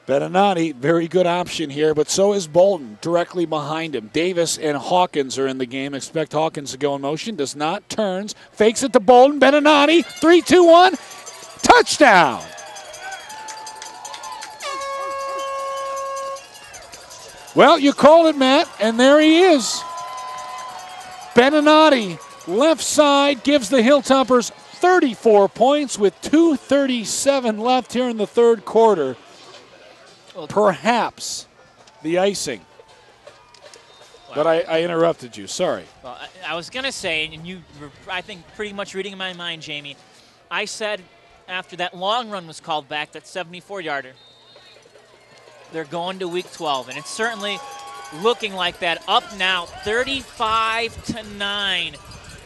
Beninati, very good option here, but so is Bolton directly behind him. Davis and Hawkins are in the game. Expect Hawkins to go in motion. Does not. Turns. Fakes it to Bolton. Beninati. 3, 2, 1. Touchdown. Well, you called it, Matt, and there he is. Beninati, left side, gives the Hilltoppers 34 points with 2:37 left here in the 3rd quarter. Perhaps the icing. Wow. But I interrupted you. Sorry. Well, I was going to say, and you were, I think, pretty much reading my mind, Jamie. I said after that long run was called back, that 74-yarder, they're going to week 12. And it's certainly looking like that. Up now, 35-9.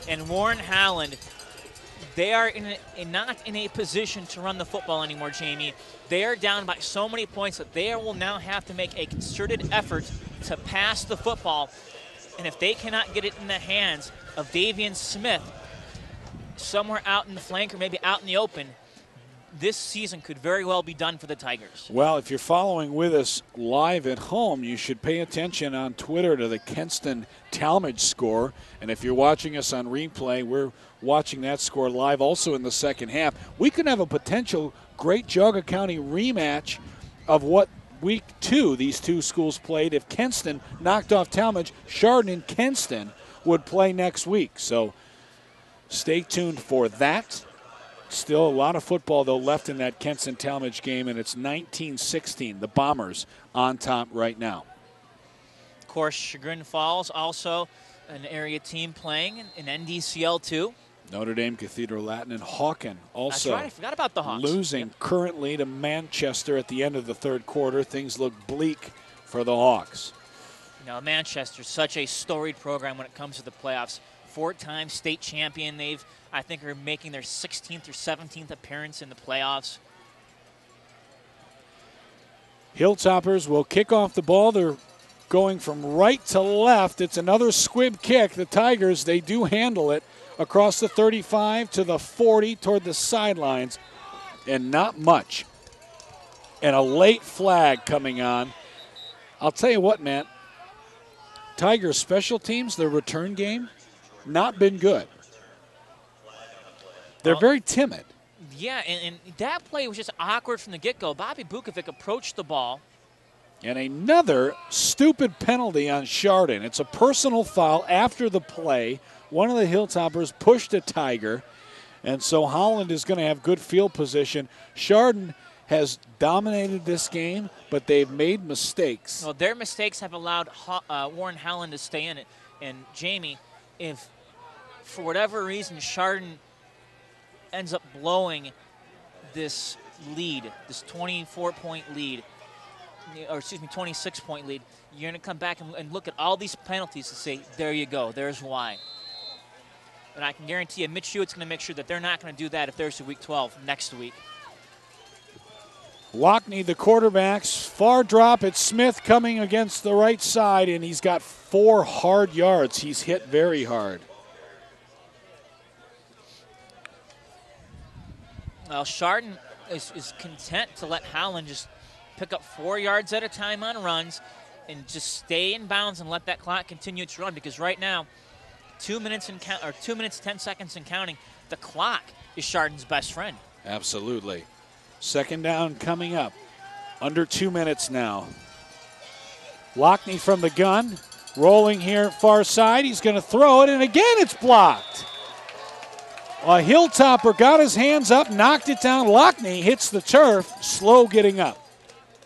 And Warren Howland, they are not in a position to run the football anymore, Jamie. They are down by so many points that they will now have to make a concerted effort to pass the football. And if they cannot get it in the hands of Davian Smith, somewhere out in the flank or maybe out in the open, this season could very well be done for the Tigers. Well, if you're following with us live at home, you should pay attention on Twitter to the Kenston-Talmadge score. And if you're watching us on replay, we're watching that score live also in the 2nd half. We could have a potential great Geauga County rematch of what week 2 these two schools played. If Kenston knocked off Talmadge, Chardon and Kenston would play next week. So stay tuned for that. Still a lot of football, though, left in that Kenston-Talmadge game, and it's 19-16. The Bombers on top right now. Of course, Chagrin Falls also an area team playing in NDCL 2. Notre Dame Cathedral Latin and Hawken also. That's right, I forgot about the Hawks. Losing currently to Manchester at the end of the 3rd quarter. Things look bleak for the Hawks. Now, Manchester's such a storied program when it comes to the playoffs. 4-time state champion. They've, I think, are making their 16th or 17th appearance in the playoffs. Hilltoppers will kick off the ball. They're going from right to left. It's another squib kick. The Tigers, they do handle it across the 35 to the 40 toward the sidelines, and not much. And a late flag coming on. I'll tell you what, Matt. Tigers special teams, their return game, not been good. They're very timid. Yeah, and that play was just awkward from the get-go. Bobby Bukovic approached the ball. And another stupid penalty on Chardon. It's a personal foul after the play. One of the Hilltoppers pushed a Tiger, and so Howland is going to have good field position. Chardon has dominated this game, but they've made mistakes. Well, their mistakes have allowed Warren Howland to stay in it. And, Jamie, if for whatever reason Chardon ends up blowing this lead, this 24-point lead, or excuse me, 26-point lead, you're going to come back and look at all these penalties and say, there you go, there's why. And I can guarantee you, Mitch Hewitt's going to make sure that they're not going to do that if there's a Week 12 next week. Lockney, the quarterbacks, far drop. It's Smith coming against the right side, and he's got 4 hard yards. He's hit very hard. Well, Chardon is content to let Howland just pick up 4 yards at a time on runs and just stay in bounds and let that clock continue to run, because right now, 2 minutes 10 seconds and counting, the clock is Chardon's best friend. Absolutely. Second down coming up. Under 2 minutes now. Lockney from the gun. Rolling here far side. He's going to throw it, and again it's blocked. A Hilltopper got his hands up, knocked it down. Lockney hits the turf, slow getting up.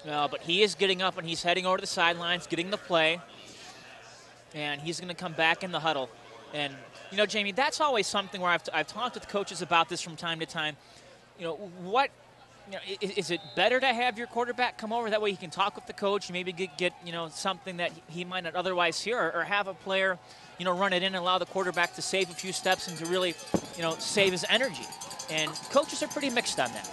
No, but he is getting up, and he's heading over to the sidelines, getting the play. And he's going to come back in the huddle. And, you know, Jamie, that's always something where I've talked with coaches about this from time to time. You know, is it better to have your quarterback come over? That way he can talk with the coach, maybe get you know, something that he might not otherwise hear, or have a player, you know, run it in and allow the quarterback to save a few steps and to really, you know, save his energy. And coaches are pretty mixed on that.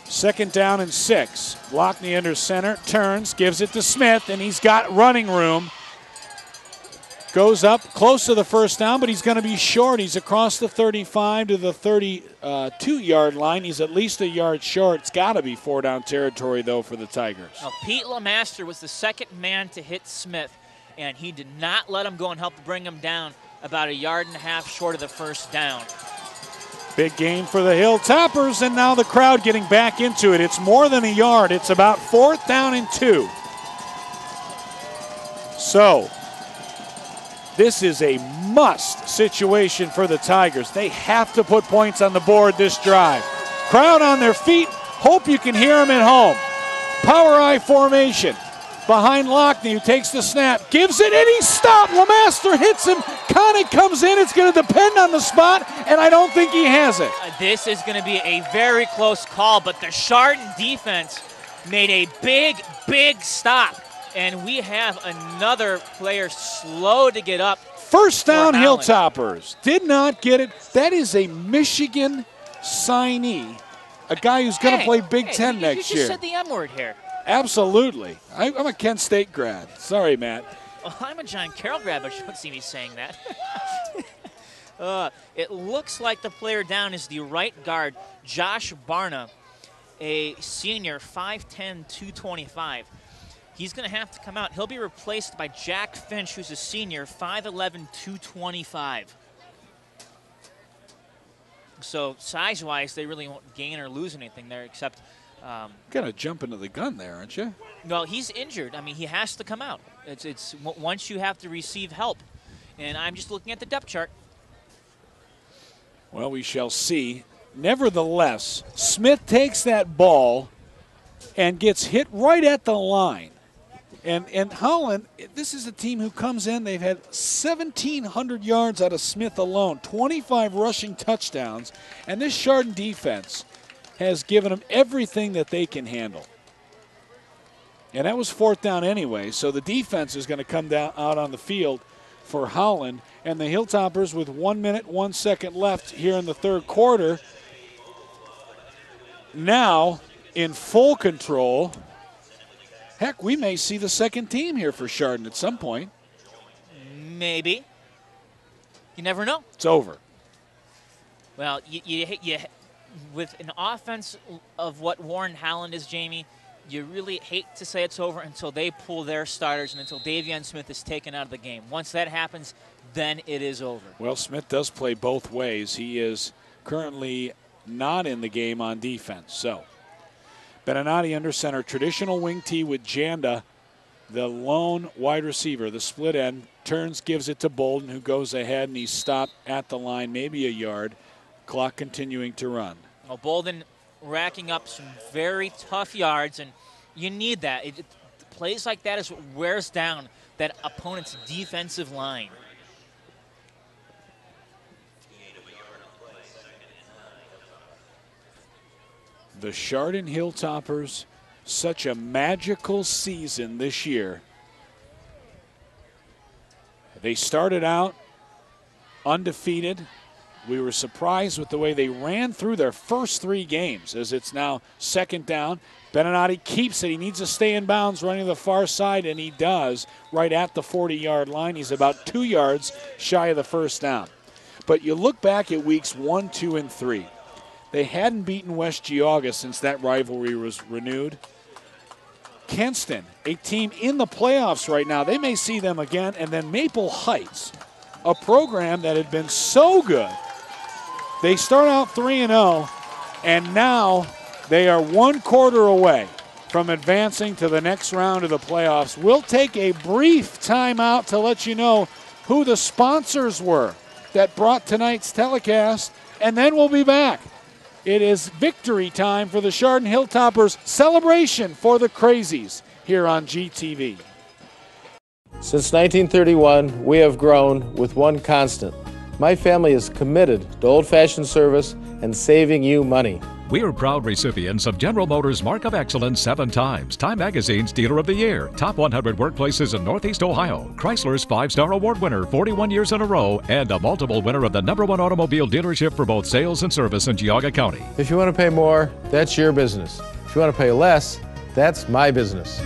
Second down and 6. Lockney under center, turns, gives it to Smith, and he's got running room. Goes up close to the first down, but he's going to be short. He's across the 35 to the 32-yard line. He's at least a yard short. It's got to be 4-down territory, though, for the Tigers. Now, Pete LeMaster was the second man to hit Smith, and he did not let him go and help bring him down about a yard and a half short of the first down. Big game for the Hilltoppers, and now the crowd getting back into it. It's more than a yard. It's about 4th down and 2. So this is a must situation for the Tigers. They have to put points on the board this drive. Crowd on their feet. Hope you can hear them at home. Power I formation. Behind Lockney, who takes the snap, gives it, and he's stopped. LeMaster hits him. Connick comes in. It's going to depend on the spot, and I don't think he has it. This is going to be a very close call, but the Chardon defense made a big stop. And we have another player slow to get up. First down, Hilltoppers. Did not get it. That is a Michigan signee, a guy who's going to play Big Ten next year. You just said the M word here. Absolutely. I'm a Kent State grad. Sorry, Matt. Well, I'm a John Carroll grad, but you don't see me saying that. It looks like the player down is the right guard, Josh Barna, a senior, 5'10", 225. He's going to have to come out. He'll be replaced by Jack Finch, who's a senior, 5'11", 225. So size-wise, they really won't gain or lose anything there, except Got to jump into the gun there, aren't you? Well, he's injured. I mean, he has to come out. It's once you have to receive help. And I'm just looking at the depth chart. Well, we shall see. Nevertheless, Smith takes that ball and gets hit right at the line. And Howland, this is a team who comes in. They've had 1,700 yards out of Smith alone, 25 rushing touchdowns. And this Chardon defense has given them everything that they can handle. And that was fourth down anyway, so the defense is going to come down out on the field for Howland. And the Hilltoppers with 1 minute, 1 second left here in the third quarter. Now in full control. Heck, we may see the second team here for Chardon at some point. Maybe. You never know. It's over. Well, you with an offense of what Warren Howland is, Jamie, you really hate to say it's over until they pull their starters and until Davion Smith is taken out of the game. Once that happens, then it is over. Well, Smith does play both ways. He is currently not in the game on defense. So, Beninati under center, traditional wing tee with Janda, the lone wide receiver, the split end, turns, gives it to Bolden, who goes ahead, and he's stopped at the line, maybe a yard. Clock continuing to run. Well, Bolden racking up some very tough yards, and you need that. Plays like that is what wears down that opponent's defensive line. The Chardon Hilltoppers, such a magical season this year. They started out undefeated. We were surprised with the way they ran through their first 3 games, as it's now second down. Beninati keeps it. He needs to stay in bounds running to the far side, and he does right at the 40-yard line. He's about 2 yards shy of the first down. But you look back at weeks 1, 2, and 3. They hadn't beaten West Geauga since that rivalry was renewed. Kenston, a team in the playoffs right now. They may see them again. And then Maple Heights, a program that had been so good. They start out 3-0, And now they are 1 quarter away from advancing to the next round of the playoffs. We'll take a brief timeout to let you know who the sponsors were that brought tonight's telecast, and then we'll be back. It is victory time for the Chardon Hilltoppers, celebration for the Crazies here on GTV. Since 1931, we have grown with one constant. My family is committed to old-fashioned service and saving you money. We are proud recipients of General Motors Mark of Excellence 7 times, Time Magazine's Dealer of the Year, Top 100 Workplaces in Northeast Ohio, Chrysler's 5-star award winner 41 years in a row, and a multiple winner of the #1 automobile dealership for both sales and service in Geauga County. If you want to pay more, that's your business. If you want to pay less, that's my business.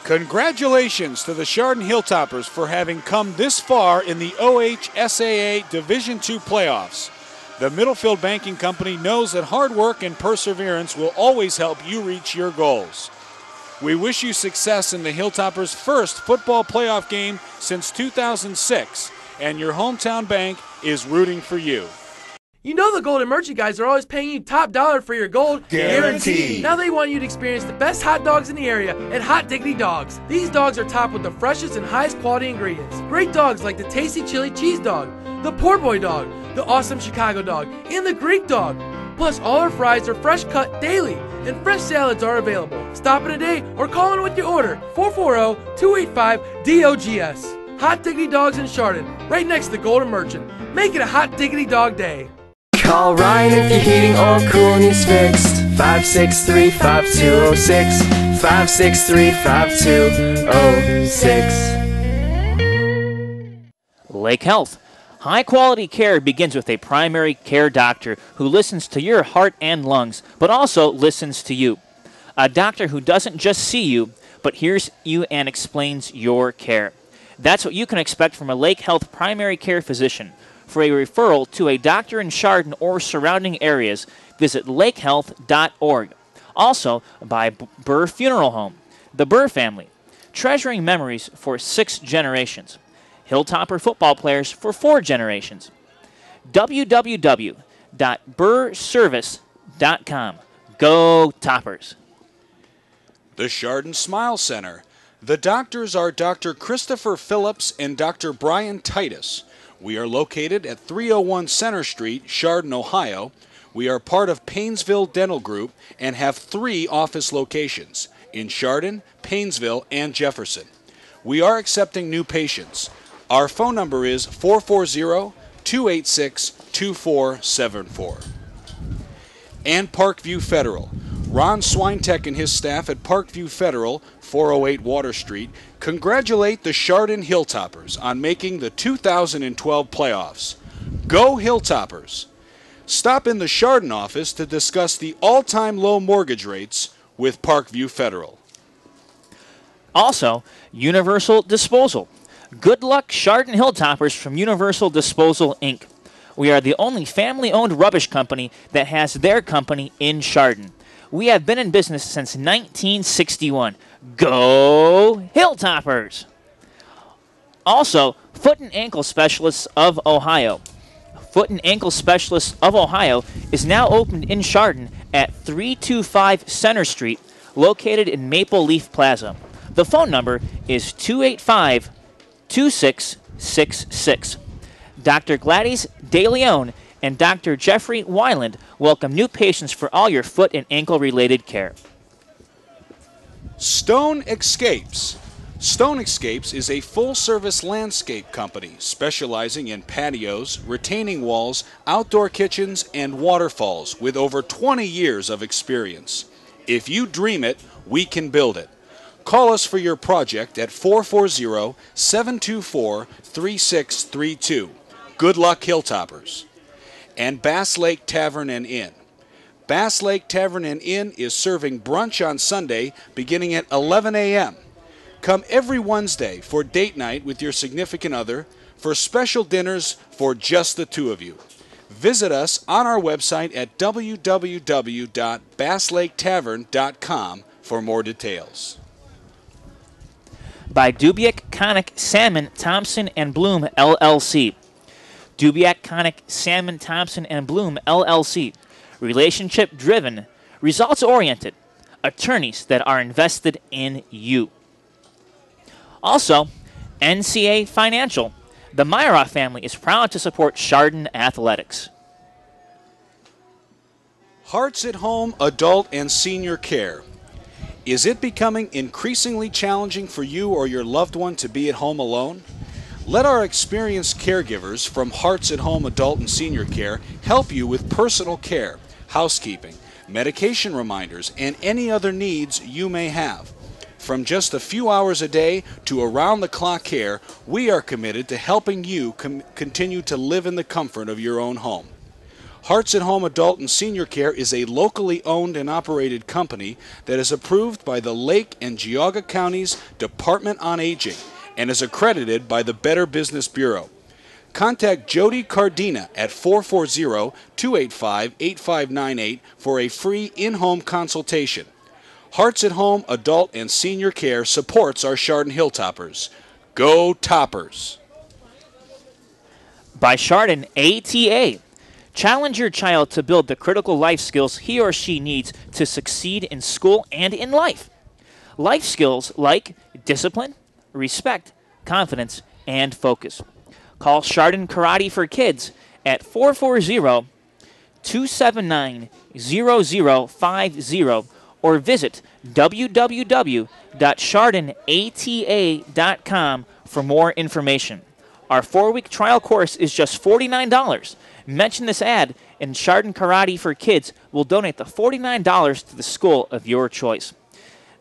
Congratulations to the Chardon Hilltoppers for having come this far in the OHSAA Division II playoffs. The Middlefield Banking Company knows that hard work and perseverance will always help you reach your goals. We wish you success in the Hilltoppers' first football playoff game since 2006, and your hometown bank is rooting for you. You know the Golden Merchant guys are always paying you top dollar for your gold. Guaranteed. Now they want you to experience the best hot dogs in the area at Hot Diggity Dogs. These dogs are topped with the freshest and highest quality ingredients. Great dogs like the tasty chili cheese dog, the poor boy dog, the awesome Chicago dog, and the Greek dog. Plus all our fries are fresh cut daily and fresh salads are available. Stop in today or call in with your order. 440-285-DOGS. Hot Diggity Dogs in Chardon, right next to the Golden Merchant. Make it a Hot Diggity Dog Day. Call Ryan if your heating or cooling is fixed. 563-5206. 563-5206. Lake Health. High-quality care begins with a primary care doctor who listens to your heart and lungs, but also listens to you. A doctor who doesn't just see you, but hears you and explains your care. That's what you can expect from a Lake Health primary care physician. For a referral to a doctor in Chardon or surrounding areas, visit lakehealth.org. Also, by Burr Funeral Home, the Burr family, treasuring memories for 6 generations. Hilltopper football players for 4 generations. www.burrservice.com. Go Toppers! The Chardon Smile Center. The doctors are Dr. Christopher Phillips and Dr. Brian Titus. We are located at 301 Center Street, Chardon, Ohio. We are part of Painesville Dental Group and have 3 office locations in Chardon, Painesville, and Jefferson. We are accepting new patients. Our phone number is 440-286-2474. And Parkview Federal. Ron Swintek and his staff at Parkview Federal, 408 Water Street, congratulate the Chardon Hilltoppers on making the 2012 playoffs. Go Hilltoppers! Stop in the Chardon office to discuss the all-time low mortgage rates with Parkview Federal. Also, Universal Disposal. Good luck, Chardon Hilltoppers from Universal Disposal, Inc. We are the only family-owned rubbish company that has their company in Chardon. We have been in business since 1961. Go Hilltoppers! Also, Foot and Ankle Specialists of Ohio. Foot and Ankle Specialists of Ohio is now opened in Chardon at 325 Center Street, located in Maple Leaf Plaza. The phone number is 285-2666. Dr. Gladys De Leon and Dr. Jeffrey Weiland welcome new patients for all your foot and ankle-related care. Stone Escapes. Stone Escapes is a full-service landscape company specializing in patios, retaining walls, outdoor kitchens, and waterfalls with over 20 years of experience. If you dream it, we can build it. Call us for your project at 440-724-3632. Good luck, Hilltoppers. And Bass Lake Tavern and Inn. Bass Lake Tavern and Inn is serving brunch on Sunday beginning at 11 a.m. Come every Wednesday for date night with your significant other, for special dinners for just the 2 of you. Visit us on our website at www.basslaketavern.com for more details. By Dubiak, Connick, Salmon, Thompson, and Bloom, LLC. Dubiak Connick, Salmon, Thompson, and Bloom, LLC. Relationship driven, results oriented, attorneys that are invested in you. Also, NCA Financial. The Myra family is proud to support Chardon Athletics. Hearts at Home Adult and Senior Care. Is it becoming increasingly challenging for you or your loved one to be at home alone? Let our experienced caregivers from Hearts at Home Adult and Senior Care help you with personal care, housekeeping, medication reminders, and any other needs you may have. From just a few hours a day to around-the-clock care, we are committed to helping you continue to live in the comfort of your own home. Hearts at Home Adult and Senior Care is a locally owned and operated company that is approved by the Lake and Geauga Counties Department on Aging and is accredited by the Better Business Bureau. Contact Jody Cardina at 440-285-8598 for a free in-home consultation. Hearts at Home Adult and Senior Care supports our Chardon Hilltoppers. Go Toppers! By Chardon ATA. Challenge your child to build the critical life skills he or she needs to succeed in school and in life. Life skills like discipline, respect, confidence, and focus. Call Chardon Karate for Kids at 440-279-0050 or visit www.chardonata.com for more information. Our 4-week trial course is just $49. Mention this ad, and Chardon Karate for Kids will donate the $49 to the school of your choice.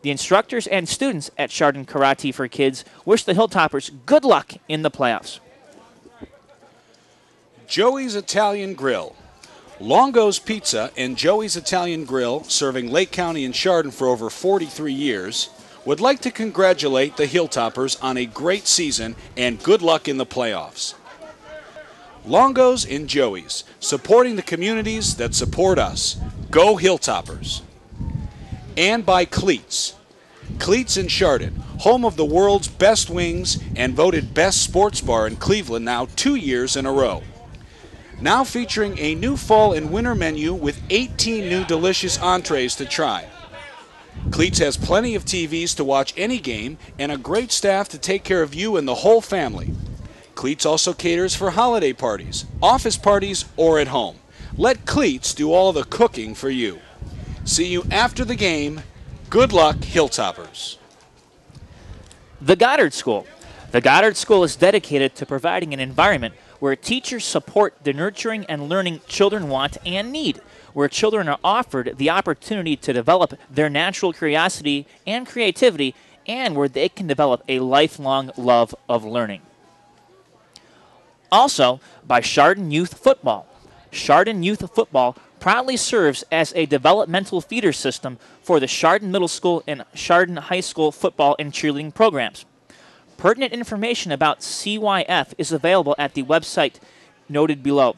The instructors and students at Chardon Karate for Kids wish the Hilltoppers good luck in the playoffs. Joey's Italian Grill. Longo's Pizza and Joey's Italian Grill, serving Lake County and Chardon for over 43 years, would like to congratulate the Hilltoppers on a great season and good luck in the playoffs. Longo's and Joey's, supporting the communities that support us. Go Hilltoppers! And by Cleats. Cleats in Chardon, home of the world's best wings and voted best sports bar in Cleveland now 2 years in a row. Now featuring a new fall and winter menu with 18 new delicious entrees to try. Cleats has plenty of TVs to watch any game and a great staff to take care of you and the whole family. Cleats also caters for holiday parties, office parties, or at home. Let Cleats do all the cooking for you. See you after the game. Good luck, Hilltoppers. The Goddard School. The Goddard School is dedicated to providing an environment where teachers support the nurturing and learning children want and need, where children are offered the opportunity to develop their natural curiosity and creativity, and where they can develop a lifelong love of learning. Also, by Chardon Youth Football. Chardon Youth Football proudly serves as a developmental feeder system for the Chardon Middle School and Chardon High School football and cheerleading programs. Pertinent information about CYF is available at the website noted below.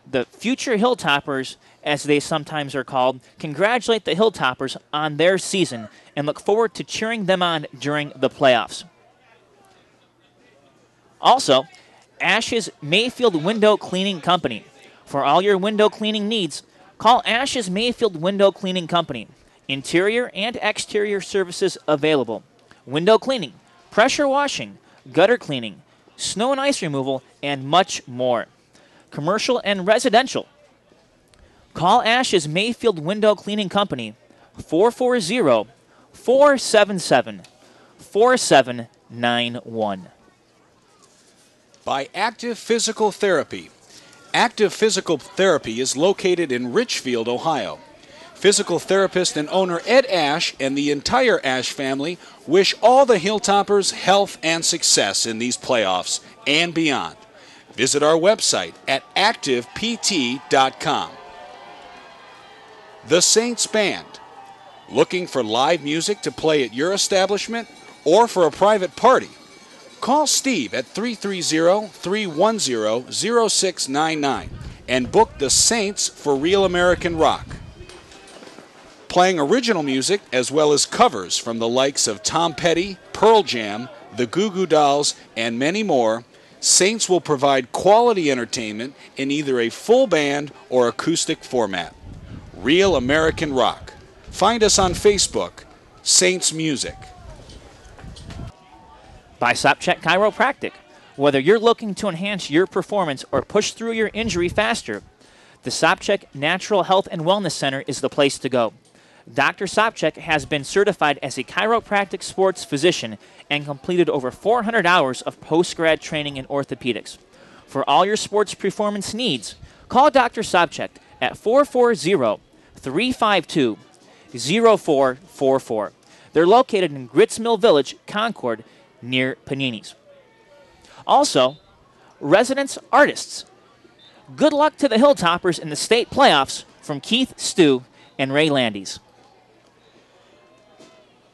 The future Hilltoppers, as they sometimes are called, congratulate the Hilltoppers on their season and look forward to cheering them on during the playoffs. Also, Ash's Mayfield Window Cleaning Company. For all your window cleaning needs, call Ash's Mayfield Window Cleaning Company. Interior and exterior services available. Window cleaning, pressure washing, gutter cleaning, snow and ice removal, and much more. Commercial and residential. Call Ash's Mayfield Window Cleaning Company, 440-477-4791. By Active Physical Therapy. Active Physical Therapy is located in Richfield, Ohio. Physical therapist and owner Ed Ash and the entire Ash family wish all the Hilltoppers health and success in these playoffs and beyond. Visit our website at activept.com. The Saints Band. Looking for live music to play at your establishment or for a private party? Call Steve at 330-310-0699 and book the Saints for Real American Rock. Playing original music as well as covers from the likes of Tom Petty, Pearl Jam, the Goo Goo Dolls, and many more, Saints will provide quality entertainment in either a full band or acoustic format. Real American rock. Find us on Facebook, Saints Music. By Sopcheck Chiropractic. Whether you're looking to enhance your performance or push through your injury faster, the Sopcheck Natural Health and Wellness Center is the place to go. Dr. Sopcheck has been certified as a chiropractic sports physician and completed over 400 hours of post-grad training in orthopedics. For all your sports performance needs, call Dr. Sopcheck at 440-352-0444. They're located in Grits Mill Village, Concord, near Panini's. Also, Residence Artists. Good luck to the Hilltoppers in the state playoffs from Keith, Stu, and Ray Landis.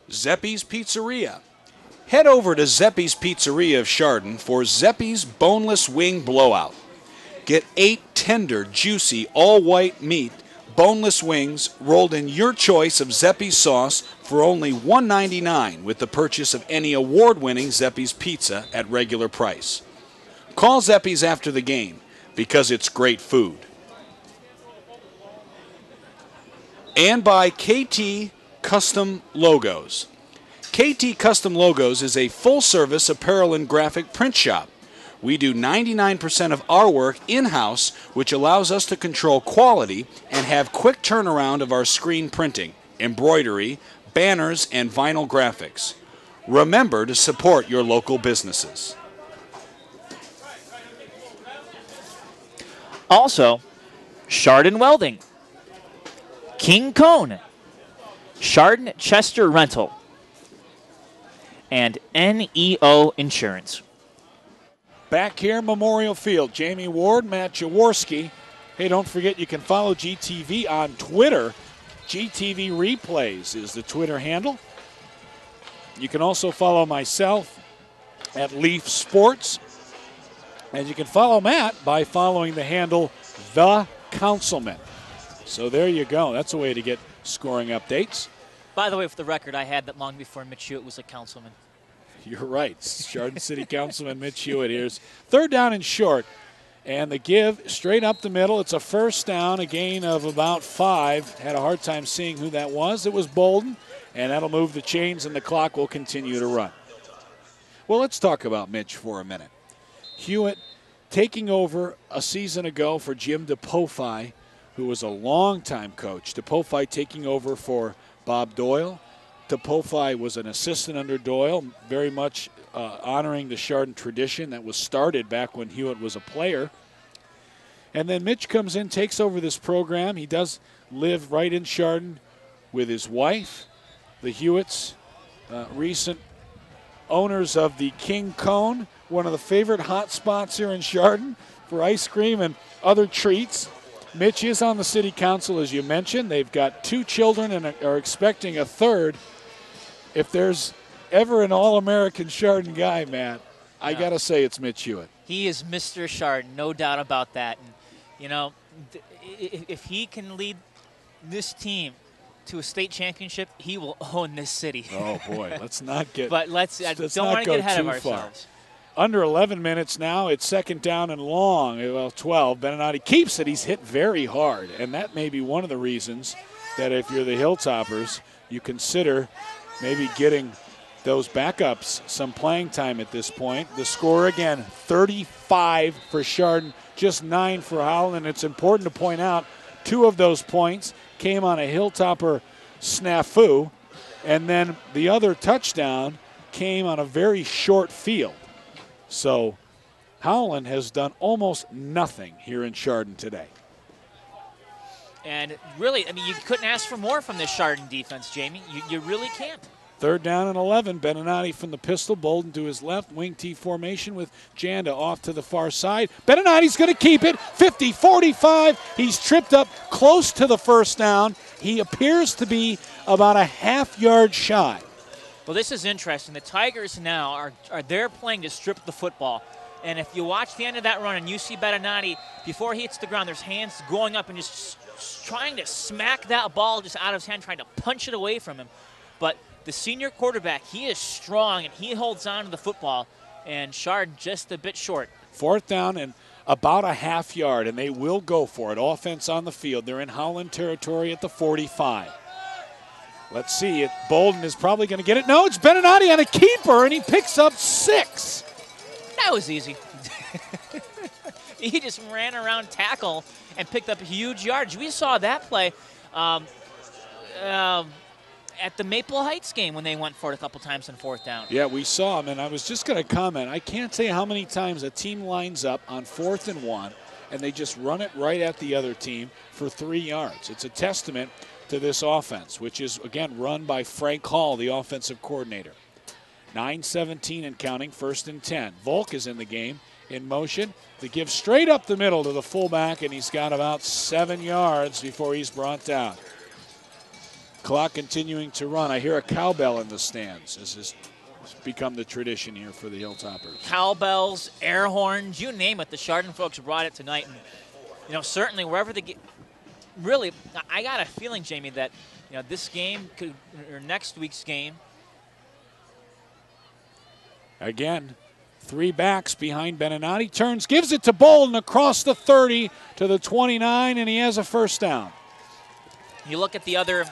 Zeppi's Pizzeria. Head over to Zeppi's Pizzeria of Chardon for Zeppi's Boneless Wing Blowout. Get 8 tender, juicy, all-white meat, boneless wings rolled in your choice of Zeppi's sauce for only $1.99 with the purchase of any award-winning Zeppi's pizza at regular price. Call Zeppi's after the game because it's great food. And by KT Custom Logos. KT Custom Logos is a full-service apparel and graphic print shop. We do 99% of our work in-house, which allows us to control quality and have quick turnaround of our screen printing, embroidery, banners, and vinyl graphics. Remember to support your local businesses. Also, Chardon Welding, King Cone, Chardon Chester Rental, and NEO Insurance. Back here, Memorial Field, Jamie Ward, Matt Jaworski. Hey, don't forget you can follow GTV on Twitter. GTV Replays is the Twitter handle. You can also follow myself at Leaf Sports. And you can follow Matt by following the handle The Councilman. So there you go. That's a way to get scoring updates. By the way, for the record, I had that long before Mitch Hewitt was a councilman. You're right. Chardon City Councilman Mitch Hewitt. Here's third down and short. And the give straight up the middle. It's a first down, a gain of about 5. Had a hard time seeing who that was. It was Bolden. And that'll move the chains, and the clock will continue to run. Well, let's talk about Mitch for a minute. Hewitt taking over a season ago for Jim DePofai, who was a longtime coach. DePofai taking over for Bob Doyle. DePofai was an assistant under Doyle, very much honoring the Chardon tradition that was started back when Hewitt was a player. And then Mitch comes in, takes over this program. He does live right in Chardon with his wife. The Hewitts, recent owners of the King Cone, one of the favorite hot spots here in Chardon for ice cream and other treats. Mitch is on the city council, as you mentioned. They've got 2 children and are expecting a third. If there's ever an all-American Chardon guy, Matt, I got to say it's Mitch Hewitt. He is Mr. Chardon, no doubt about that. And, you know, if he can lead this team to a state championship, he will own this city. Oh, boy. Let's not get But let's don't want to get ahead of ourselves. Under 11 minutes now. It's second down and long. Well, 12. Beninati keeps it. He's hit very hard. And that may be one of the reasons that if you're the Hilltoppers, you consider maybe getting those backups some playing time at this point. The score again, 35 for Chardon, just 9 for Howland. It's important to point out 2 of those points came on a Hilltopper snafu, and then the other touchdown came on a very short field. So Howland has done almost nothing here in Chardon today. And really, I mean, you couldn't ask for more from this Chardon defense, Jamie. You really can't. Third down and 11. Beninati from the pistol. Bolden to his left. Wing T formation with Janda off to the far side. Beninati's going to keep it. 50, 45. He's tripped up close to the first down. He appears to be about a half-yard shy. Well, this is interesting. The Tigers now are they're playing to strip the football. And if you watch the end of that run and you see Beninati, before he hits the ground, there's hands going up and just trying to smack that ball just out of his hand, trying to punch it away from him. But the senior quarterback, he is strong, and he holds on to the football. and Chardon just a bit short. 4th down and about a half yard, and they will go for it. Offense on the field. They're in Howland territory at the 45. Let's see it. Bolden is probably going to get it. No, it's Beninati on a keeper, and he picks up 6. That was easy. He just ran around tackle and picked up huge yards. We saw that play at the Maple Heights game when they went for it a couple times on 4th down. Yeah, we saw him, and I was just going to comment. I can't say how many times a team lines up on 4th and 1, and they just run it right at the other team for 3 yards. It's a testament to this offense, which is, again, run by Frank Hall, the offensive coordinator. 9:17 and counting, 1st and 10. Volk is in the game, in motion. They give straight up the middle to the fullback, and he's got about 7 yards before he's brought down. Clock continuing to run. I hear a cowbell in the stands. This has become the tradition here for the Hilltoppers. Cowbells, air horns, you name it. The Chardon folks brought it tonight. And, certainly wherever they get, really, I got a feeling, Jamie, that, this game could, or next week's game. Again, 3 backs behind Beninati. Turns, gives it to Bolden across the 30 to the 29, and he has a 1st down. You look at the other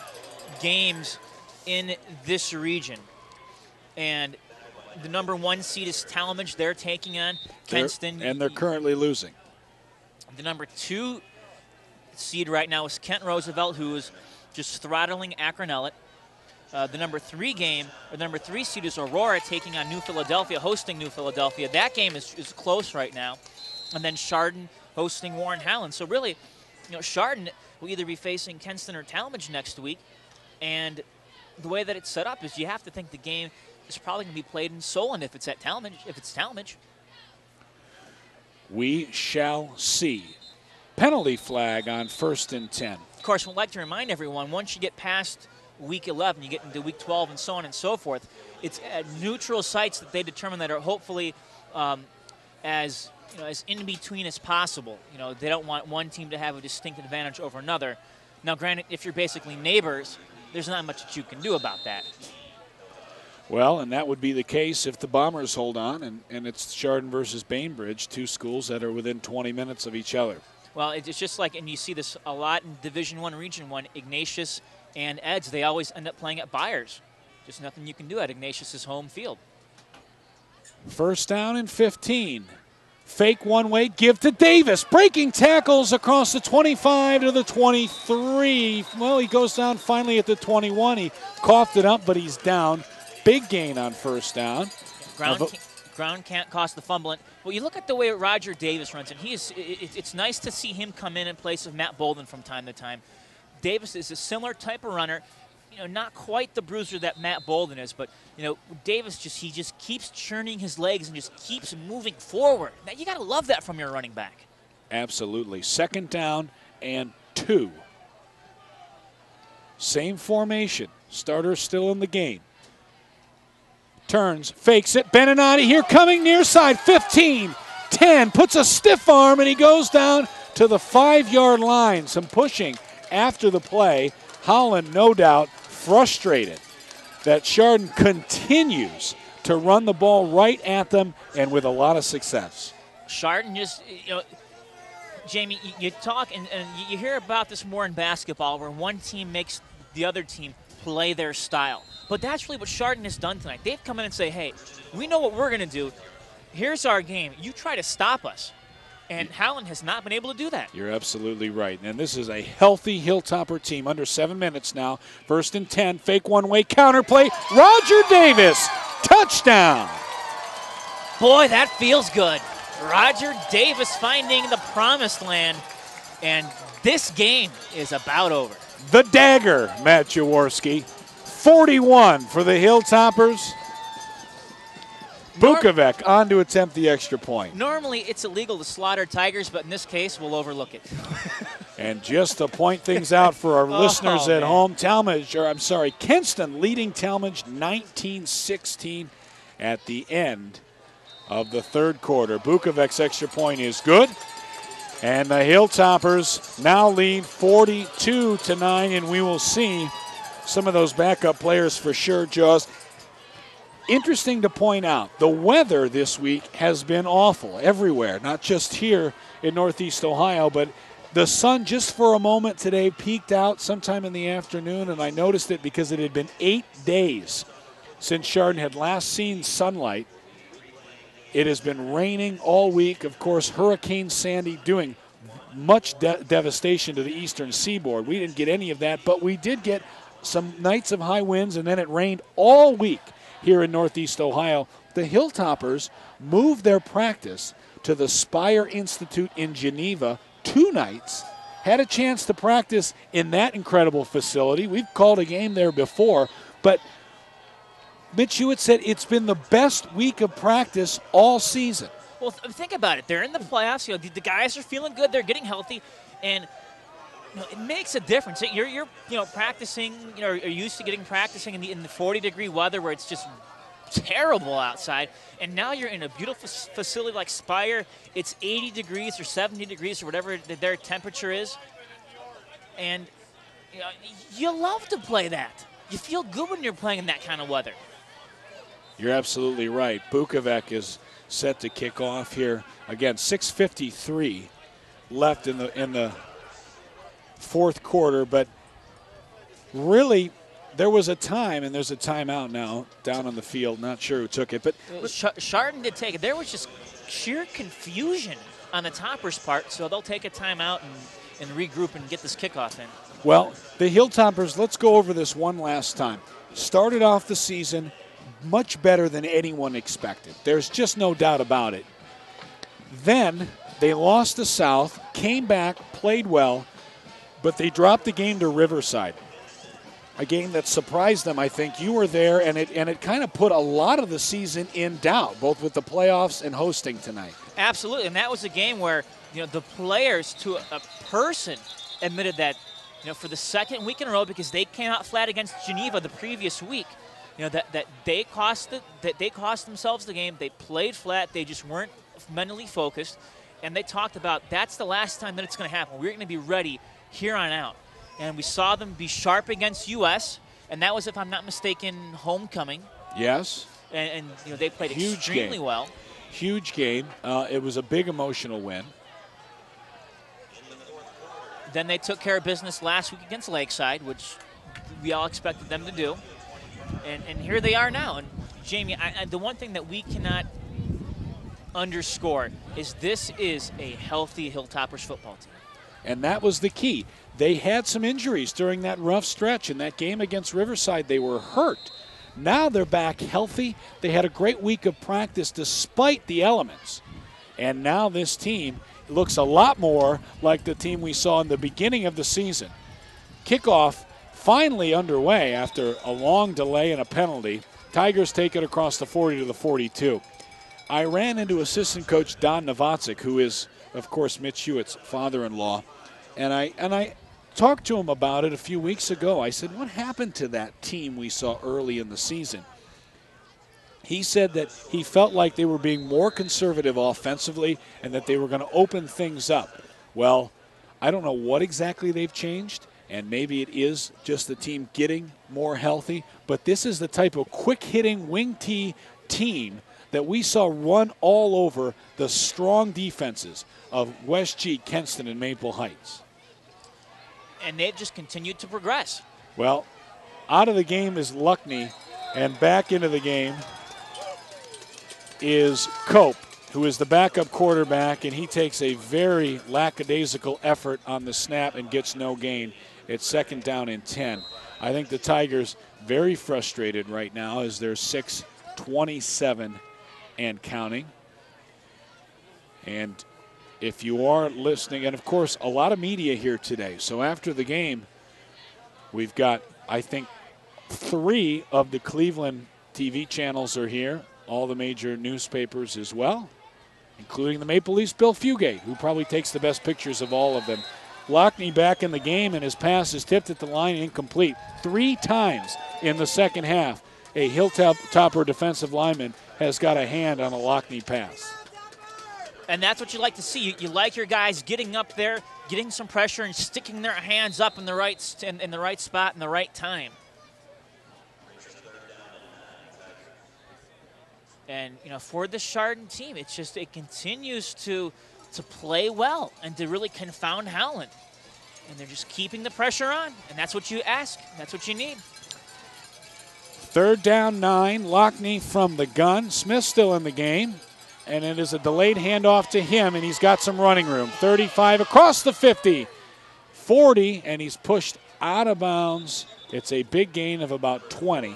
games in this region, and the number 1 seed is Talmadge. They're taking on Kenston. And they're currently losing. The number 2 seed right now is Kent Roosevelt, who is just throttling Akron Ellet. The number 3 seed is Aurora taking on New Philadelphia, hosting New Philadelphia. That game is close right now. And then Chardon hosting Warren Howland. So really, Chardon will either be facing Kenston or Talmadge next week. And the way that it's set up is you have to think the game is probably going to be played in Solon if it's Talmadge. We shall see. Penalty flag on 1st and 10. Of course, we'd like to remind everyone, once you get past week 11, you get into week 12 and so on and so forth, it's at neutral sites that they determine that are hopefully as in between as possible. They don't want one team to have a distinct advantage over another. Now, granted, if you're basically neighbors, there's not much that you can do about that. Well, and that would be the case if the Bombers hold on, and it's Chardon versus Bainbridge, 2 schools that are within 20 minutes of each other. Well, it's just like, and you see this a lot in Division I, Region 1, Ignatius and Eds, they always end up playing at Byers. Just nothing you can do at Ignatius's home field. 1st down and 15. Fake one-way, give to Davis. Breaking tackles across the 25 to the 23. Well, he goes down finally at the 21. He coughed it up, but he's down. Big gain on 1st down. Ground can't cost the fumble. Well, you look at the way Roger Davis runs, and it's nice to see him come in place of Matt Bolden from time to time. Davis is a similar type of runner, not quite the bruiser that Matt Bolden is, but Davis he just keeps churning his legs and just keeps moving forward. Now you got to love that from your running back. Absolutely. 2nd down and 2. Same formation. Starters still in the game. Turns, fakes it. Beninati here coming near side. 15, 10, puts a stiff arm, and he goes down to the 5-yard line. Some pushing after the play. Howland, no doubt, frustrated that Chardon continues to run the ball right at them and with a lot of success. Chardon just, Jamie, you talk and you hear about this more in basketball where one team makes the other team play their style. But that's really what Chardon has done tonight. They've come in and say, hey, we know what we're going to do. Here's our game. You try to stop us. And Howland has not been able to do that. You're absolutely right. And this is a healthy Hilltopper team. Under 7 minutes now. 1st and 10. Fake one-way counter play. Roger Davis. Touchdown. Boy, that feels good. Roger Davis finding the promised land. And this game is about over. The dagger, Matt Jaworski. 41 for the Hilltoppers. Bukovic on to attempt the extra point. Normally it's illegal to slaughter tigers, but in this case we'll overlook it. And just to point things out for our listeners at home, Kenston leading Talmadge 19-16 at the end of the 3rd quarter. Bukovic's extra point is good. And the Hilltoppers now lead 42-9, and we will see some of those backup players for sure, Jaws. interesting to point out, the weather this week has been awful everywhere, not just here in Northeast Ohio, but the sun just for a moment today peeked out sometime in the afternoon, and I noticed it because it had been 8 days since Chardon had last seen sunlight. It has been raining all week. Of course, Hurricane Sandy doing much devastation to the eastern seaboard. We didn't get any of that, but we did get some nights of high winds, and then it rained all week here in Northeast Ohio. The Hilltoppers moved their practice to the Spire Institute in Geneva 2 nights, had a chance to practice in that incredible facility. We've called a game there before, but Mitch Hewitt said it's been the best week of practice all season. Well, think about it. They're in the playoffs. You know, the guys are feeling good. They're getting healthy, and it makes a difference. You're practicing. Are used to practicing in the 40-degree weather where it's just terrible outside, and now you're in a beautiful facility like Spire. It's 80 degrees or 70 degrees or whatever their temperature is, and you love to play that. You feel good when you're playing in that kind of weather. You're absolutely right. Bukovac is set to kick off here. Again, 6:53 left in the fourth quarter, but really there was a time, and there's a timeout now down on the field. Not sure who took it, but Chardon did take it. There was just sheer confusion on the Toppers' part, so they'll take a timeout and regroup and get this kickoff in. Well, the Hilltoppers, let's go over this one last time. Started off the season much better than anyone expected. There's just no doubt about it. Then they lost to South, came back, played well, but they dropped the game to Riverside. A game that surprised them, I think. You were there, and it kind of put a lot of the season in doubt, both with the playoffs and hosting tonight. Absolutely, and that was a game where the players to a person admitted that for the second week in a row, because they came out flat against Geneva the previous week, that they cost themselves the game. They played flat. They just weren't mentally focused, and they talked about that's the last time that it's going to happen. We're going to be ready here on out. And we saw them be sharp against U.S., and that was, if I'm not mistaken, homecoming. Yes. And they played extremely well. Huge game. It was a big emotional win. Then they took care of business last week against Lakeside, which we all expected them to do. And here they are now. And, Jamie, the one thing that we cannot underscore is this is a healthy Hilltoppers football team. And that was the key. They had some injuries during that rough stretch. In that game against Riverside, they were hurt. Now they're back healthy. They had a great week of practice despite the elements. And now this team looks a lot more like the team we saw in the beginning of the season. Kickoff finally underway after a long delay and a penalty. Tigers take it across the 40 to the 42. I ran into assistant coach Don Novotzik, who is, of course, Mitch Hewitt's father-in-law, and I talked to him about it a few weeks ago. I said, what happened to that team we saw early in the season? He said that he felt like they were being more conservative offensively and that they were going to open things up. Well, I don't know what exactly they've changed, and maybe it is just the team getting more healthy, but this is the type of quick-hitting wing tee team that we saw run all over the strong defenses of West G, Kenston, and Maple Heights. And they've just continued to progress. Well, out of the game is Luckney, and back into the game is Cope, who is the backup quarterback, and he takes a very lackadaisical effort on the snap and gets no gain. It's 2nd down and 10. I think the Tigers very frustrated right now as they're 6-27 and counting. And if you are listening, and of course a lot of media here today, so after the game we've got, I think, 3 of the Cleveland TV channels are here, all the major newspapers as well, including the Maple Leafs' Bill Fugate, who probably takes the best pictures of all of them. Lockney back in the game, and his pass is tipped at the line, incomplete. 3 times in the second half, a Hilltopper defensive lineman has got a hand on a Lockney pass. And that's what you like to see. You like your guys getting up there, getting some pressure, and sticking their hands up in the right spot in the right time. And, for the Chardon team, it continues to play well and to really confound Howland. And they're just keeping the pressure on, and that's what you ask. That's what you need. 3rd down, 9. Lockney from the gun. Smith still in the game. And it is a delayed handoff to him, and he's got some running room. 35 across the 50. 40, and he's pushed out of bounds. It's a big gain of about 20.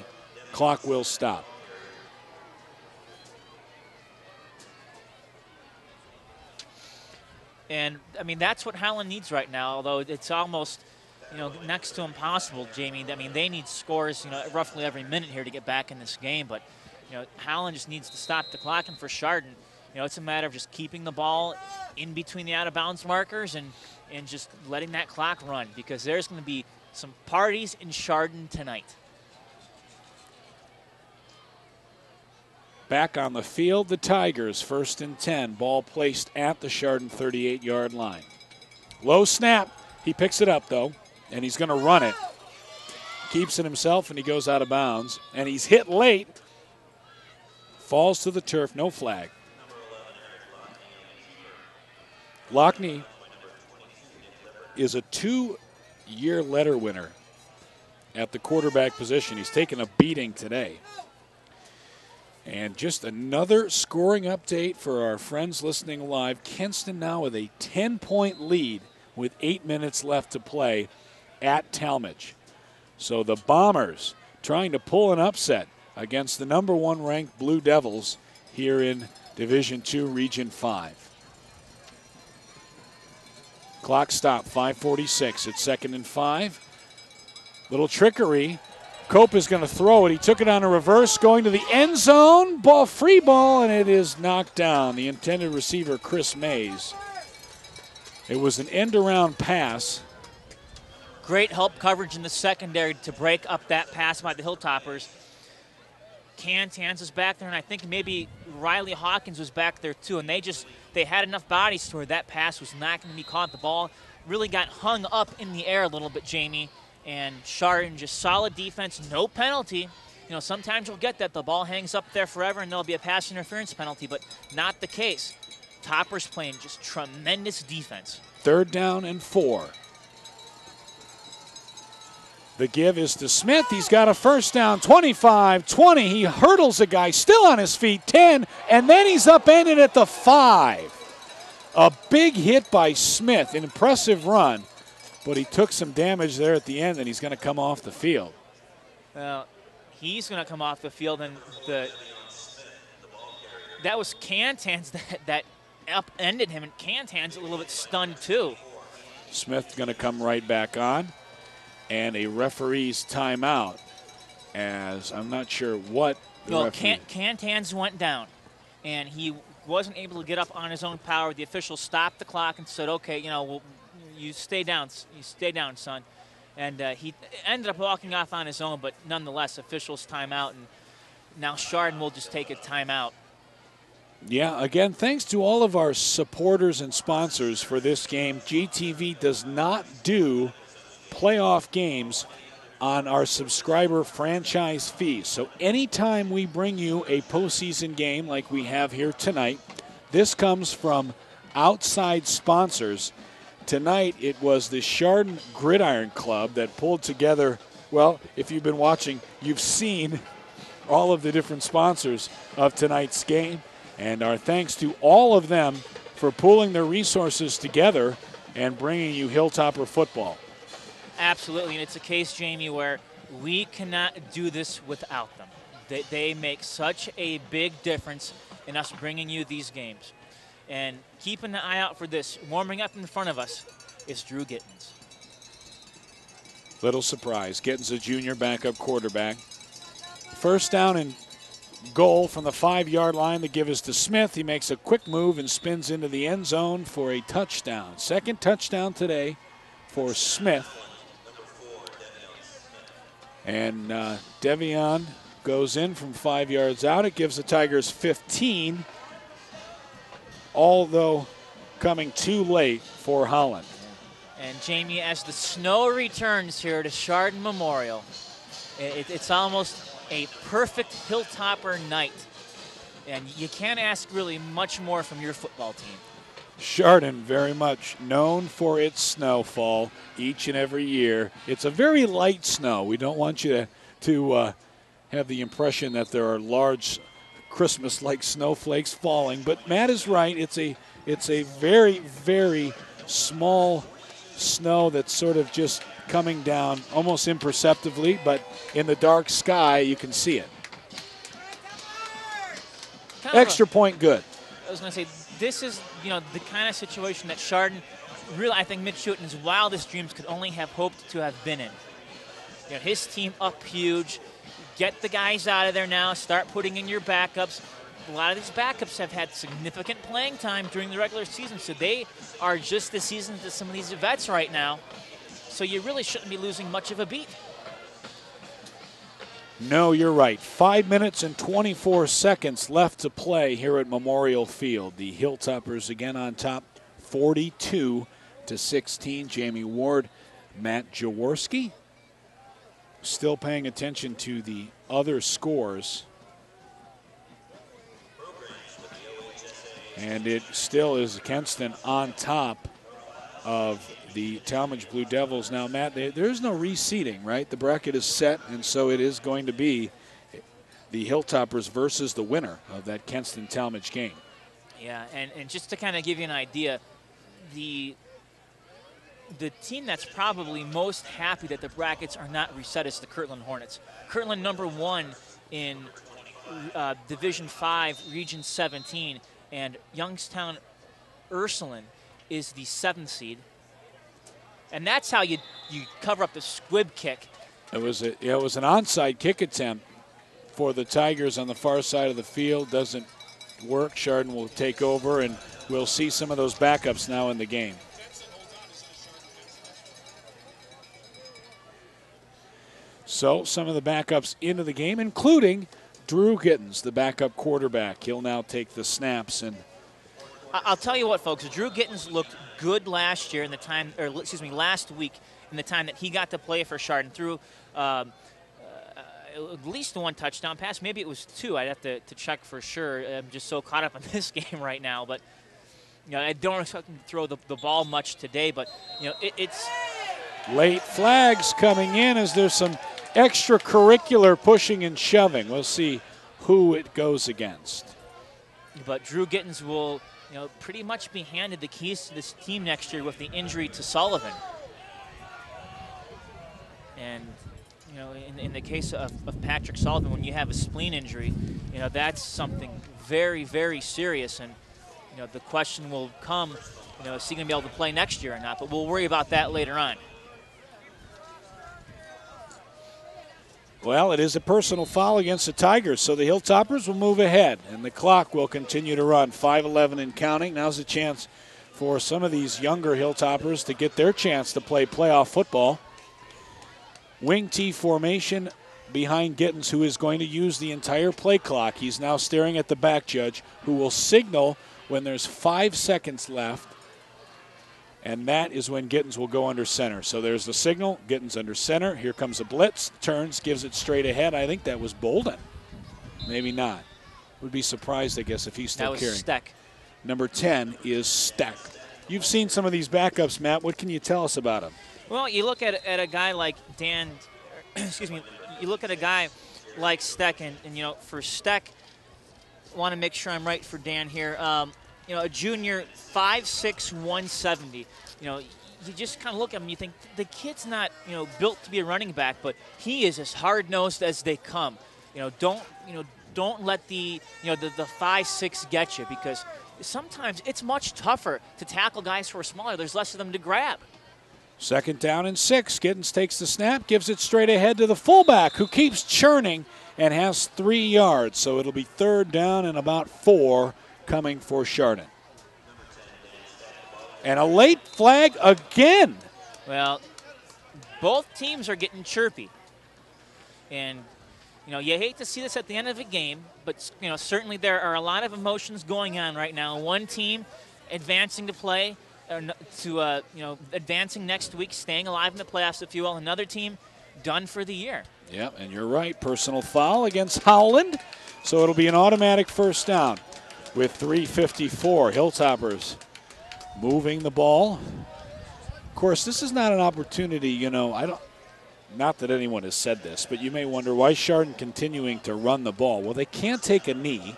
Clock will stop. And, that's what Howland needs right now, although it's almost, next to impossible, Jamie. They need scores, roughly every minute here to get back in this game. But, Howland just needs to stop the clock. And for Chardon, it's a matter of just keeping the ball in between the out-of-bounds markers and just letting that clock run, because there's going to be some parties in Chardon tonight. Back on the field, the Tigers, 1st and 10. Ball placed at the Chardon 38-yard line. Low snap. He picks it up, though, and he's going to run it. Keeps it himself, and he goes out of bounds. And he's hit late. Falls to the turf, no flag. Lockney is a 2-year letter winner at the quarterback position. He's taken a beating today. And just another scoring update for our friends listening live. Kenston now with a 10-point lead with 8 minutes left to play at Talmadge. So the Bombers trying to pull an upset against the number 1 ranked Blue Devils here in Division II, Region 5. Clock stop, 5:46. It's 2nd and 5. Little trickery. Cope is going to throw it. He took it on a reverse, going to the end zone. Free ball, and it is knocked down. The intended receiver, Chris Mays. It was an end-around pass. Great help coverage in the secondary to break up that pass by the Hilltoppers. Cantans was back there, and I think maybe Riley Hawkins was back there too, and they had enough bodies to where that pass was not going to be caught. The ball really got hung up in the air a little bit, Jamie. And Chardon, just solid defense, no penalty. Sometimes you'll get that. The ball hangs up there forever and there'll be a pass interference penalty, but not the case. Toppers playing just tremendous defense. 3rd down and 4. The give is to Smith. He's got a 1st down, 25, 20. He hurdles a guy, still on his feet, 10, and then he's upended at the 5. A big hit by Smith, an impressive run. But he took some damage there at the end, and he's going to come off the field. Well, he's going to come off the field, and that was Cantans that upended him, and Cantans a little bit stunned too. Smith going to come right back on, and a referee's timeout, as I'm not sure what the referee. Cantans went down, and he wasn't able to get up on his own power. The official stopped the clock and said, okay, you stay down, son. And he ended up walking off on his own, but nonetheless, officials timeout, and now Chardon will just take a timeout. Yeah, again, thanks to all of our supporters and sponsors for this game. GTV does not do playoff games on our subscriber franchise fees. So anytime we bring you a postseason game like we have here tonight, this comes from outside sponsors. Tonight, it was the Chardon Gridiron Club that pulled together, well, if you've been watching, you've seen all of the different sponsors of tonight's game. And our thanks to all of them for pulling their resources together and bringing you Hilltopper football. Absolutely, and it's a case, Jamie, where we cannot do this without them. They make such a big difference in us bringing you these games. And keep an eye out for this. Warming up in front of us is Drew Gittens. Little surprise. Gittens, a junior backup quarterback. 1st down and goal from the 5-yard line. The give is to Smith. He makes a quick move and spins into the end zone for a touchdown. 2nd touchdown today for Smith. And Devion goes in from 5 yards out. It gives the Tigers 15. Although coming too late for Howland. And Jamie, as the snow returns here to Chardon Memorial, it's almost a perfect Hilltopper night And you can't ask really much more from your football team. Chardon, very much known for its snowfall each and every year. It's a very light snow. We don't want you to have the impression that there are large Christmas-like snowflakes falling. But Matt is right. It's a very, very small snow that's sort of just coming down almost imperceptibly, but in the dark sky you can see it. Extra point good. I was going to say, this is, the kind of situation that Chardon, really, I think Mitch Houghton's wildest dreams could only have hoped to have been in. His team up huge. Get the guys out of there now. Start putting in your backups. A lot of these backups have had significant playing time during the regular season, so they are just as seasoned as some of these vets right now. So you really shouldn't be losing much of a beat. No, you're right. 5 minutes and 24 seconds left to play here at Memorial Field. The Hilltoppers again on top, 42-16. Jamie Ward, Matt Jaworski. Still paying attention to the other scores. And it still is Kenston on top of the Talmadge Blue Devils. Now, Matt, there is no reseeding, right? The bracket is set, and so it is going to be the Hilltoppers versus the winner of that Kenston-Talmadge game. Yeah, and just to kind of give you an idea, the team that's probably most happy that the brackets are not reset is the Kirtland Hornets. Kirtland #1 in Division 5, Region 17, and Youngstown Ursuline is the 7th seed. And that's how you cover up the squib kick. It was an onside kick attempt for the Tigers on the far side of the field. Doesn't work. Chardon will take over, and we'll see some of those backups now in the game. So some of the backups into the game, including Drew Gittens, the backup quarterback. He'll now take the snaps. And I'll tell you what, folks. Drew Gittens looked good last year in the time, or excuse me, last week in the time that he got to play for Chardon. Threw at least one touchdown pass. Maybe it was 2. I'd have to check for sure. I'm just so caught up in this game right now. But I don't expect him to throw the ball much today. But it's late flags coming in as there's some extracurricular pushing and shoving. We'll see who it goes against. But Drew Gittens will, pretty much be handed the keys to this team next year with the injury to Sullivan. And, in the case of Patrick Sullivan, when you have a spleen injury, that's something very, very serious. And, the question will come, is he going to be able to play next year or not? But we'll worry about that later on. Well, it is a personal foul against the Tigers, so the Hilltoppers will move ahead, and the clock will continue to run. 5:11 and counting. Now's a chance for some of these younger Hilltoppers to get their chance to play playoff football. Wing T formation behind Gittens, who is going to use the entire play clock. He's now staring at the back judge, who will signal when there's 5 seconds left. And that is when Gittens will go under center. So there's the signal, Gittens under center. Here comes a blitz, turns, gives it straight ahead. I think that was Bolden. Maybe not. Would be surprised, I guess, if he's still carrying. That was Steck. Number 10 is Steck. You've seen some of these backups, Matt. What can you tell us about them? Well, you look at a guy like Dan, excuse me, you look at a guy like Steck, and for Steck, I want to make sure I'm right for Dan here. A junior, 5'6", 170. You just kind of look at him and you think, the kid's not, built to be a running back, but he is as hard-nosed as they come. Don't let the 5'6" get you, because sometimes it's much tougher to tackle guys who are smaller. There's less of them to grab. 2nd down and 6. Gittens takes the snap, gives it straight ahead to the fullback, who keeps churning and has 3 yards. So it'll be 3rd down and about 4 coming for Chardon. And a late flag again. Well, both teams are getting chirpy. And, you hate to see this at the end of a game, but, certainly there are a lot of emotions going on right now. One team advancing to play, advancing next week, staying alive in the playoffs, if you will. Another team done for the year. Yeah, and you're right. Personal foul against Howland. So it'll be an automatic first down with 3:54. Hilltoppers moving the ball. Of course, this is not an opportunity, not that anyone has said this, but you may wonder why Chardon continuing to run the ball. Well, they can't take a knee,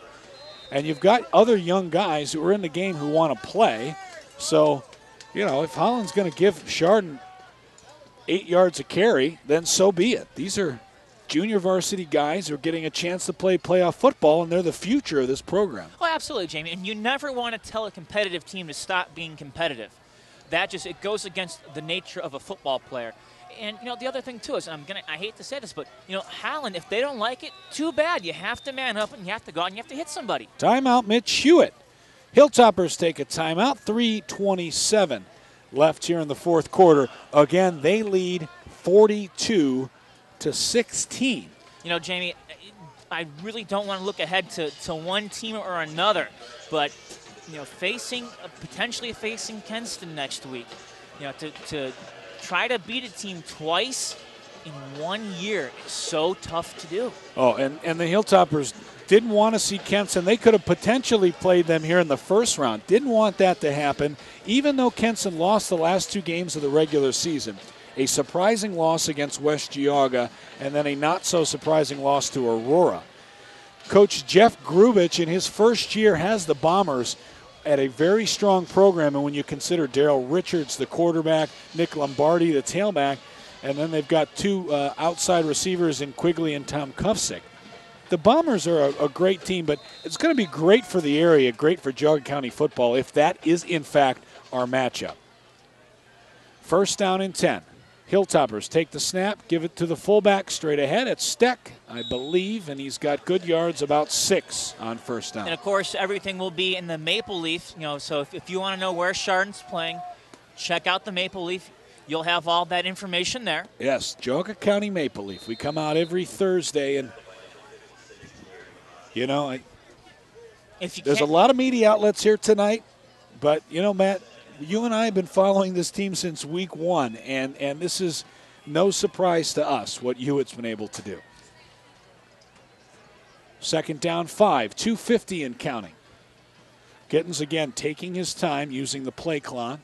and you've got other young guys who are in the game who want to play. So, if Howland's going to give Chardon 8 yards a carry, then so be it. These are junior varsity guys who are getting a chance to play playoff football, and they're the future of this program. Oh, absolutely, Jamie. And you never want to tell a competitive team to stop being competitive. It goes against the nature of a football player. And, the other thing, too, is I hate to say this, but, Howland, if they don't like it, too bad. You have to man up, and you have to go out and you have to hit somebody. Timeout, Mitch Hewitt. Hilltoppers take a timeout. 3:27 left here in the fourth quarter. Again, they lead 42-16. Jamie, I really don't want to look ahead to one team or another, but, potentially facing Kenston next week, to try to beat a team twice in 1 year is so tough to do. Oh, and the Hilltoppers didn't want to see Kenston. They could have potentially played them here in the first round. Didn't want that to happen, even though Kenston lost the last 2 games of the regular season. A surprising loss against West Geauga, and then a not-so-surprising loss to Aurora. Coach Jeff Grubich, in his first year, has the Bombers at a very strong program, and when you consider Darryl Richards, the quarterback, Nick Lombardi, the tailback, and then they've got 2 outside receivers in Quigley and Tom Kufsick. The Bombers are a great team, but it's going to be great for the area, great for Geauga County football, if that is, in fact, our matchup. First down and 10. Hilltoppers take the snap, give it to the fullback straight ahead. It's Steck, I believe, and he's got good yards, about 6 on first down. And, of course, everything will be in the Maple Leaf. So if you want to know where Chardon's playing, check out the Maple Leaf. You'll have all that information there. Yes, Geauga County Maple Leaf. We come out every Thursday, and, there's a lot of media outlets here tonight, but, Matt, you and I have been following this team since week 1, and this is no surprise to us what Hewitt's been able to do. Second down 5, 2:50 and counting. Gittens again taking his time, using the play clock,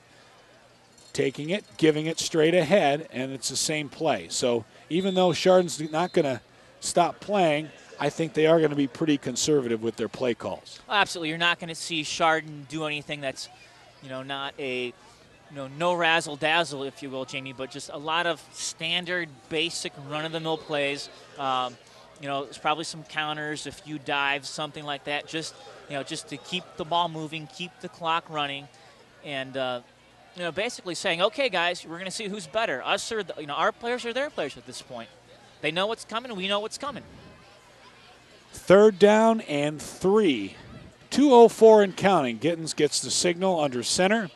taking it, giving it straight ahead, and it's the same play. So even though Chardon's not going to stop playing, I think they are going to be pretty conservative with their play calls. Absolutely. You're not going to see Chardon do anything that's not a, no razzle-dazzle, if you will, Jamie, but just a lot of standard, basic, run-of-the-mill plays. There's probably some counters, a few dives, something like that, just to keep the ball moving, keep the clock running, and, basically saying, okay, guys, we're going to see who's better, us or, our players or their players at this point. They know what's coming, we know what's coming. Third down and 3. 2:04 and counting. Gittens gets the signal under center.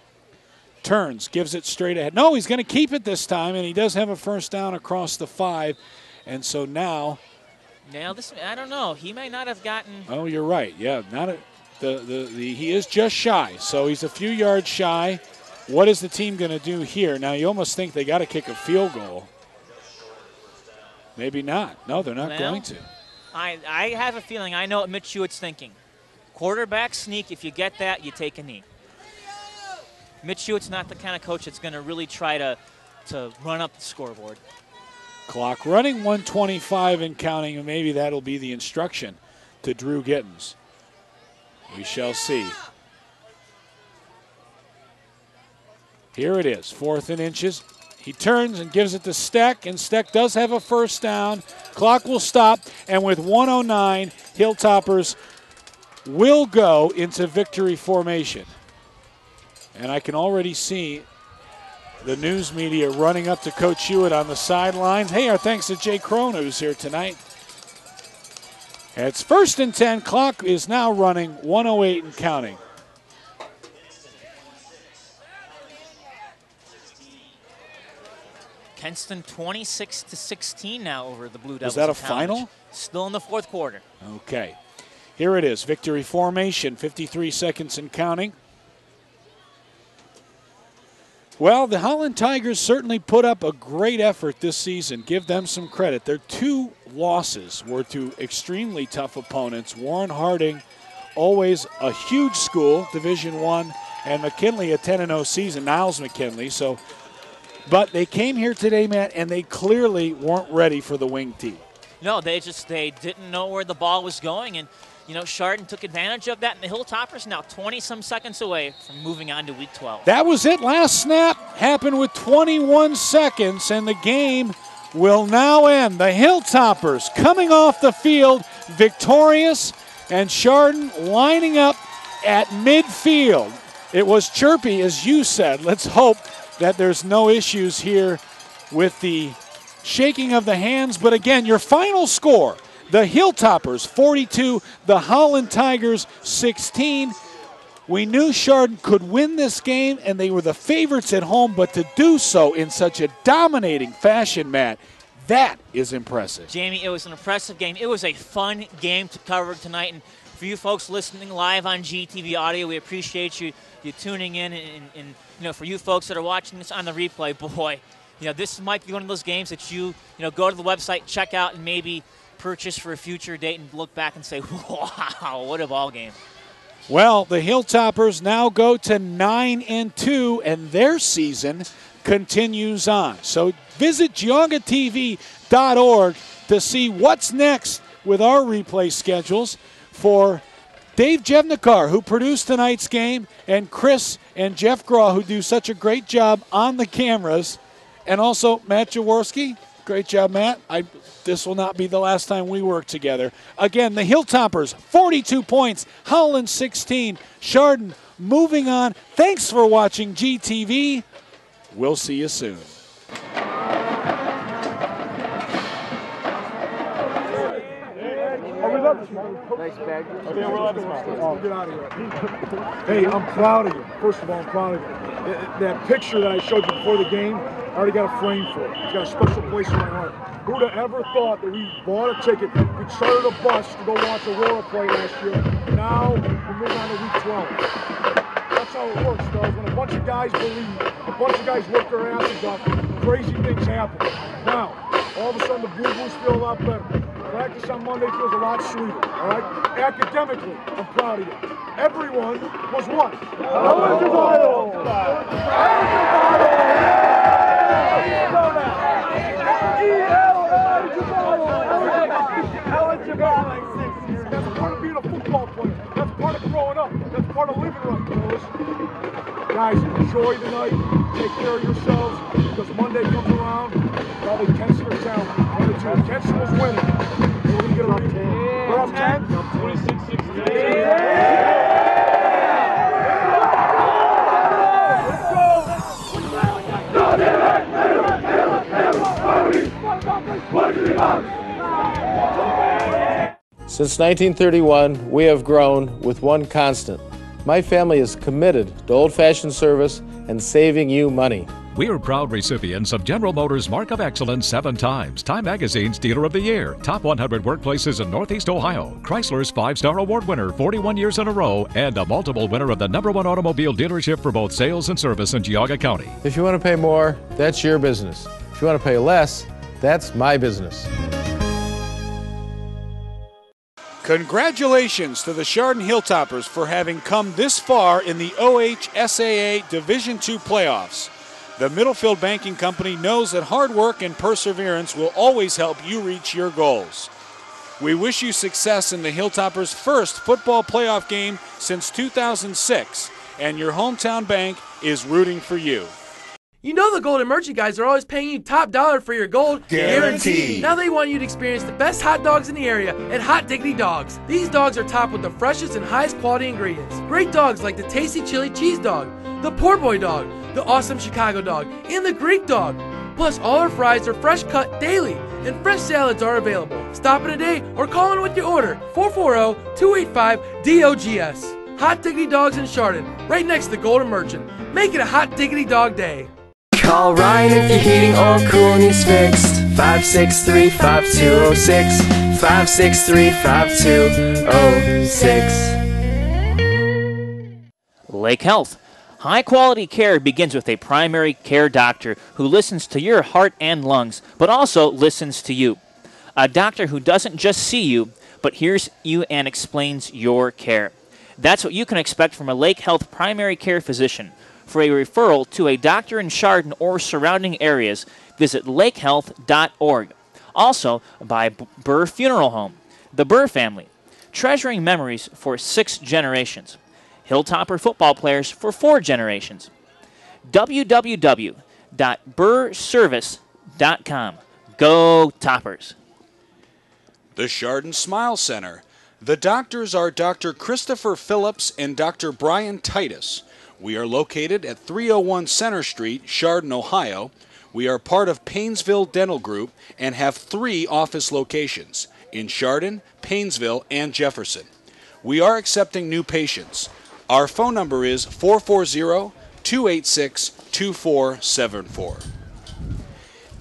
Turns, gives it straight ahead. No, he's going to keep it this time, and he does have a first down across the 5. And so now. Now this, I don't know. He may not have gotten. Oh, you're right. Yeah, he is just shy. So he's a few yards shy. What is the team going to do here? Now you almost think they got to kick a field goal. Maybe not. No, they're not going to. I have a feeling I know what Mitch Hewitt's thinking. Quarterback sneak, if you get that, you take a knee. Mitch Hewitt's not the kind of coach that's going to really try to run up the scoreboard. Clock running, 1:25 and counting, and maybe that'll be the instruction to Drew Gittens. We shall see. Here it is, 4th and inches. He turns and gives it to Steck, and Steck does have a first down. Clock will stop, and with 1:09, Hilltoppers will go into victory formation. And I can already see the news media running up to Coach Hewitt on the sidelines. Hey, our thanks to Jay Crone, who's here tonight. It's 1st and 10. Clock is now running, 1:08 and counting. Kenston 26-16 now over the Blue Devils. Is that a final? Still in the fourth quarter. Okay. Here it is, victory formation, 53 seconds and counting. Well, the Howland Tigers certainly put up a great effort this season. Give them some credit. Their 2 losses were to extremely tough opponents. Warren Harding, always a huge school, Division I, and McKinley a 10-0 season, Niles McKinley. But they came here today, Matt, and they clearly weren't ready for the wing tee. No, they didn't know where the ball was going, and Chardon took advantage of that, and the Hilltoppers now 20-some seconds away from moving on to Week 12. That was it. Last snap happened with 21 seconds, and the game will now end. The Hilltoppers coming off the field victorious, and Chardon lining up at midfield. It was chirpy, as you said. Let's hope that there's no issues here with the shaking of the hands. But again, your final score, the Hilltoppers 42, the Howland Tigers 16. We knew Chardon could win this game, and they were the favorites at home, but to do so in such a dominating fashion, Matt, that is impressive. Jamie, it was an impressive game. It was a fun game to cover tonight, and for you folks listening live on GTV Audio, we appreciate you tuning in, and for you folks that are watching this on the replay, boy, this might be one of those games that you go to the website, check out, and maybe purchase for a future date and look back and say, wow, what a ball game. Well, the Hilltoppers now go to 9-2, and their season continues on. So visit GeaugaTV.org to see what's next with our replay schedules. For Dave Jevnikar, who produced tonight's game, and Chris and Jeff Graw, who do such a great job on the cameras, and also Matt Jaworski. Great job, Matt. This will not be the last time we work together. Again, the Hilltoppers, 42 points. Howland, 16. Chardon, moving on. Thanks for watching GTV. We'll see you soon. Nice bag. Hey, I'm proud of you. First of all, I'm proud of you. That picture that I showed you before the game, I already got a frame for it. It's got a special place in my heart. Who'd have ever thought that we bought a ticket, we chartered a bus to go watch Aurora play last year. Now we're moving on to Week 12. That's how it works, fellas. When a bunch of guys believe, a bunch of guys work their asses off, crazy things happen. Now, all of a sudden the Blue Blues feel a lot better. Practice on Monday feels a lot sweeter, all right? Academically, I'm proud of you. Everyone was what? That's part of being a football player. That's part of growing up. That's part of living right, fellas. Guys, enjoy the night. Take care of yourselves, because Monday comes around, probably Kenson or Town. One or two. Kenson was winning. We're going to get a read. We're up 10. 26-16. Since 1931, we have grown with one constant. My family is committed to old-fashioned service and saving you money. We are proud recipients of General Motors Mark of Excellence 7 times, Time Magazine's Dealer of the Year, Top 100 Workplaces in Northeast Ohio, Chrysler's 5-star award winner 41 years in a row, and a multiple winner of the #1 automobile dealership for both sales and service in Geauga County. If you want to pay more, that's your business. If you want to pay less, that's my business. Congratulations to the Chardon Hilltoppers for having come this far in the OHSAA Division II playoffs. The Middlefield Banking Company knows that hard work and perseverance will always help you reach your goals. We wish you success in the Hilltoppers' first football playoff game since 2006, and your hometown bank is rooting for you. You know the Golden Merchant guys are always paying you top dollar for your gold. Guaranteed. Now they want you to experience the best hot dogs in the area at Hot Diggity Dogs. These dogs are topped with the freshest and highest quality ingredients. Great dogs like the tasty chili cheese dog, the poor boy dog, the awesome Chicago dog, and the Greek dog. Plus, all our fries are fresh cut daily, and fresh salads are available. Stop in today or call in with your order, 440-285-DOGS. Hot Diggity Dogs in Chardon, right next to the Golden Merchant. Make it a Hot Diggity Dog Day. Call Ryan if your heating or cooling is fixed. 563-5206. 563-5206. Lake Health. High-quality care begins with a primary care doctor who listens to your heart and lungs, but also listens to you. A doctor who doesn't just see you, but hears you and explains your care. That's what you can expect from a Lake Health primary care physician. For a referral to a doctor in Chardon or surrounding areas, visit lakehealth.org. Also, by Burr Funeral Home, the Burr family, treasuring memories for 6 generations. Hilltopper football players for 4 generations. www.burrservice.com. Go Toppers! The Chardon Smile Center. The doctors are Dr. Christopher Phillips and Dr. Brian Titus. We are located at 301 Center Street, Chardon, Ohio. We are part of Painesville Dental Group and have 3 office locations in Chardon, Painesville, and Jefferson. We are accepting new patients. Our phone number is 440-286-2474.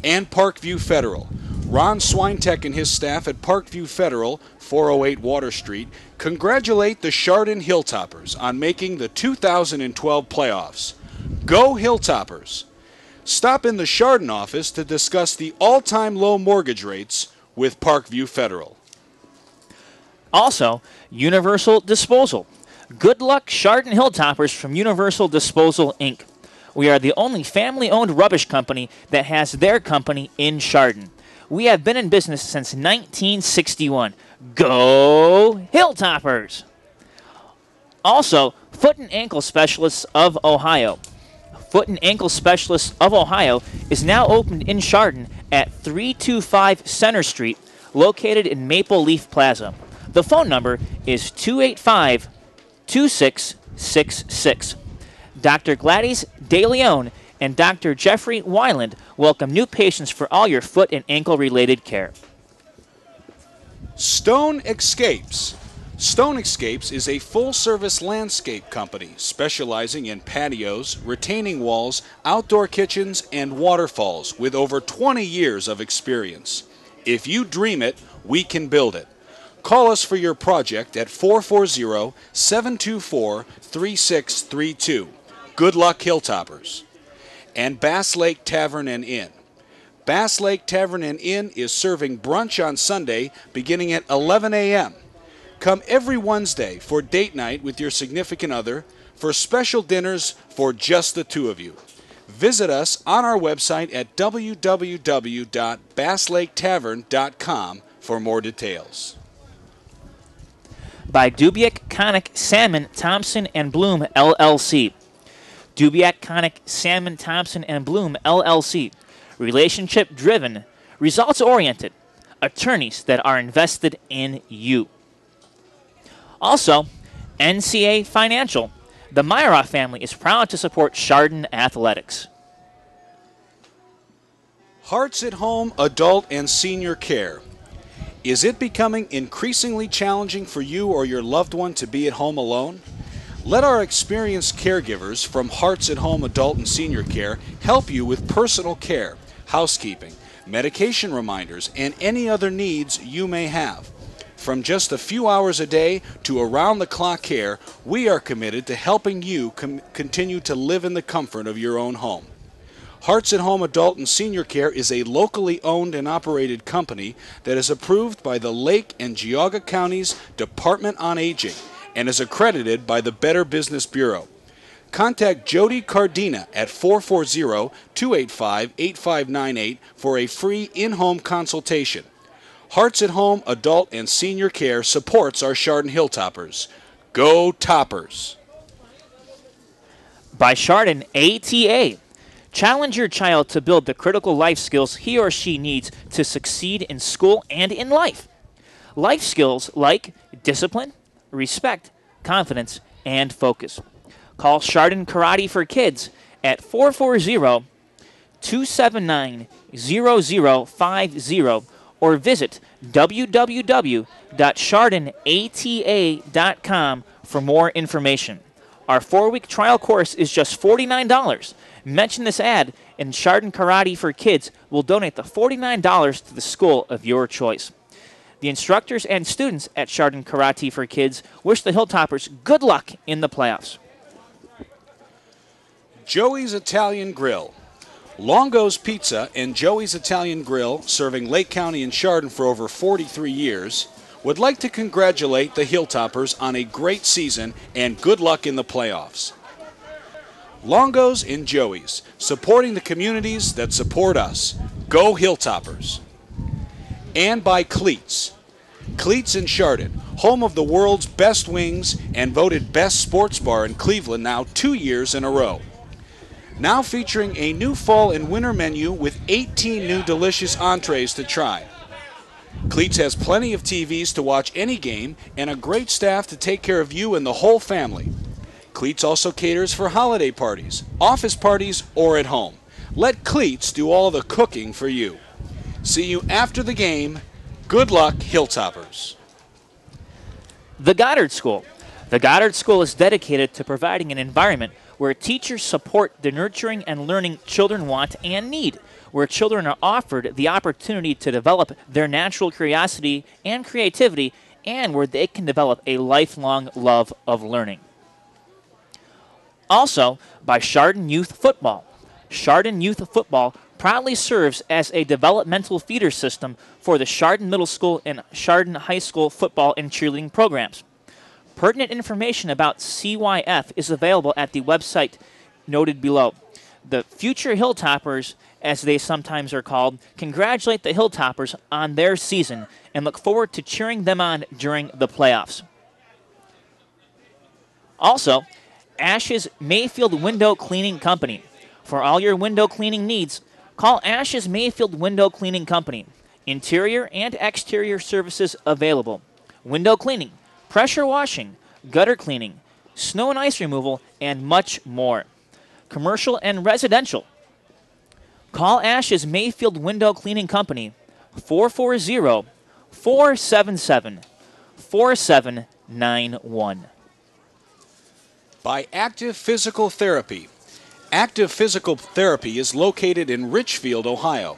And Parkview Federal. Ron Swintek and his staff at Parkview Federal, 408 Water Street, congratulate the Chardon Hilltoppers on making the 2012 playoffs. Go Hilltoppers! Stop in the Chardon office to discuss the all-time low mortgage rates with Parkview Federal. Also, Universal Disposal. Good luck, Chardon Hilltoppers from Universal Disposal, Inc. We are the only family-owned rubbish company that has their company in Chardon. We have been in business since 1961. Go Hilltoppers! Also, Foot and Ankle Specialists of Ohio. Foot and Ankle Specialists of Ohio is now opened in Chardon at 325 Center Street, located in Maple Leaf Plaza. The phone number is 285-2666. Dr. Gladys DeLeon and Dr. Jeffrey Weiland welcome new patients for all your foot and ankle-related care. Stone Escapes. Stone Escapes is a full-service landscape company specializing in patios, retaining walls, outdoor kitchens, and waterfalls with over 20 years of experience. If you dream it, we can build it. Call us for your project at 440-724-3632. Good luck, Hilltoppers. And Bass Lake Tavern and Inn. Bass Lake Tavern and Inn is serving brunch on Sunday beginning at 11 a.m. Come every Wednesday for date night with your significant other, for special dinners for just the 2 of you. Visit us on our website at www.basslaketavern.com for more details. By Dubiak Connick Salmon Thompson and Bloom LLC. Dubiak Connick Salmon Thompson and Bloom LLC. Relationship driven, results oriented, attorneys that are invested in you. Also, NCA Financial. The Myra family is proud to support Chardon Athletics. Hearts at Home Adult and Senior Care. Is it becoming increasingly challenging for you or your loved one to be at home alone? Let our experienced caregivers from Hearts at Home Adult and Senior Care help you with personal care, housekeeping, medication reminders, and any other needs you may have. From just a few hours a day to around-the-clock care, we are committed to helping you continue to live in the comfort of your own home. Hearts at Home Adult and Senior Care is a locally owned and operated company that is approved by the Lake and Geauga Counties Department on Aging and is accredited by the Better Business Bureau. Contact Jody Cardina at 440-285-8598 for a free in-home consultation. Hearts at Home Adult and Senior Care supports our Chardon Hilltoppers. Go Toppers! By Chardon ATA. Challenge your child to build the critical life skills he or she needs to succeed in school and in life. Life skills like discipline, respect, confidence, and focus. Call Chardon Karate for Kids at 440-279-0050 or visit www.chardonata.com for more information. Our 4-week trial course is just $49. Mention this ad, and Chardon Karate for Kids will donate the $49 to the school of your choice. The instructors and students at Chardon Karate for Kids wish the Hilltoppers good luck in the playoffs. Joey's Italian Grill. Longo's Pizza and Joey's Italian Grill, serving Lake County and Chardon for over 43 years, would like to congratulate the Hilltoppers on a great season and good luck in the playoffs. Longo's and Joey's, supporting the communities that support us. Go Hilltoppers. And by Cleats. Cleats in Chardon, home of the world's best wings and voted best sports bar in Cleveland now 2 years in a row. Now featuring a new fall and winter menu with 18 new delicious entrees to try. Cleats has plenty of TVs to watch any game and a great staff to take care of you and the whole family. Cleats also caters for holiday parties, office parties, or at home. Let Cleats do all the cooking for you. See you after the game. Good luck, Hilltoppers. The Goddard School. The Goddard School is dedicated to providing an environment where teachers support the nurturing and learning children want and need, where children are offered the opportunity to develop their natural curiosity and creativity, and where they can develop a lifelong love of learning. Also, by Chardon Youth Football. Chardon Youth Football proudly serves as a developmental feeder system for the Chardon Middle School and Chardon High School football and cheerleading programs. Pertinent information about CYF is available at the website noted below. The future Hilltoppers, as they sometimes are called, congratulate the Hilltoppers on their season and look forward to cheering them on during the playoffs. Also, Ash's Mayfield Window Cleaning Company. For all your window cleaning needs, call Ash's Mayfield Window Cleaning Company. Interior and exterior services available. Window cleaning, pressure washing, gutter cleaning, snow and ice removal, and much more. Commercial and residential. Call Ash's Mayfield Window Cleaning Company, 440-477-4791. By Active Physical Therapy. Active Physical Therapy is located in Richfield, Ohio.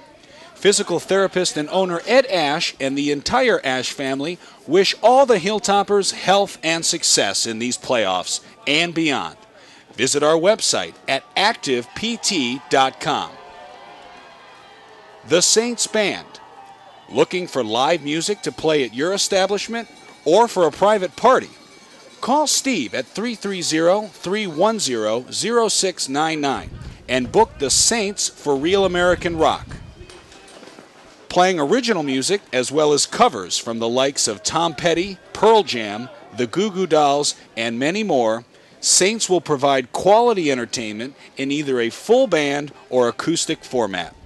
Physical therapist and owner Ed Ash and the entire Ash family wish all the Hilltoppers health and success in these playoffs and beyond. Visit our website at activept.com. The Saints Band. Looking for live music to play at your establishment or for a private party? Call Steve at 330-310-0699 and book the Saints for Real American Rock. Playing original music as well as covers from the likes of Tom Petty, Pearl Jam, the Goo Goo Dolls, and many more, Saints will provide quality entertainment in either a full band or acoustic format.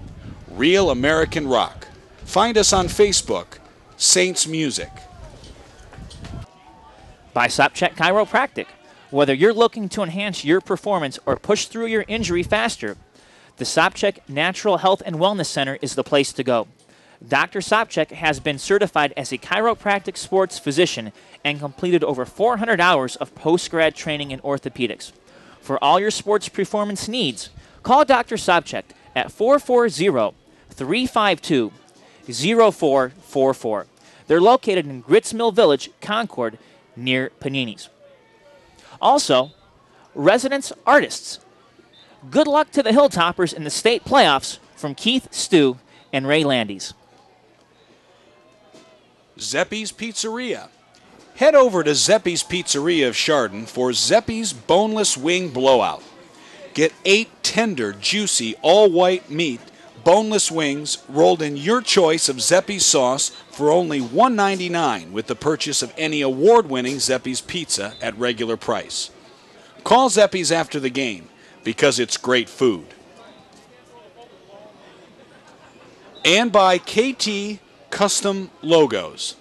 Real American Rock. Find us on Facebook, Saints Music. By Sopcheck Chiropractic. Whether you're looking to enhance your performance or push through your injury faster, the Sopcheck Natural Health and Wellness Center is the place to go. Dr. Sopcheck has been certified as a chiropractic sports physician and completed over 400 hours of post-grad training in orthopedics. For all your sports performance needs, call Dr. Sopcheck at 440-352-0444. They're located in Grits Mill Village, Concord, near Panini's. Also, Residence Artists. Good luck to the Hilltoppers in the state playoffs from Keith, Stu, and Ray Landis. Zeppi's Pizzeria. Head over to Zeppi's Pizzeria of Chardon for Zeppi's Boneless Wing Blowout. Get 8 tender, juicy, all-white meat boneless wings rolled in your choice of Zeppi's sauce for only $1.99 with the purchase of any award-winning Zeppi's pizza at regular price. Call Zeppi's after the game because it's great food. And by KT Custom Logos.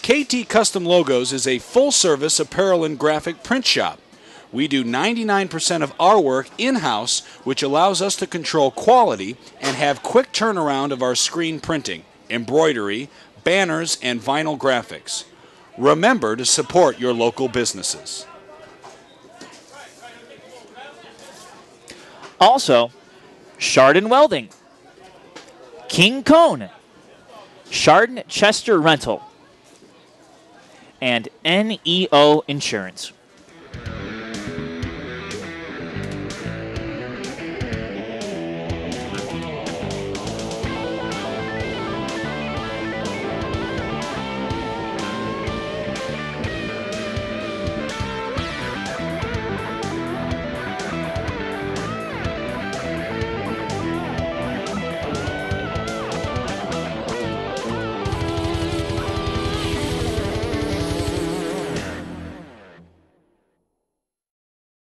KT Custom Logos is a full-service apparel and graphic print shop. We do 99% of our work in-house, which allows us to control quality and have quick turnaround of our screen printing, embroidery, banners, and vinyl graphics. Remember to support your local businesses. Also, Chardon Welding, King Cone, Chardon Chester Rental, and NEO Insurance.